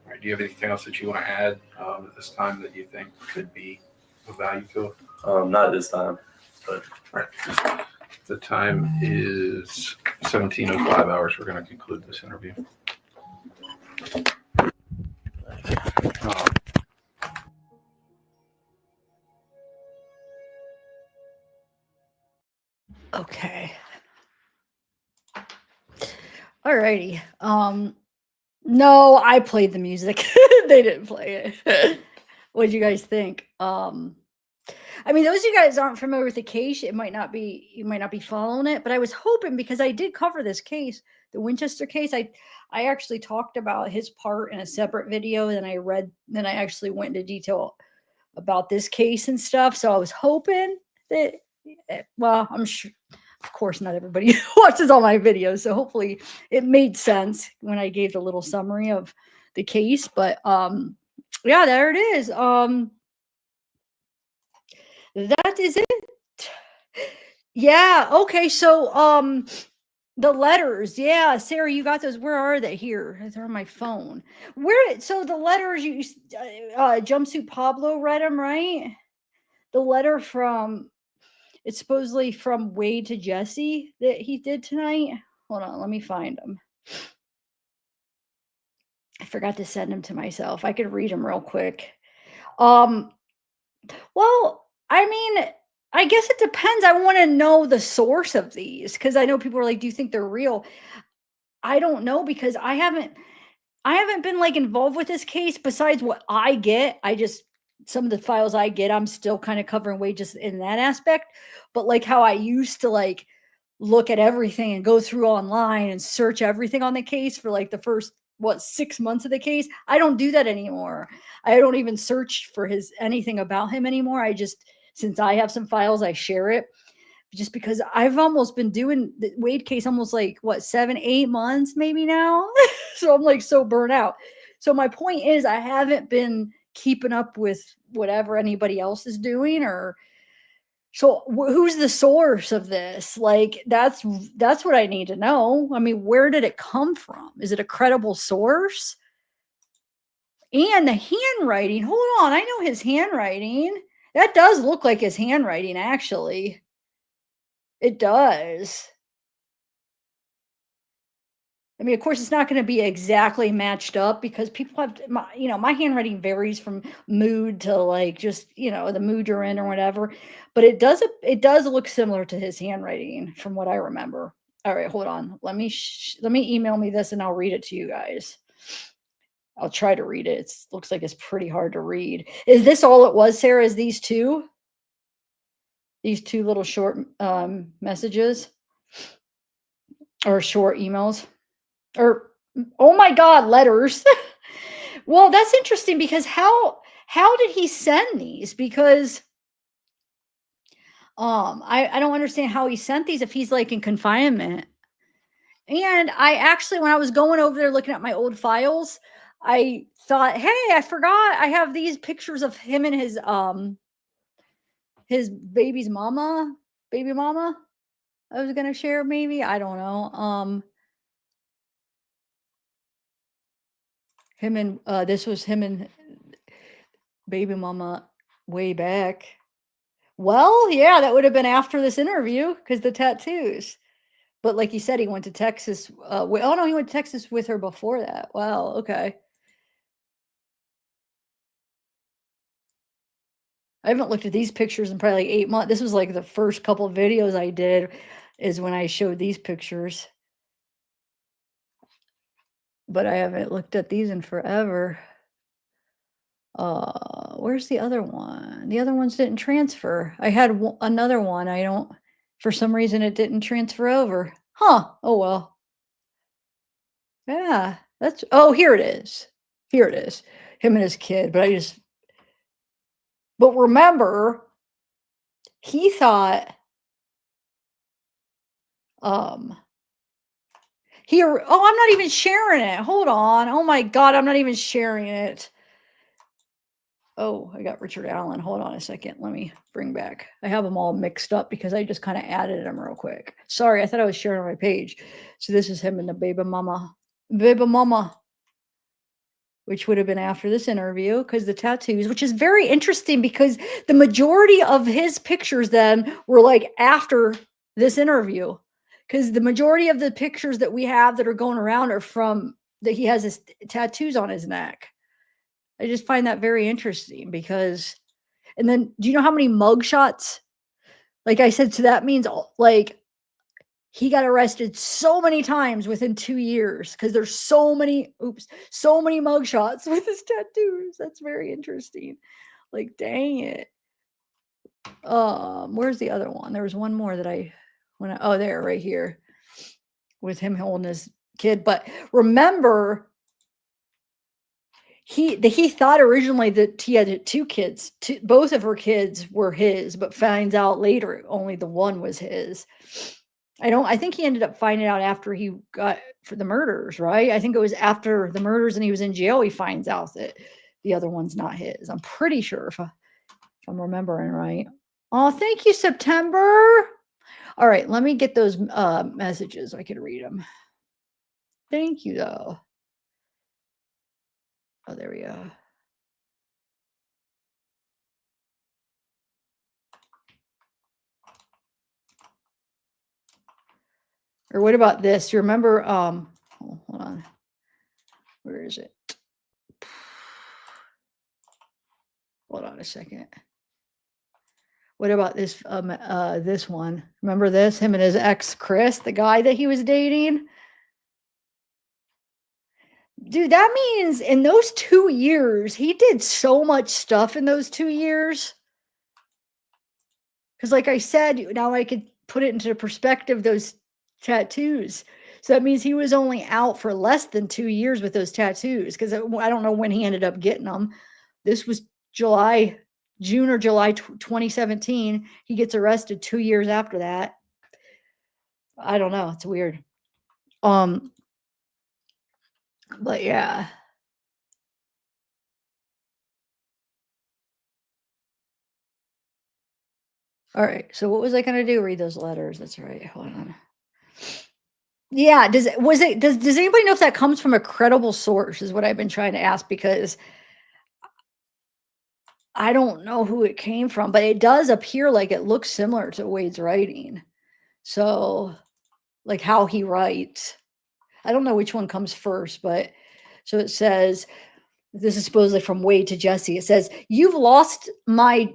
All right, do you have anything else that you want to add at this time that you think could be of value to it? Not at this time, but Right. The time is 17:05 hours. We're going to conclude this interview. Okay. Alrighty. No, I played the music. They didn't play it. What did you guys think? I mean, those of you guys aren't familiar with the case, you might not be following it, but I was hoping, because I did cover this case, the Winchester case. I actually talked about his part in a separate video, then I actually went into detail about this case and stuff. So I was hoping that, well, I'm sure, of course, not everybody watches all my videos, so hopefully it made sense when I gave the little summary of the case. But yeah, there it is. That is it. Yeah, okay. So the letters, yeah, Sarah, you got those. Where are they? Here, they're on my phone. So the letters, Jumpsuit Pablo read them, right? The letter it's supposedly from Wade to Jesse that he did tonight. Hold on, let me find them. I forgot to send them to myself. I could read them real quick. Well, I mean, I guess it depends. I want to know the source of these, because I know people are like, do you think they're real? I don't know, because I haven't been like involved with this case besides what I get. Some of the files I get, I'm still kind of covering wages in that aspect. But like how I used to like look at everything and go through online and search everything on the case for like the first 6 months of the case, I don't do that anymore. I don't even search for anything about him anymore. Since I have some files, I share it, just because I've almost been doing the Wade case almost like 7-8 months maybe now. So I'm like so burnt out. So my point is, I haven't been keeping up with whatever anybody else is doing. So who's the source of this? Like, that's what I need to know. I mean, where did it come from? Is it a credible source? And the handwriting, hold on, I know his handwriting. That does look like his handwriting, actually. It does. I mean, of course, it's not going to be exactly matched up, because people have, my handwriting varies from mood to like just, the mood you're in or whatever. But it does look similar to his handwriting from what I remember. All right, hold on. Let me email me this and I'll read it to you guys. I'll try to read it. It looks like it's pretty hard to read. Is this all it was, Sarah? Is these two little short messages or short emails? Or, oh my God, letters. Well, that's interesting, because how did he send these? Because I don't understand how he sent these if he's like in confinement. And I actually, when I was going over there looking at my old files, I thought, hey, I forgot I have these pictures of him and his baby mama I was gonna share, maybe, I don't know. This was him and baby mama way back. Well, yeah, that would have been after this interview, because the tattoos. But like you said, he went to Texas. Oh no, he went to Texas with her before that. Wow, okay. I haven't looked at these pictures in probably like 8 months. This was like the first couple of videos I did, is when I showed these pictures. But I haven't looked at these in forever. Where's the other one? The other ones didn't transfer. I had another one. For some reason, it didn't transfer over. Huh. Oh, well. Yeah, here it is. Here it is. Him and his kid. But remember, he thought, here, I'm not even sharing it. Hold on. Oh my God, I'm not even sharing it. Oh, I got Richard Allen. Hold on a second. Let me bring back. I have them all mixed up because I just kind of added them real quick. Sorry, I thought I was sharing on my page. So this is him and the baby mama. Baby mama. which would have been after this interview, because the tattoos, which is very interesting because the majority of his pictures then were like after this interview, because the majority of the pictures that we have that are going around are from that he has his tattoos on his neck. I just find that very interesting because, and then do you know how many mug shots? Like I said, so that means like he got arrested so many times within 2 years because there's so many mugshots with his tattoos. That's very interesting. Like, dang it. Where's the other one? There was one more that oh, there, right here, with him holding his kid. But remember, he thought originally that he had 2 kids. Both of her kids were his, but finds out later only the one was his. I think he ended up finding out after he got for the murders, right? I think it was after the murders and he was in jail, he finds out that the other one's not his. I'm pretty sure if I'm remembering right. Oh, thank you, September. All right, let me get those messages so I can read them. Thank you, though. Oh, there we go. Or what about this? You remember, hold on. Where is it? Hold on a second. What about this this one? Remember this? Him and his ex Chris, the guy that he was dating? Dude, that means in those 2 years, he did so much stuff in those 2 years. Because like I said, now I could put it into perspective, those tattoos. So that means he was only out for less than 2 years with those tattoos. Because I don't know when he ended up getting them. This was June or July 2017. He gets arrested 2 years after that. I don't know. It's weird. But yeah. All right. So what was I going to do? Read those letters. That's right. Hold on. Yeah. Does anybody know if that comes from a credible source is what I've been trying to ask, because I don't know who it came from, but it does appear like it looks similar to Wade's writing. So like how he writes, I don't know which one comes first, but so it says, this is supposedly from Wade to Jesse. It says, you've lost me,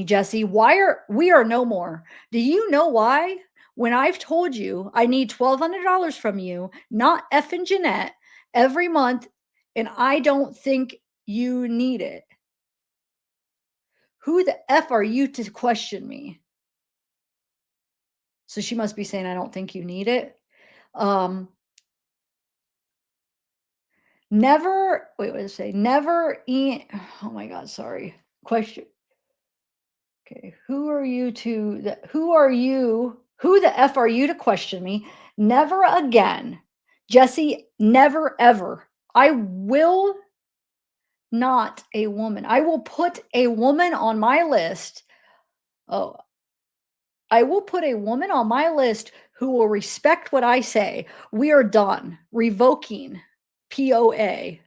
Jesse. We are no more. Do you know why? When I've told you I need $1,200 from you, not effing Jeanette, every month, and I don't think you need it. Who the F are you to question me? So she must be saying, I don't think you need it. Never, wait, what did it say? Never, oh my God, sorry. Question. Okay, who the F are you to question me? Never again. Jesse, never ever. I will not a woman. I will put a woman on my list. Oh, I will put a woman on my list who will respect what I say. We are done. Revoking POA.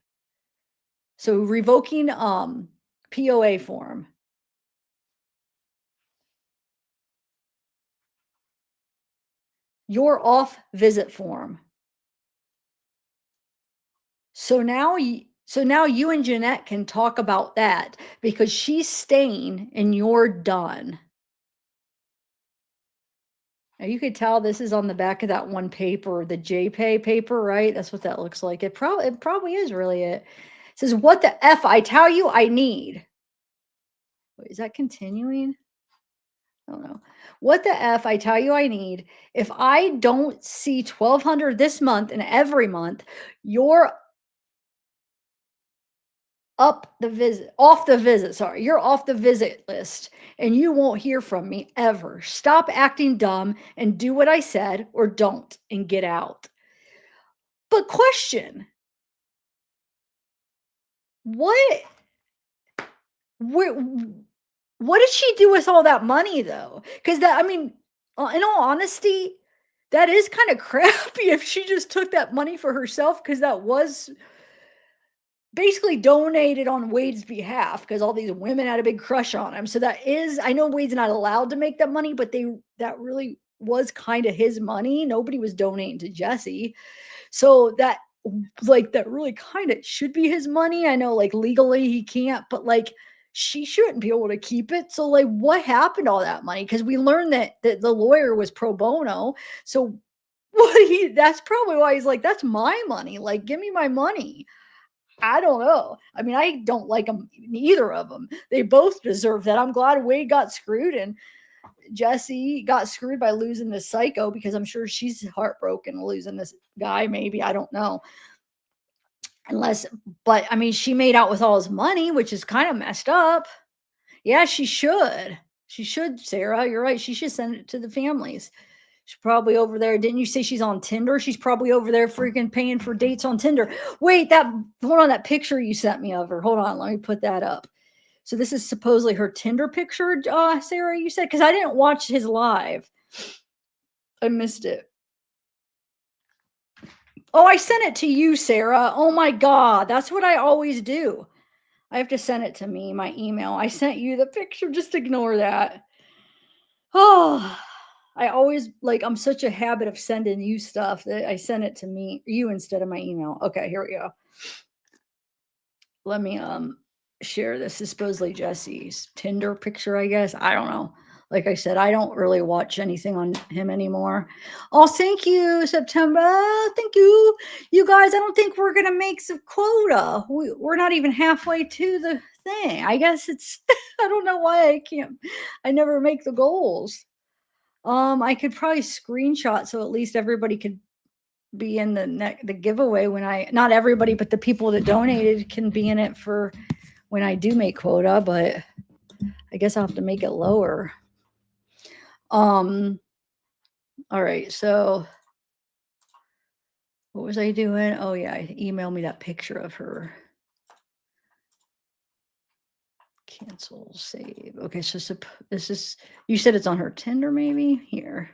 So revoking POA form. You're off visit form. So now you and Jeanette can talk about that because she's staying and you're done. Now you could tell this is on the back of that one paper, the JPay paper, right? That's what that looks like. It probably is really it. It says, what the F I tell you I need. Wait, is that continuing? I don't know. What the F I tell you I need. If I don't see $1,200 this month and every month, you're off the visit list and you won't hear from me ever. Stop acting dumb and do what I said, or don't and get out. But question, what did she do with all that money though? Because in all honesty, that is kind of crappy if she just took that money for herself, because that was basically donated on Wade's behalf because all these women had a big crush on him. So that is, I know Wade's not allowed to make that money, but that really was kind of his money. Nobody was donating to Jesse. So that really kind of should be his money. I know like legally he can't, but like she shouldn't be able to keep it. So like what happened to all that money? Because we learned that the lawyer was pro bono. So that's probably why he's like, that's my money. Like, give me my money. I don't know. I mean, I don't like them, neither of them. They both deserve that. I'm glad Wade got screwed and Jesse got screwed by losing this psycho, because I'm sure she's heartbroken losing this guy. Maybe, I don't know. But I mean, she made out with all his money, which is kind of messed up. Yeah, she should. She should, Sarah. You're right. She should send it to the families. She's probably over there. Didn't you say she's on Tinder? She's probably over there freaking paying for dates on Tinder. Wait, hold on, that picture you sent me of her. Hold on, let me put that up. So this is supposedly her Tinder picture, Sarah, you said? Because I didn't watch his live. I missed it. Oh, I sent it to you, Sarah. Oh my God, that's what I always do. I have to send it to me, my email. I sent you the picture. Just ignore that. Oh, I always I'm such a habit of sending you stuff that I send it to you instead of my email. Okay, here we go. Let me share this. This is supposedly Jesse's Tinder picture, I guess. I don't know. Like I said, I don't really watch anything on him anymore. Oh, thank you, September. Thank you. You guys, I don't think we're going to make some quota. We're not even halfway to the thing. I guess it's, I don't know why I never make the goals. I could probably screenshot so at least everybody could be in the giveaway when not everybody, but the people that donated can be in it for when I do make quota, but I guess I'll have to make it lower. All right, so what was I doing? Oh yeah, email me that picture of her. Cancel, save. Okay, so this is, you said it's on her Tinder, maybe? Here.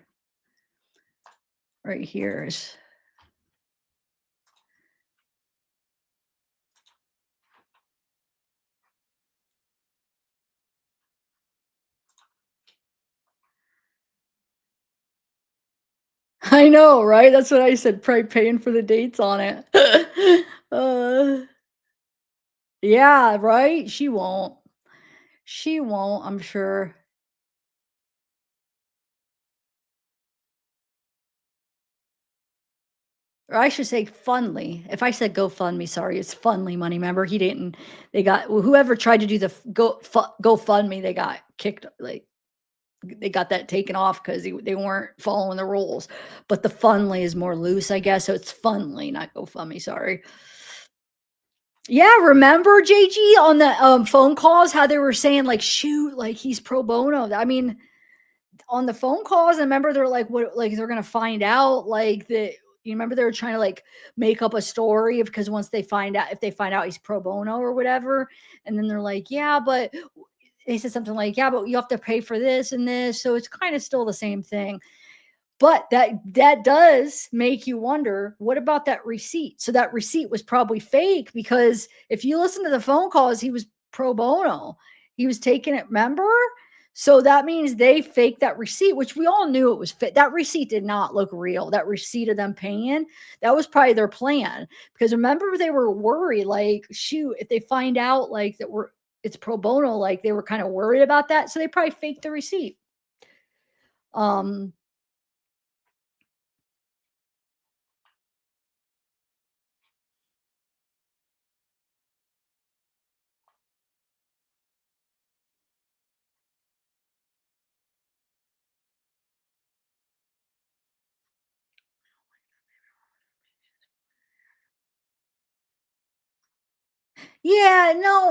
Right here is. I know, right? That's what I said, probably paying for the dates on it. Yeah, right? She won't. She won't, I'm sure. Or I should say Fundly. If I said GoFundMe, sorry, it's Fundly money. Remember, they got, whoever tried to do the GoFundMe, they got kicked, they got that taken off because they weren't following the rules. But the Fundly is more loose, I guess. So it's Fundly, not GoFundMe, sorry. Yeah, remember JG on the phone calls, how they were saying shoot, he's pro bono. I mean, on the phone calls, I remember they're like, what, they're gonna find out that. You remember they were trying to make up a story because once if they find out he's pro bono or whatever, and then they're like, yeah, but they said something like, yeah, but you have to pay for this and this, so it's kind of still the same thing. But that does make you wonder, what about that receipt? So that receipt was probably fake, because if you listen to the phone calls, he was pro bono. He was taking it, remember? So that means they faked that receipt, which we all knew it was fake. That receipt did not look real. That receipt of them paying, that was probably their plan. Because remember, they were worried, shoot, if they find out it's pro bono, they were kind of worried about that. So they probably faked the receipt. Yeah, no,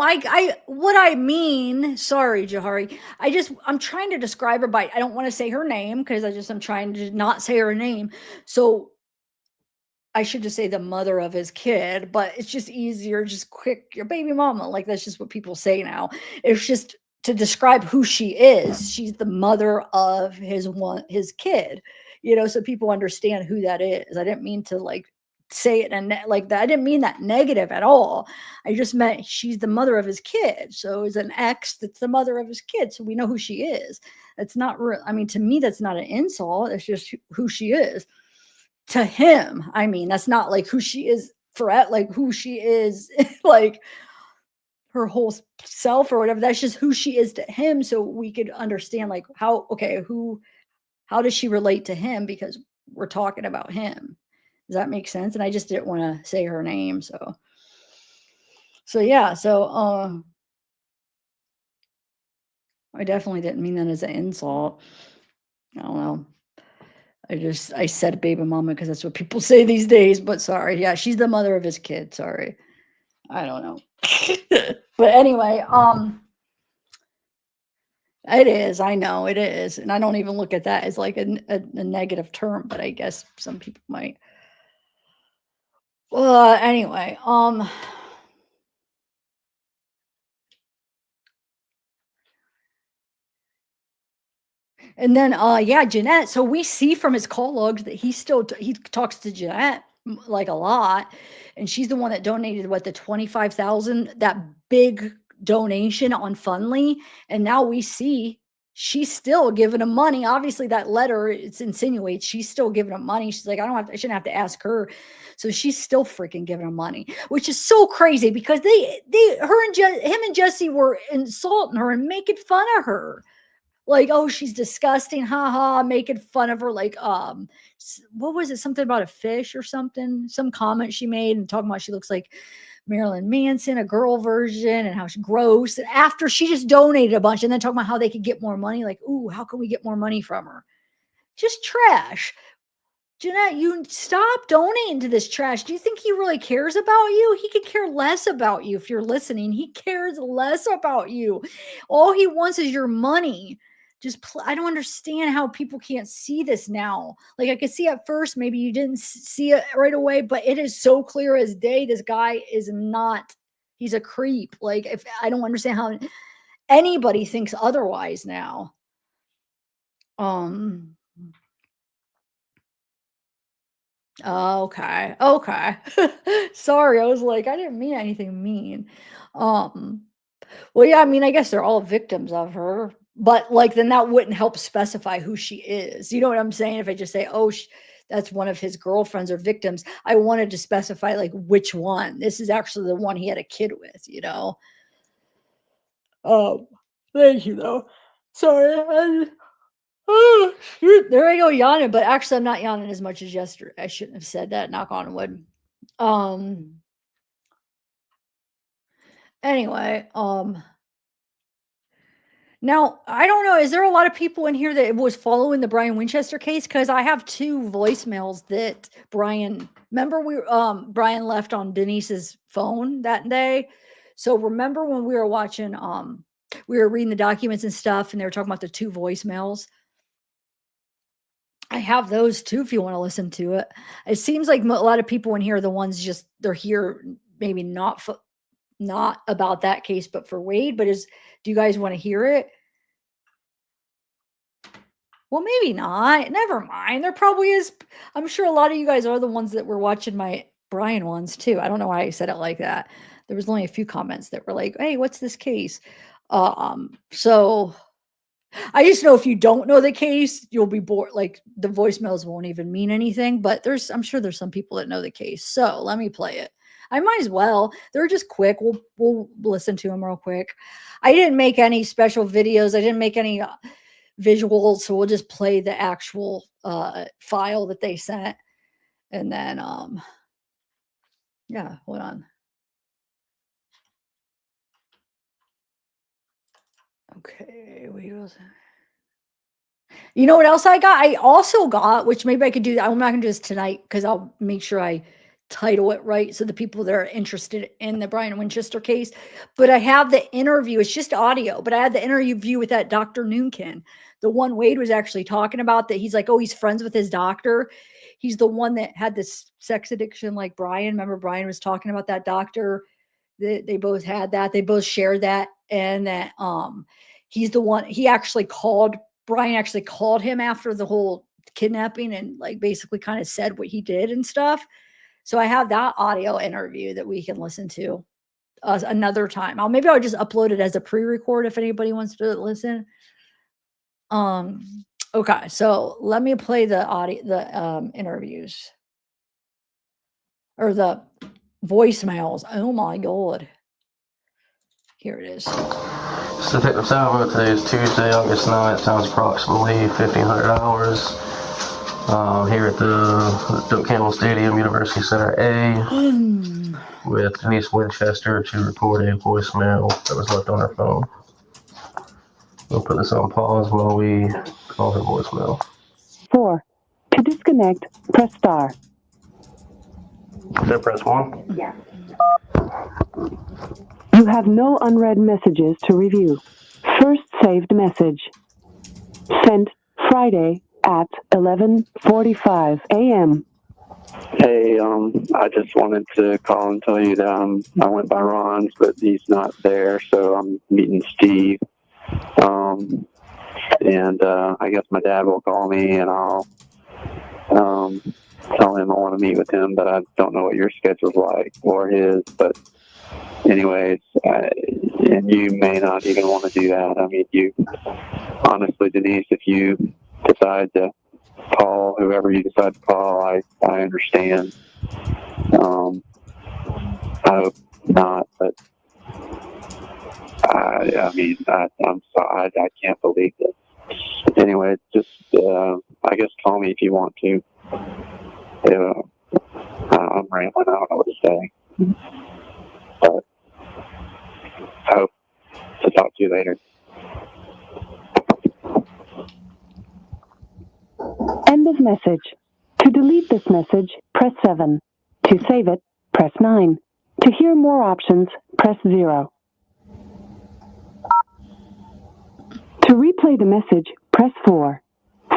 what I mean, sorry, Jahari, I'm trying to describe her by, I don't want to say her name because I'm trying to not say her name. So I should just say the mother of his kid, but it's just easier, just quick, your baby mama. That's just what people say now. It's just to describe who she is. She's the mother of his kid, so people understand who that is. I didn't mean to say it and like that. I didn't mean that negative at all. I just meant she's the mother of his kid. So is an ex that's the mother of his kid. So we know who she is. That's not real. I mean, to me, that's not an insult. It's just who she is. To him, I mean, that's not like who she is like who she is, like her whole self or whatever. That's just who she is to him. So we could understand like how does she relate to him? Because we're talking about him. Does that make sense? And I just didn't want to say her name. So yeah. So, I definitely didn't mean that as an insult. I don't know. I said baby mama because that's what people say these days, but sorry. Yeah, she's the mother of his kid. Sorry. I don't know. But anyway, it is. I know it is. And I don't even look at that as like a negative term, but I guess some people might. Well, anyway, and then, yeah, Jeanette. So we see from his call logs that he talks to Jeanette like a lot, and she's the one that donated the 25,000, that big donation on Fundly, and now we see she's still giving him money. Obviously, that letter it insinuates she's still giving him money. She's like, I shouldn't have to ask her, so she's still freaking giving him money, which is so crazy because him and Jesse were insulting her and making fun of her. Like, oh, she's disgusting, haha, making fun of her. Like, what was it? Something about a fish or something? Some comment she made and talking about she looks like Marilyn Manson, a girl version, and how she's gross. And after she just donated a bunch, and then talking about how they could get more money. Like, ooh, how can we get more money from her? Just trash. Jeanette, you stop donating to this trash. Do you think he really cares about you? He could care less about you if you're listening. He cares less about you. All he wants is your money. I don't understand how people can't see this now. Like I could see at first, maybe you didn't see it right away, but it is so clear as day. This guy is not, he's a creep. Like if I don't understand how anybody thinks otherwise now. Okay. Sorry, I was like, I didn't mean anything mean. Well, yeah, I mean, I guess they're all victims of her, but like, then that wouldn't help specify who she is. You know what I'm saying? If I just say, oh, that's one of his girlfriends or victims, I wanted to specify like which one. This is actually the one he had a kid with, you know? Thank you though. Sorry. Oh, shoot. There I go yawning, but actually I'm not yawning as much as yesterday. I shouldn't have said that, knock on wood. Anyway, now I don't know, is there a lot of people in here that was following the Brian Winchester case? Because I have 2 voicemails that Brian left on Denise's phone that day. So remember when we were watching, we were reading the documents and stuff, and they were talking about the 2 voicemails. I have those too if you want to listen to it. It seems like a lot of people in here are the ones they're here maybe not about that case, but for Wade. But do you guys want to hear it? Well, maybe not. Never mind. There probably is. I'm sure a lot of you guys are the ones that were watching my Brian ones too. I don't know why I said it like that. There was only a few comments that were like, hey, what's this case? So I just know if you don't know the case, you'll be bored. Like the voicemails won't even mean anything, but I'm sure there's some people that know the case. So let me play it. I might as well. They're just quick. We'll listen to them real quick. I didn't make any special videos. I didn't make any visuals. So we'll just play the actual file that they sent. And then, yeah, hold on. Okay, wait, you know what else I got? I also got, which maybe I could do. I'm not going to do this tonight because I'll make sure I title it right so the people that are interested in the Brian Winchester case. But I have the interview. It's just audio, but I had the interview with that Dr. Noonkin, the one Wade was actually talking about. That he's like, oh, he's friends with his doctor. He's the one that had this sex addiction, like Brian. Remember, Brian was talking about that doctor. They both had that. They both shared that, and that he's the one. Brian actually called him after the whole kidnapping and like basically kind of said what he did and stuff. So I have that audio interview that we can listen to another time. Maybe I'll just upload it as a pre-record if anybody wants to listen. Okay, so let me play the audio, the interviews or the voicemails. Oh my god. Here it is. So Detective Salvo, today is Tuesday, August 9th, time's approximately 1500 hours. Here at the Doak Campbell Stadium, University Center A, with Denise Winchester to report a voicemail that was left on her phone. We'll put this on pause while we call her voicemail. 4. To disconnect, press star. Then press 1. Yes. You have no unread messages to review. First saved message. Sent Friday at 11:45 a.m. Hey, I just wanted to call and tell you that I went by Ron's, but he's not there, so I'm meeting Steve. I guess my dad will call me, and I'll tell him I want to meet with him, but I don't know what your schedule's like or his. But anyways, and you may not even want to do that. I mean, honestly, Denise, if you decide to call whoever you decide to call, I understand. I hope not, but I'm sorry. I can't believe this. Anyway, just I guess call me if you want to. I'm rambling. I don't know what to say, but I hope to talk to you later. End of message. To delete this message, press 7. To save it, press 9. To hear more options, press 0. To replay the message, press 4.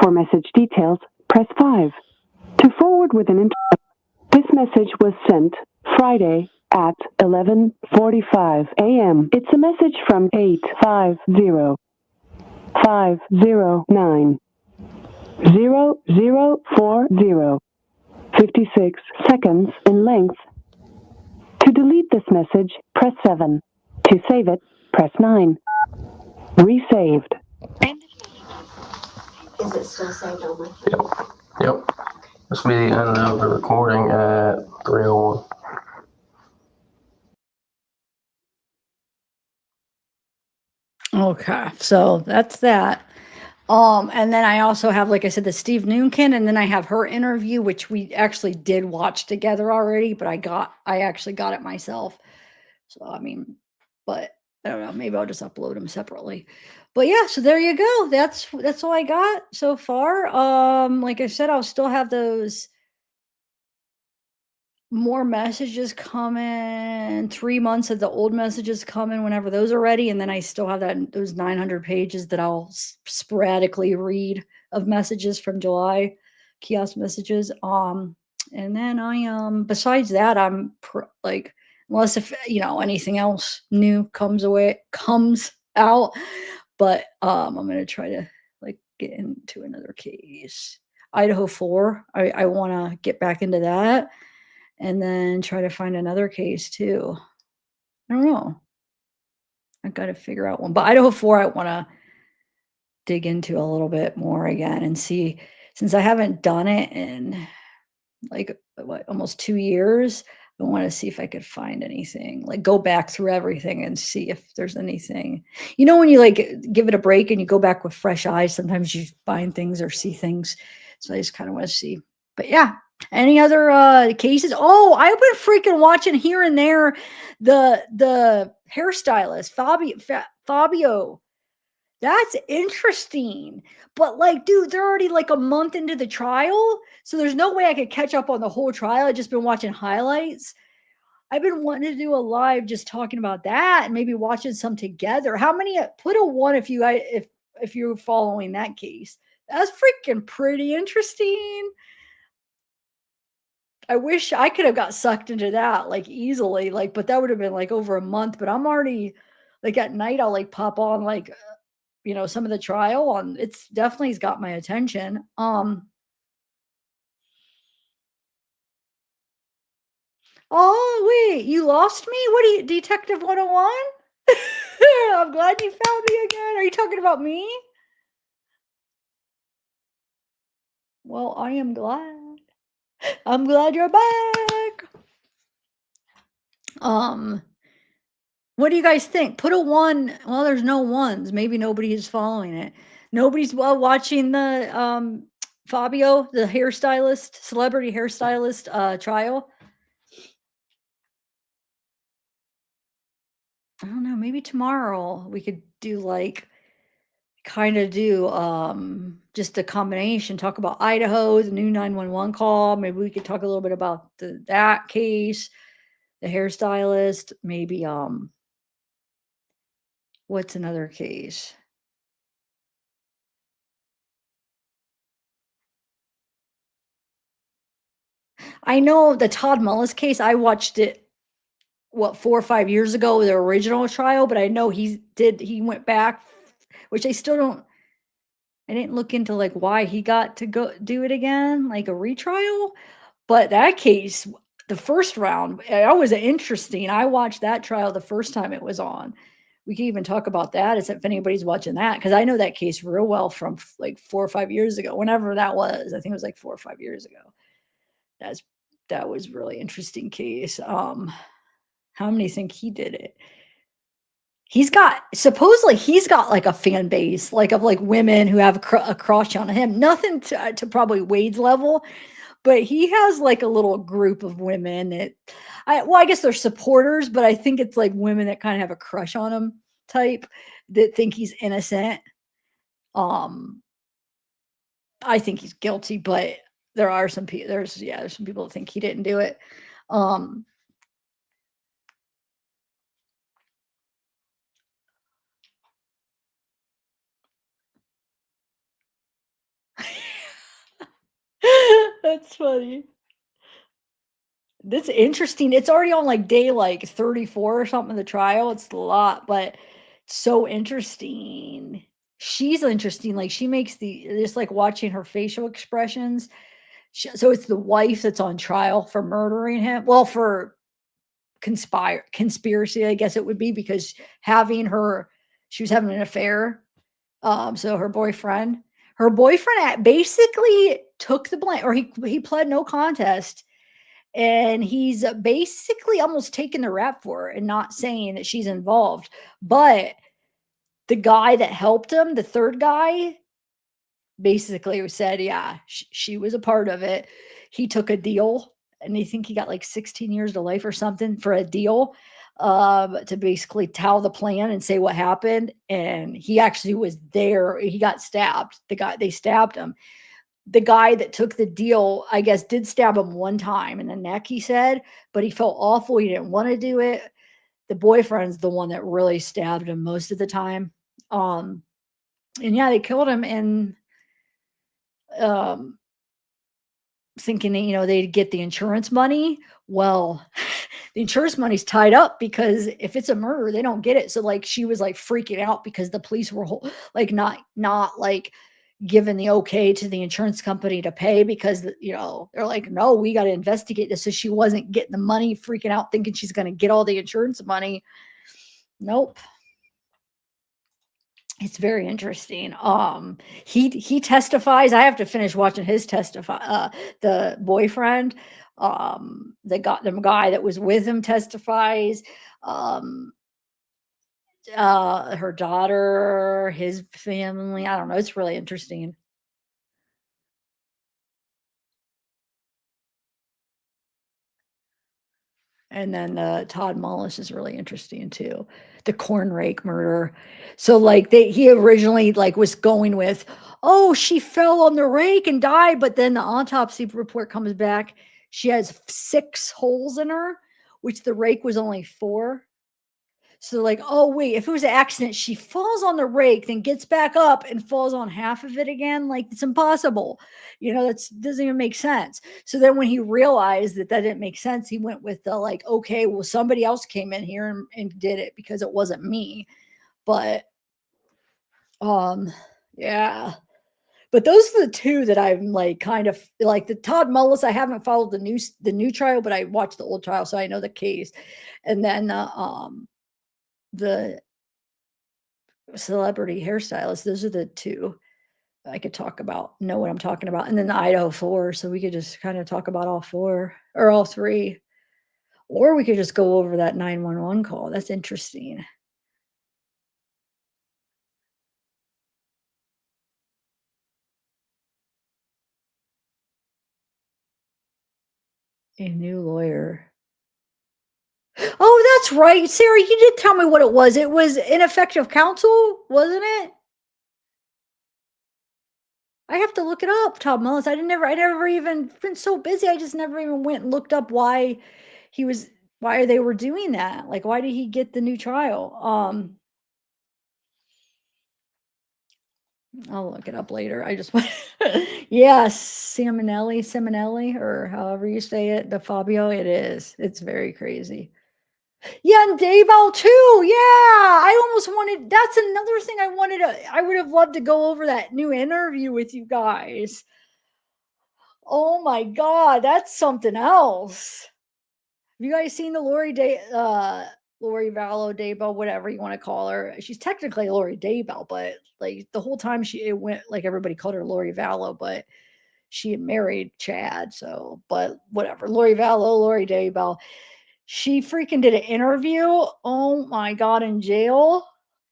For message details, press 5. To forward with an this message was sent Friday at 11:45 a.m. It's a message from 850-509-0040. 56 seconds in length. To delete this message, press 7. To save it, press 9. Resaved. Is it still saved on my phone? Yep. This will be the end of the recording at 3:01. Okay, so that's that. And then I also have, like I said, the Steve Noonkin, and then I have her interview, which we actually did watch together already, but I actually got it myself. So I mean, but I don't know, maybe I'll just upload them separately. But yeah, so there you go. That's all I got so far. Like I said, I'll still have those more messages coming, 3 months of the old messages coming whenever those are ready, and then I still have those 900 pages that I'll sporadically read of messages from July, kiosk messages. And then I besides that, like, unless if anything else new comes out, but I'm gonna try to like get into another case. Idaho 4. I want to get back into that. And then try to find another case too. I don't know. I've got to figure out one. But Idaho 4, I want to dig into a little bit more again and see, since I haven't done it in like almost 2 years. I want to see if I could find anything, like go back through everything and see if there's anything. When you like give it a break and you go back with fresh eyes, sometimes you find things or see things. So I just kind of want to see. But yeah, any other cases? Oh, I've been freaking watching here and there the hairstylist Fabio. That's interesting. But like, dude, they're already like a month into the trial. So there's no way I could catch up on the whole trial. I've just been watching highlights. I've been wanting to do a live just talking about that and maybe watching some together. How many? Put a 1 if you're following that case. That's freaking pretty interesting. I wish I could have got sucked into that like easily, like, but that would have been like over a month. But I'm already like at night, I'll like pop on like some of the trial on. It's definitely has got my attention. Oh, wait, you lost me? What are you, Detective 101? I'm glad you found me again. Are you talking about me? Well, I am glad. I'm glad you're back. What do you guys think? Put a 1. Well, there's no 1s. Maybe nobody is following it. Nobody's watching the Fabio, the hairstylist, celebrity hairstylist trial. I don't know, maybe tomorrow we could do like kind of do just a combination, talk about Idaho, the new 911 call. Maybe we could talk a little bit about that case, the hairstylist, maybe what's another case? I know the Todd Mullis case, I watched it, what, 4 or 5 years ago, the original trial, but I know he went back, which I still don't, I didn't look into like why he got to go do it again, like a retrial. But that case, the first round, that was interesting. I watched that trial the first time it was on. We can even talk about that as if anybody's watching that, because I know that case real well from like 4 or 5 years ago, whenever that was. I think it was like 4 or 5 years ago. That was really interesting case. How many think he did it? Supposedly he's got like a fan base, like of like women who have a crush on him. Nothing to probably Wade's level, but he has like a little group of women that I guess they're supporters, but I think it's like women that kind of have a crush on him type that think he's innocent. I think he's guilty, but there are some people, there's some people that think he didn't do it. That's funny. That's interesting. It's already on like day like 34 or something of the trial. It's a lot, but it's so interesting. She's interesting. Like she makes just like watching her facial expressions. So it's the wife that's on trial for murdering him. Well, for conspiracy, I guess it would be, because she was having an affair. So her boyfriend basically took the blame, or he pled no contest. And he's basically almost taking the rap for it and not saying that she's involved. But the guy that helped him, the third guy, basically said, yeah, she was a part of it. He took a deal, and I think he got like 16 years to life or something for a deal, to basically tell the plan and say what happened. And he actually was there. He got stabbed. They stabbed him. The guy that took the deal, I guess, did stab him one time in the neck, he said, but he felt awful. He didn't want to do it. The boyfriend's the one that really stabbed him most of the time. And yeah, they killed him, and thinking that, they'd get the insurance money. Well, the insurance money's tied up, because if it's a murder, they don't get it. So like she was like freaking out because the police were like not like given the okay to the insurance company to pay, because they're like, no, we got to investigate this. So she wasn't getting the money, freaking out thinking she's going to get all the insurance money. Nope. It's very interesting. He testifies. I have to finish watching his testify. The boyfriend, the guy that was with him testifies. Her daughter, his family. I don't know. It's really interesting. And then Todd Mullis is really interesting too. The corn rake murder. So like he originally like was going with, oh, she fell on the rake and died, but then the autopsy report comes back, she has 6 holes in her, which the rake was only 4. So like, oh wait, if it was an accident, she falls on the rake, then gets back up and falls on half of it again. Like, it's impossible. That doesn't even make sense. So then when he realized that didn't make sense, he went with the like, okay, well, somebody else came in here and did it because it wasn't me. But yeah. But those are the two that I'm like kind of like. The Todd Mullis, I haven't followed the new trial, but I watched the old trial, so I know the case. And then the celebrity hairstylist, those are the two I could talk about, know what I'm talking about. And then the Idaho 4, so we could just kind of talk about all 4 or all 3. Or we could just go over that 911 call. That's interesting. A new lawyer. Oh, that's right. Sarah, you did tell me what it was. It was ineffective counsel, wasn't it? I have to look it up, Todd Mullis. I never even been so busy. I just never even went and looked up why they were doing that. Like, why did he get the new trial? I'll look it up later. I just want, yes, Simonelli, or however you say it, the Fabio. It is. It's very crazy. Yeah, and Daybell too. Yeah, I almost wanted. That's another thing I wanted to. I would have loved to go over that new interview with you guys. Oh my God, that's something else. Have you guys seen the Lori Vallow Daybell, whatever you want to call her? She's technically Lori Daybell, but like the whole time it went like everybody called her Lori Vallow, but she had married Chad. So, but whatever, Lori Vallow, Lori Daybell. She freaking did an interview. Oh my God, in jail.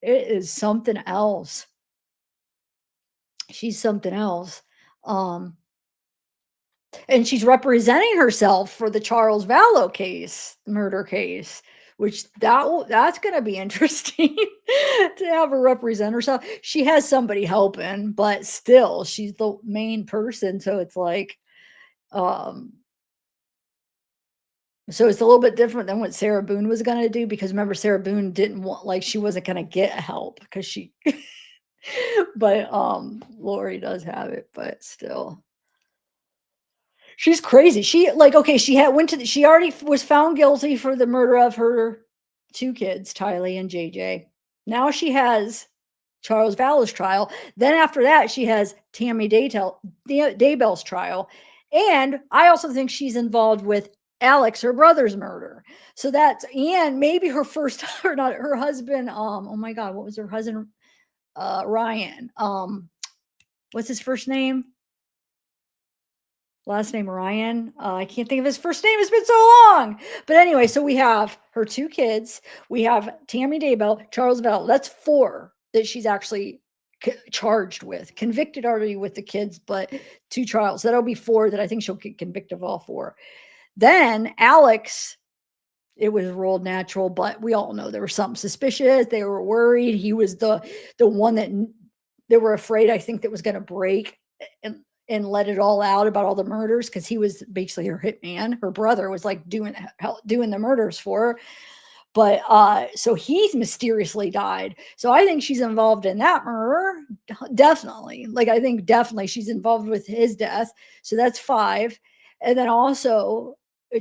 It is something else. She's something else. And she's representing herself for the Charles Vallow case, murder case, which that's going to be interesting to have her represent herself. She has somebody helping, but still she's the main person. So it's like, so it's a little bit different than what Sarah Boone was going to do, because remember, Sarah Boone didn't want, like, she wasn't going to get help because she, but Lori does have it, but still. She's crazy. She like, okay, she already was found guilty for the murder of her 2 kids, Tylee and JJ. Now she has Charles Vallow's trial. Then after that, she has Tammy Daybell's trial. And I also think she's involved with Alex, her brother's murder. So and maybe her first, or not her husband. Oh my God, what was her husband? Ryan. What's his first name? Last name Ryan. I can't think of his first name. It's been so long. But anyway, so we have her 2 kids. We have Tammy Daybell, Charles Vallow. That's 4 that she's actually charged with. Convicted already with the kids, but 2 trials. That'll be 4 that I think she'll get convicted of all 4. Then Alex, it was ruled natural, but we all know there was something suspicious. They were worried. He was the one that they were afraid, I think, that was going to break and let it all out about all the murders, because he was basically her hitman. Her brother was like doing the murders for her. But so he mysteriously died. So I think she's involved in that murder. Definitely. Like, I think definitely she's involved with his death. So that's 5. And then also,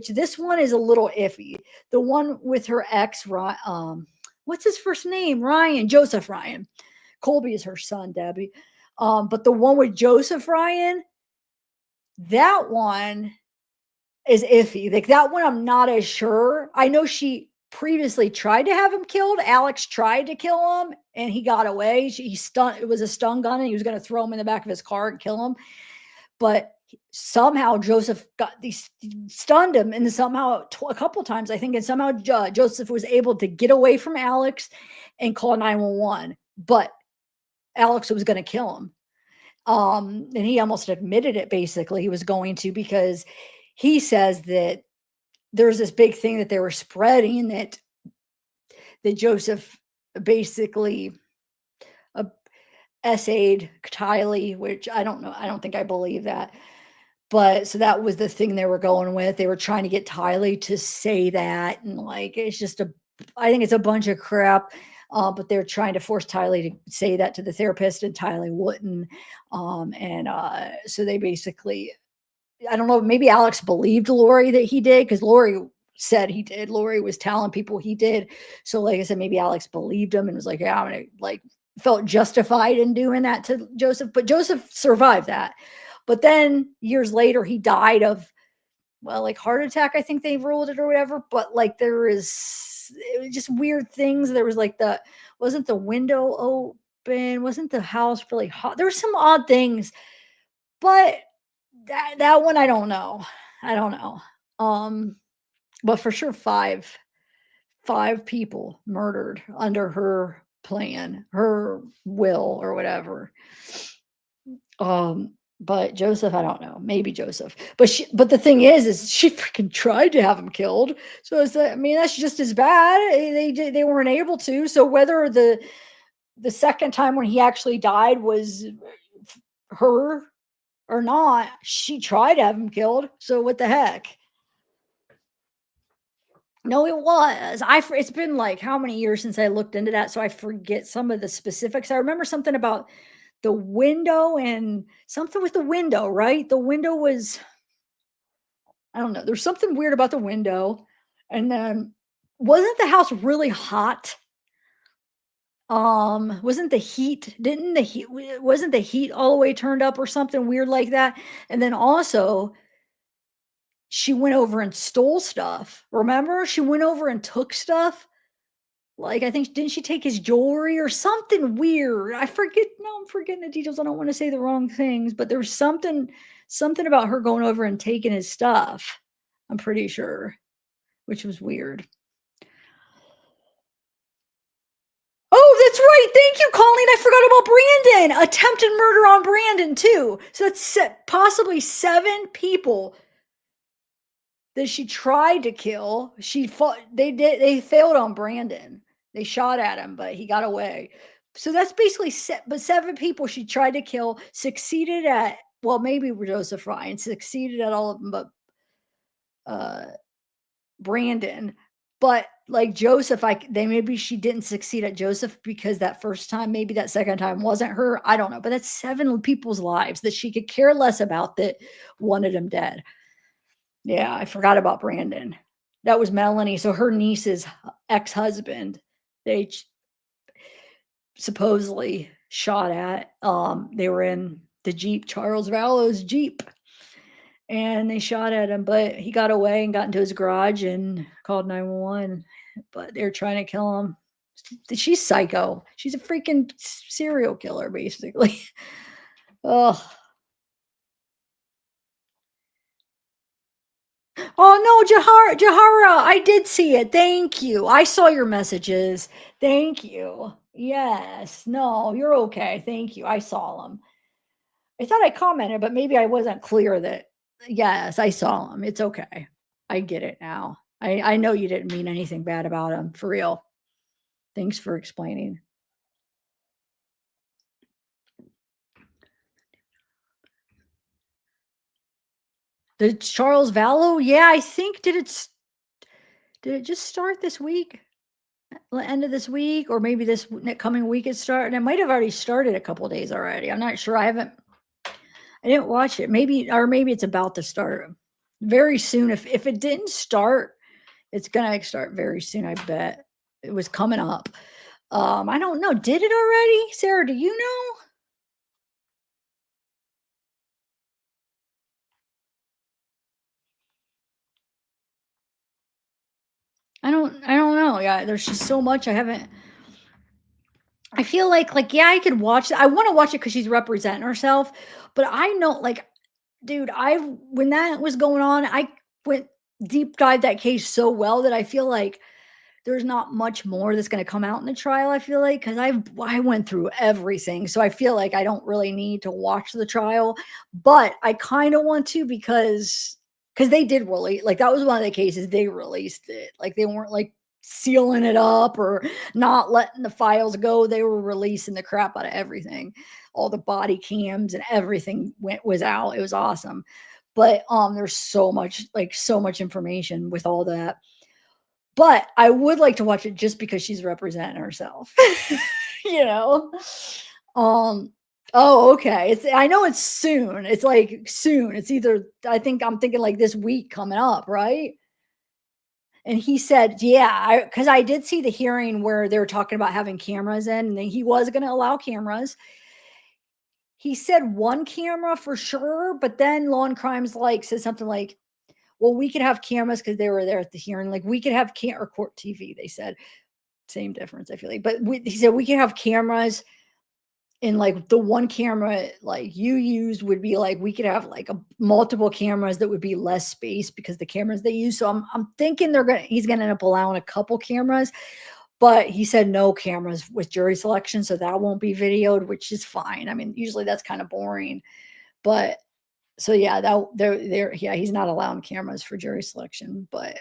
this one is a little iffy. The one with her ex, what's his first name? Joseph Ryan. Colby is her son, Debbie. But the one with Joseph Ryan, that one is iffy. Like, that one, I'm not as sure. I know she previously tried to have him killed. Alex tried to kill him and he got away. It was a stun gun and he was going to throw him in the back of his car and kill him. But somehow Joseph stunned him, and somehow a couple times, I think, and somehow Joseph was able to get away from Alex and call 911. But Alex was going to kill him. And he almost admitted it, basically. He was going to, because he says that there's this big thing that they were spreading that Joseph basically essayed Tylee, which I don't know. I don't think I believe that. But so that was the thing they were going with. They were trying to get Tylee to say that. And like, it's just I think it's a bunch of crap. But they're trying to force Tylee to say that to the therapist, and Tylee wouldn't. So they basically, I don't know, maybe Alex believed Lori that he did, because Lori said he did. Lori was telling people he did. So like I said, maybe Alex believed him and was like, yeah, I'm going to like felt justified in doing that to Joseph, but Joseph survived that. But then years later, he died of, well, like heart attack, I think they ruled it or whatever. But like it was just weird things. There was like wasn't the window open? Wasn't the house really hot? There were some odd things, but that one, I don't know. I don't know. But for sure, five people murdered under her plan, her will or whatever. But Joseph, I don't know, maybe Joseph, but the thing is she freaking tried to have him killed. So I mean, that's just as bad. They weren't able to. So whether the second time when he actually died was her or not, she tried to have him killed. So what the heck? No, it was. It's been like how many years since I looked into that, so I forget some of the specifics. I remember something about the window and something with the window, right? The window was, I don't know. There's something weird about the window. And then wasn't the house really hot? Wasn't the heat all the way turned up or something weird like that? And then also she went over and stole stuff. Remember? She went over and took stuff. Like, I think, didn't she take his jewelry or something weird? I forget. No, I'm forgetting the details. I don't want to say the wrong things, but there was something about her going over and taking his stuff. I'm pretty sure, which was weird. Oh, that's right. Thank you, Colleen. I forgot about Brandon. Attempted murder on Brandon too. So that's possibly 7 people that she tried to kill. She fought. They failed on Brandon. They shot at him, but he got away. So that's basically 7 people she tried to kill, succeeded at, well, maybe Joseph Ryan succeeded at all of them, but Brandon. But like Joseph, maybe she didn't succeed at Joseph because that first time, maybe that second time wasn't her. I don't know. But that's 7 people's lives that she could care less about, that wanted him dead. Yeah, I forgot about Brandon. That was Melanie. So her niece's ex-husband, they supposedly shot at. They were in the Jeep, Charles Vallow's Jeep, and they shot at him, but he got away and got into his garage and called 911. But they're trying to kill him. She's psycho. She's a freaking serial killer, basically. Oh. Oh no, Jahara, I did see it. Thank you. I saw your messages. Thank you. Yes. No, you're okay. Thank you. I saw them. I thought I commented, but maybe I wasn't clear that, yes, I saw them. It's okay. I get it now. I know you didn't mean anything bad about them, for real. Thanks for explaining. The Charles Vallow? Yeah, I think did it just start this week? End of this week, or maybe this coming week it started. It might have already started a couple days already. I'm not sure. I didn't watch it. Maybe it's about to start very soon. If it didn't start, it's gonna start very soon. I bet it was coming up. I don't know. Did it already, Sarah? Do you know? I don't know. Yeah, there's just so much I haven't. I feel like yeah, I could watch it. I want to watch it because she's representing herself, but I know, like, dude, when that was going on, I went deep dive that case so well that I feel like there's not much more that's going to come out in the trial. I feel like, because I went through everything, so I feel like I don't really need to watch the trial, but I kind of want to because they did release, like, that was one of the cases they released it. Like, they weren't like sealing it up or not letting the files go. They were releasing the crap out of everything. All the body cams and everything was out. It was awesome. But there's so much information with all that. But I would like to watch it just because she's representing herself. you know. Oh, okay. I know it's soon. It's like soon. It's either, I'm thinking like this week coming up, right? And he said, yeah, because I did see the hearing where they were talking about having cameras in, and he was going to allow cameras. He said one camera for sure, but then Law and Crimes like said something like, well, we could have cameras because they were there at the hearing. Like we could have or court TV, they said. Same difference, I feel like. But he said we could have cameras, and like the one camera like you used would be like we could have like multiple cameras that would be less space because the cameras they use. So I'm thinking he's gonna end up allowing a couple cameras, but he said no cameras with jury selection, so that won't be videoed, which is fine. I mean, usually that's kind of boring, but so yeah, yeah, he's not allowing cameras for jury selection, but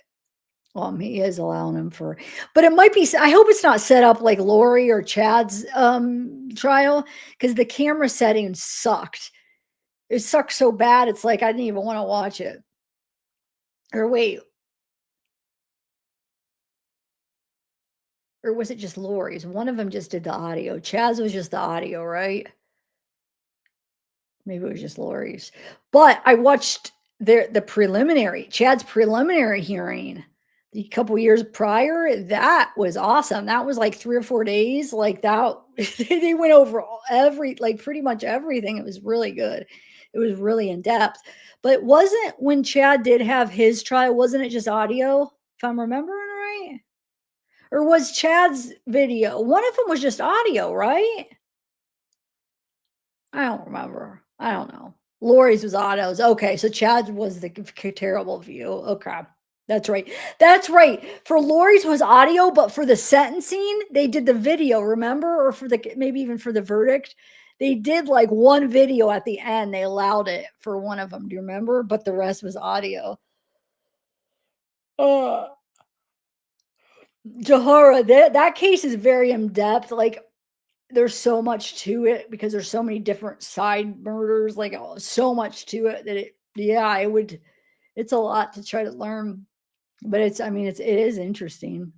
he is allowing them for, but it might be, I hope it's not set up like Lori or Chad's trial, because the camera settings sucked. It sucked so bad, it's like I didn't even want to watch it. Or wait. Or was it just Lori's? One of them just did the audio. Chad's was just the audio, right? Maybe it was just Lori's. But I watched the preliminary, Chad's preliminary hearing a couple years prior. That was awesome. That was like 3 or 4 days. Like that, they went over pretty much everything. It was really good. It was really in depth. But it wasn't when Chad did have his trial, wasn't it just audio, if I'm remembering right? Or was Chad's video? One of them was just audio, right? I don't remember. I don't know. Lori's was autos. Okay, so Chad's was the terrible view. Okay. That's right. That's right. For Lori's was audio, but for the sentencing, they did the video, remember? Or for maybe even for the verdict. They did like one video at the end. They allowed it for one of them. Do you remember? But the rest was audio. Jahara, that case is very in-depth. Like there's so much to it because there's so many different side murders, like so much to it that it's a lot to try to learn. But it is interesting.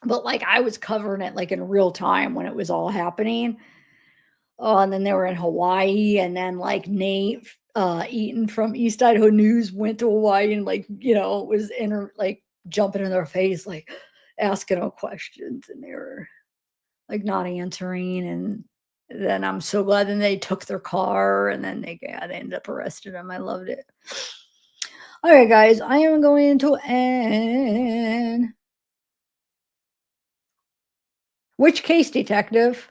But like I was covering it like in real time when it was all happening. Oh, and then they were in Hawaii, and then like Nate Eaton from East Idaho News went to Hawaii and was jumping in their face, like asking them questions, and they were like not answering. And then I'm so glad then they took their car, and then they ended up arresting them. I loved it. All right, guys, I am going to end. Which case, detective?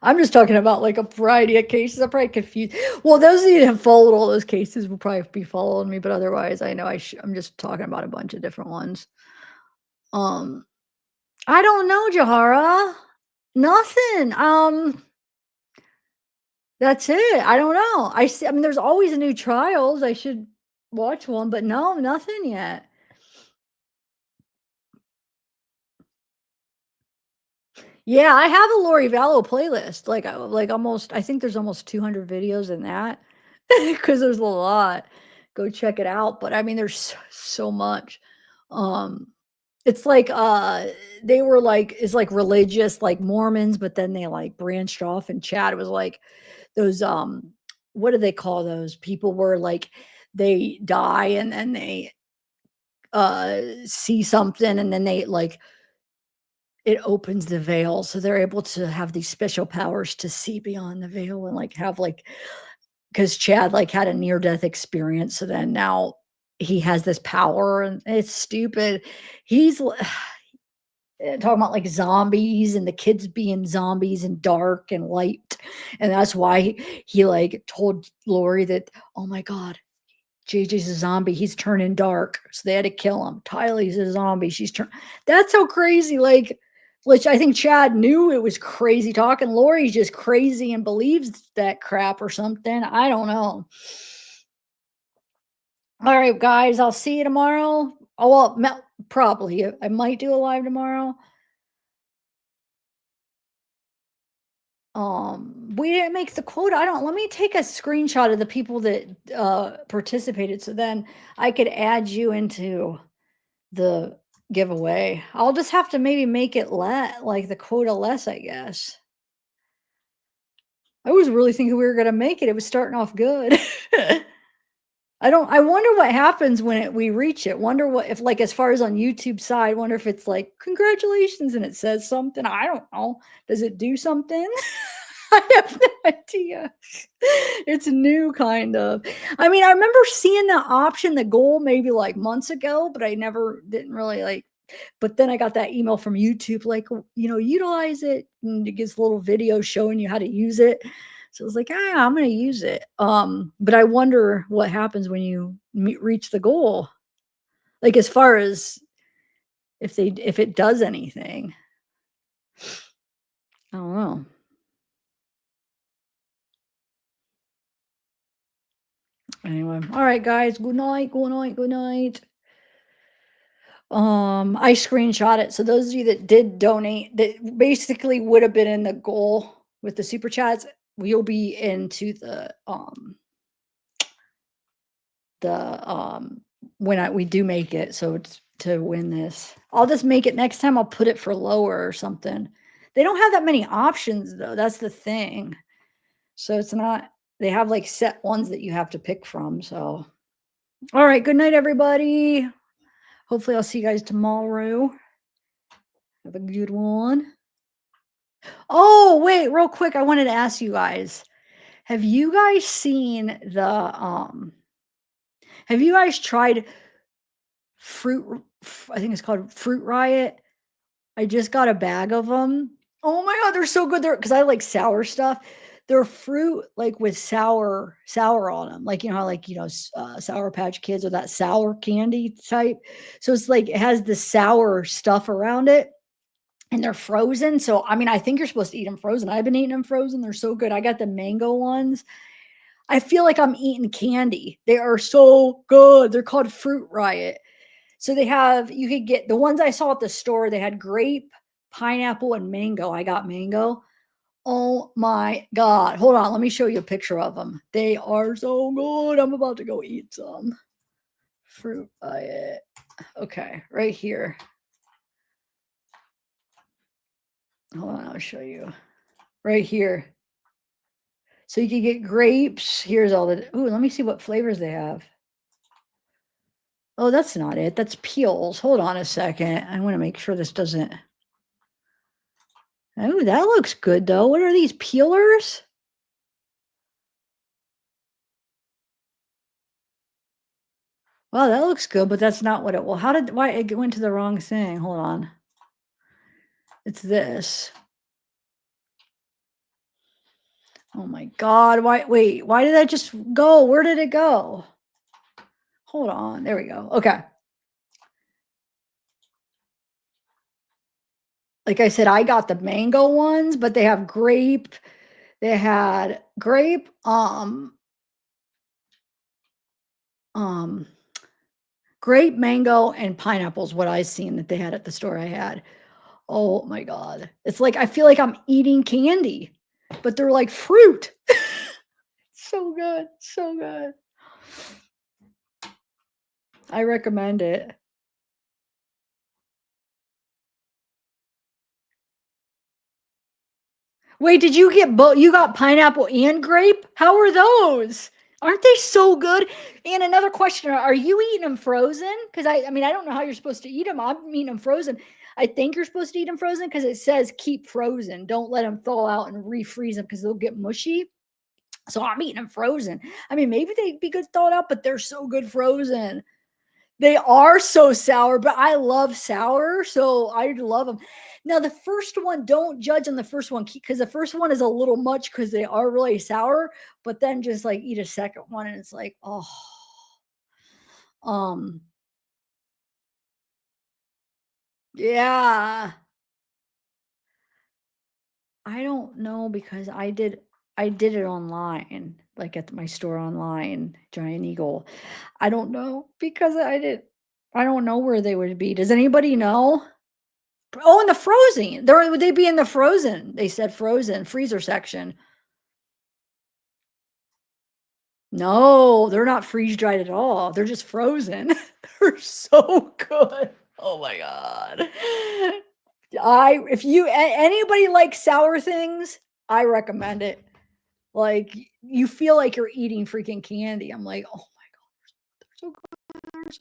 I'm just talking about like a variety of cases. I'm probably confused. Well, those of you that have followed all those cases will probably be following me, but otherwise, I know I'm just talking about a bunch of different ones. I don't know, Jahara. Nothing. That's it. I don't know. I mean, there's always new trials. I should watch one, but no, nothing yet. Yeah, I have a Lori Vallow playlist. I think there's almost 200 videos in that because there's a lot. Go check it out. But I mean, there's so much. It's like they were like it's like religious, like Mormons, but then they like branched off. And Chad was like those what do they call those people where like they die and then they see something and then they like it opens the veil, so they're able to have these special powers to see beyond the veil and like have like because Chad like had a near-death experience, so then now he has this power and it's stupid. He's talking about like zombies and the kids being zombies and dark and light, and that's why he like told Lori that, oh my god, JJ's a zombie, he's turning dark, so they had to kill him. Tylee's a zombie, that's so crazy. Like, which I think Chad knew it was crazy talking. Lori's just crazy and believes that crap or something. I don't know. All right, guys, I'll see you tomorrow. Oh, well, probably. I might do a live tomorrow. We didn't make the quota. Let me take a screenshot of the people that participated, so then I could add you into the giveaway. I'll just have to maybe make it like the quota less, I guess. I was really thinking we were gonna make it. It was starting off good. I wonder what happens when we reach it. Wonder what, if like, as far as on YouTube side, wonder if it's like, congratulations, and it says something. I don't know. Does it do something? I have no idea. It's new, kind of. I mean, I remember seeing the option, the goal, maybe like months ago, but I never didn't really like. But then I got that email from YouTube, like, utilize it, and it gives a little video showing you how to use it. So I was like, I'm going to use it. But I wonder what happens when you reach the goal, like as far as if it does anything. I don't know. Anyway, all right, guys. Good night. Good night. Good night. I screenshot it. So those of you that did donate, that basically would have been in the goal with the super chats, we'll be into the when we do make it. So it's to win this. I'll just make it next time. I'll put it for lower or something. They don't have that many options though. That's the thing. So it's not, they have like set ones that you have to pick from. So, all right. Good night, everybody. Hopefully I'll see you guys tomorrow. Have a good one. Oh, wait, real quick. I wanted to ask you guys, have you guys seen have you guys tried I think it's called Fruit Riot. I just got a bag of them. Oh my God, they're so good. Because I like sour stuff. They're fruit like with sour on them. Like, how like, Sour Patch Kids or that sour candy type. So it's like, it has the sour stuff around it and they're frozen. So, I mean, I think you're supposed to eat them frozen. I've been eating them frozen. They're so good. I got the mango ones. I feel like I'm eating candy. They are so good. They're called Fruit Riot. So you could get the ones I saw at the store. They had grape, pineapple, and mango. I got mango. Oh my God. Hold on. Let me show you a picture of them. They are so good. I'm about to go eat some. Fruit Riot. Okay. Right here. Hold on. I'll show you. Right here. So you can get grapes. Here's all the, let me see what flavors they have. Oh, that's not it. That's peels. Hold on a second. I want to make sure this doesn't. Oh, that looks good though. What are these peelers? Well, that looks good, but that's not what it will. Why it went to the wrong thing? Hold on. It's this. Oh my God. Wait, why did that just go? Where did it go? Hold on. There we go. Okay. Like I said, I got the mango ones, but they have grape. They had grape, grape, mango, and pineapples. What I seen that they had at the store I had. Oh my God. It's like, I feel like I'm eating candy, but they're like fruit. So good. So good. I recommend it. Wait, did you get both? You got pineapple and grape? How are those? Aren't they so good? And another question, are you eating them frozen? Because I mean, I don't know how you're supposed to eat them. I'm eating them frozen. I think you're supposed to eat them frozen because it says keep frozen. Don't let them thaw out and refreeze them because they'll get mushy. So I'm eating them frozen. I mean, maybe they'd be good thawed out, but they're so good frozen. They are so sour, but I love sour, so I love them. Now, the first one, don't judge on the first one because the first one is a little much because they are really sour, but then just like eat a second one and it's like, oh. Yeah. I don't know because I did it online, like at my store online, Giant Eagle. I don't know because I don't know where they would be. Does anybody know? Oh, in the frozen. Would they be in the frozen? They said frozen freezer section. No, they're not freeze dried at all. They're just frozen. They're so good. Oh my God. If anybody likes sour things, I recommend it. Like you feel like you're eating freaking candy. I'm like, oh my God, So good.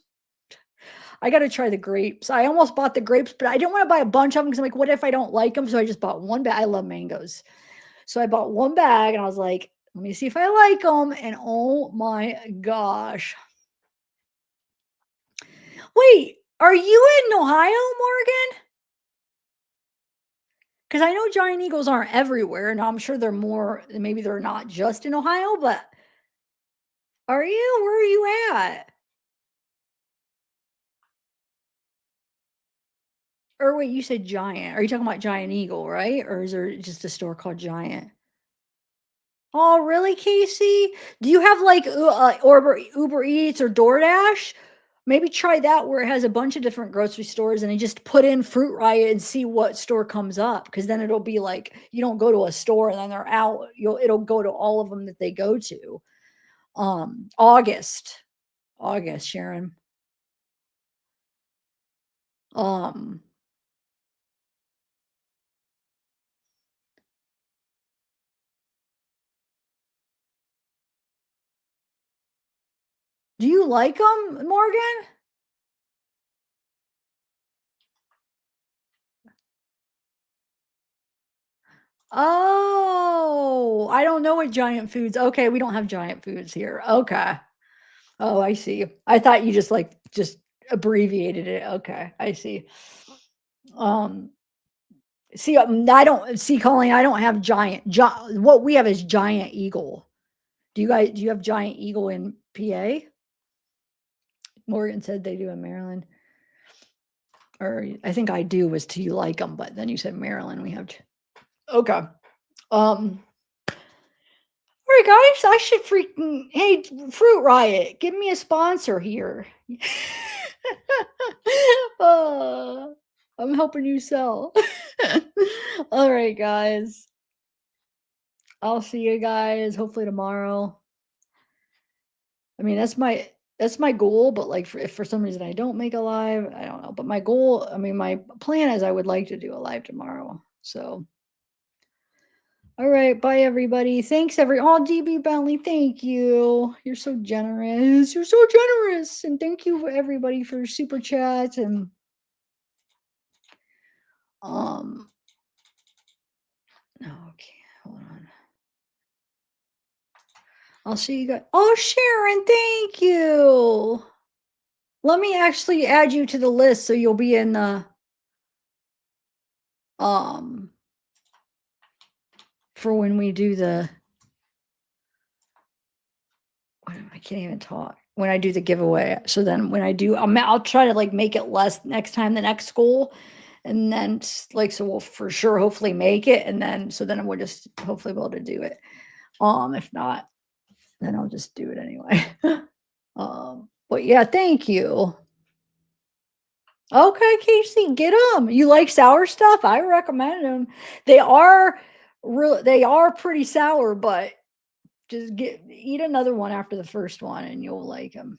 I got to try the grapes. I almost bought the grapes, but I didn't want to buy a bunch of them because I'm like, what if I don't like them? So I just bought one bag. I love mangoes. So I bought one bag and I was like, let me see if I like them. And oh my gosh. Wait, are you in Ohio, Morgan? Because I know giant eagles aren't everywhere. Now I'm sure they're more, maybe they're not just in Ohio, but are you? Where are you at? Or wait, you said giant. Are you talking about Giant Eagle, right? Or is there just a store called Giant? Oh, really, Casey? Do you have like Uber Eats or DoorDash? Maybe try that where it has a bunch of different grocery stores and then just put in Fruit Riot and see what store comes up. Because then it'll be like you don't go to a store and then they're out. It'll go to all of them that they go to. August, Sharon. Do you like them, Morgan? Oh, I don't know what Giant Foods. Okay, we don't have Giant Foods here. Okay. Oh, I see. I thought you just abbreviated it. Okay, I see. See, I don't see, Colleen. I don't have what we have is Giant Eagle. Do you have Giant Eagle in PA? Morgan said they do in Maryland. Or I think I do was do you like them, but then you said Maryland. We have okay. All right, guys. I should freaking hey Fruit Riot, give me a sponsor here. I'm helping you sell. All right, guys. I'll see you guys hopefully tomorrow. I mean, that's my goal, but like if for some reason I don't make a live, I don't know. But my goal, I mean, my plan is I would like to do a live tomorrow. So all right, bye everybody. Thanks DB Bentley, thank you. You're so generous. You're so generous. And thank you for everybody for super chats and okay, hold on. I'll see you guys. Oh, Sharon, thank you. Let me actually add you to the list so you'll be in the for when we do the I can't even talk when I do the giveaway. So then when I do, I'll try to like make it less next time, the next goal. And then like, so we'll for sure hopefully make it. And then, so then we'll just hopefully be able to do it. If not, then I'll just do it anyway. But yeah, thank you. Okay, Casey, get them. You like sour stuff? I recommend them. They are pretty sour, but just eat another one after the first one and you'll like them.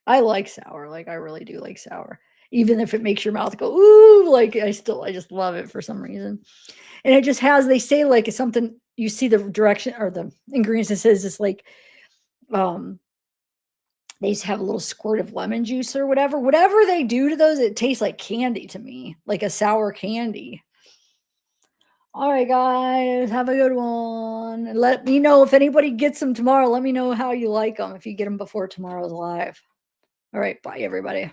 I like sour. Like I really do like sour. Even if it makes your mouth go, ooh, like I just love it for some reason. And it just has, they say like it's something, you see the direction or the ingredients, it says it's like, they just have a little squirt of lemon juice or whatever they do to those. It tastes like candy to me, like a sour candy. All right, guys, have a good one. Let me know if anybody gets them tomorrow. Let me know how you like them if you get them before tomorrow's live. All right, bye, everybody.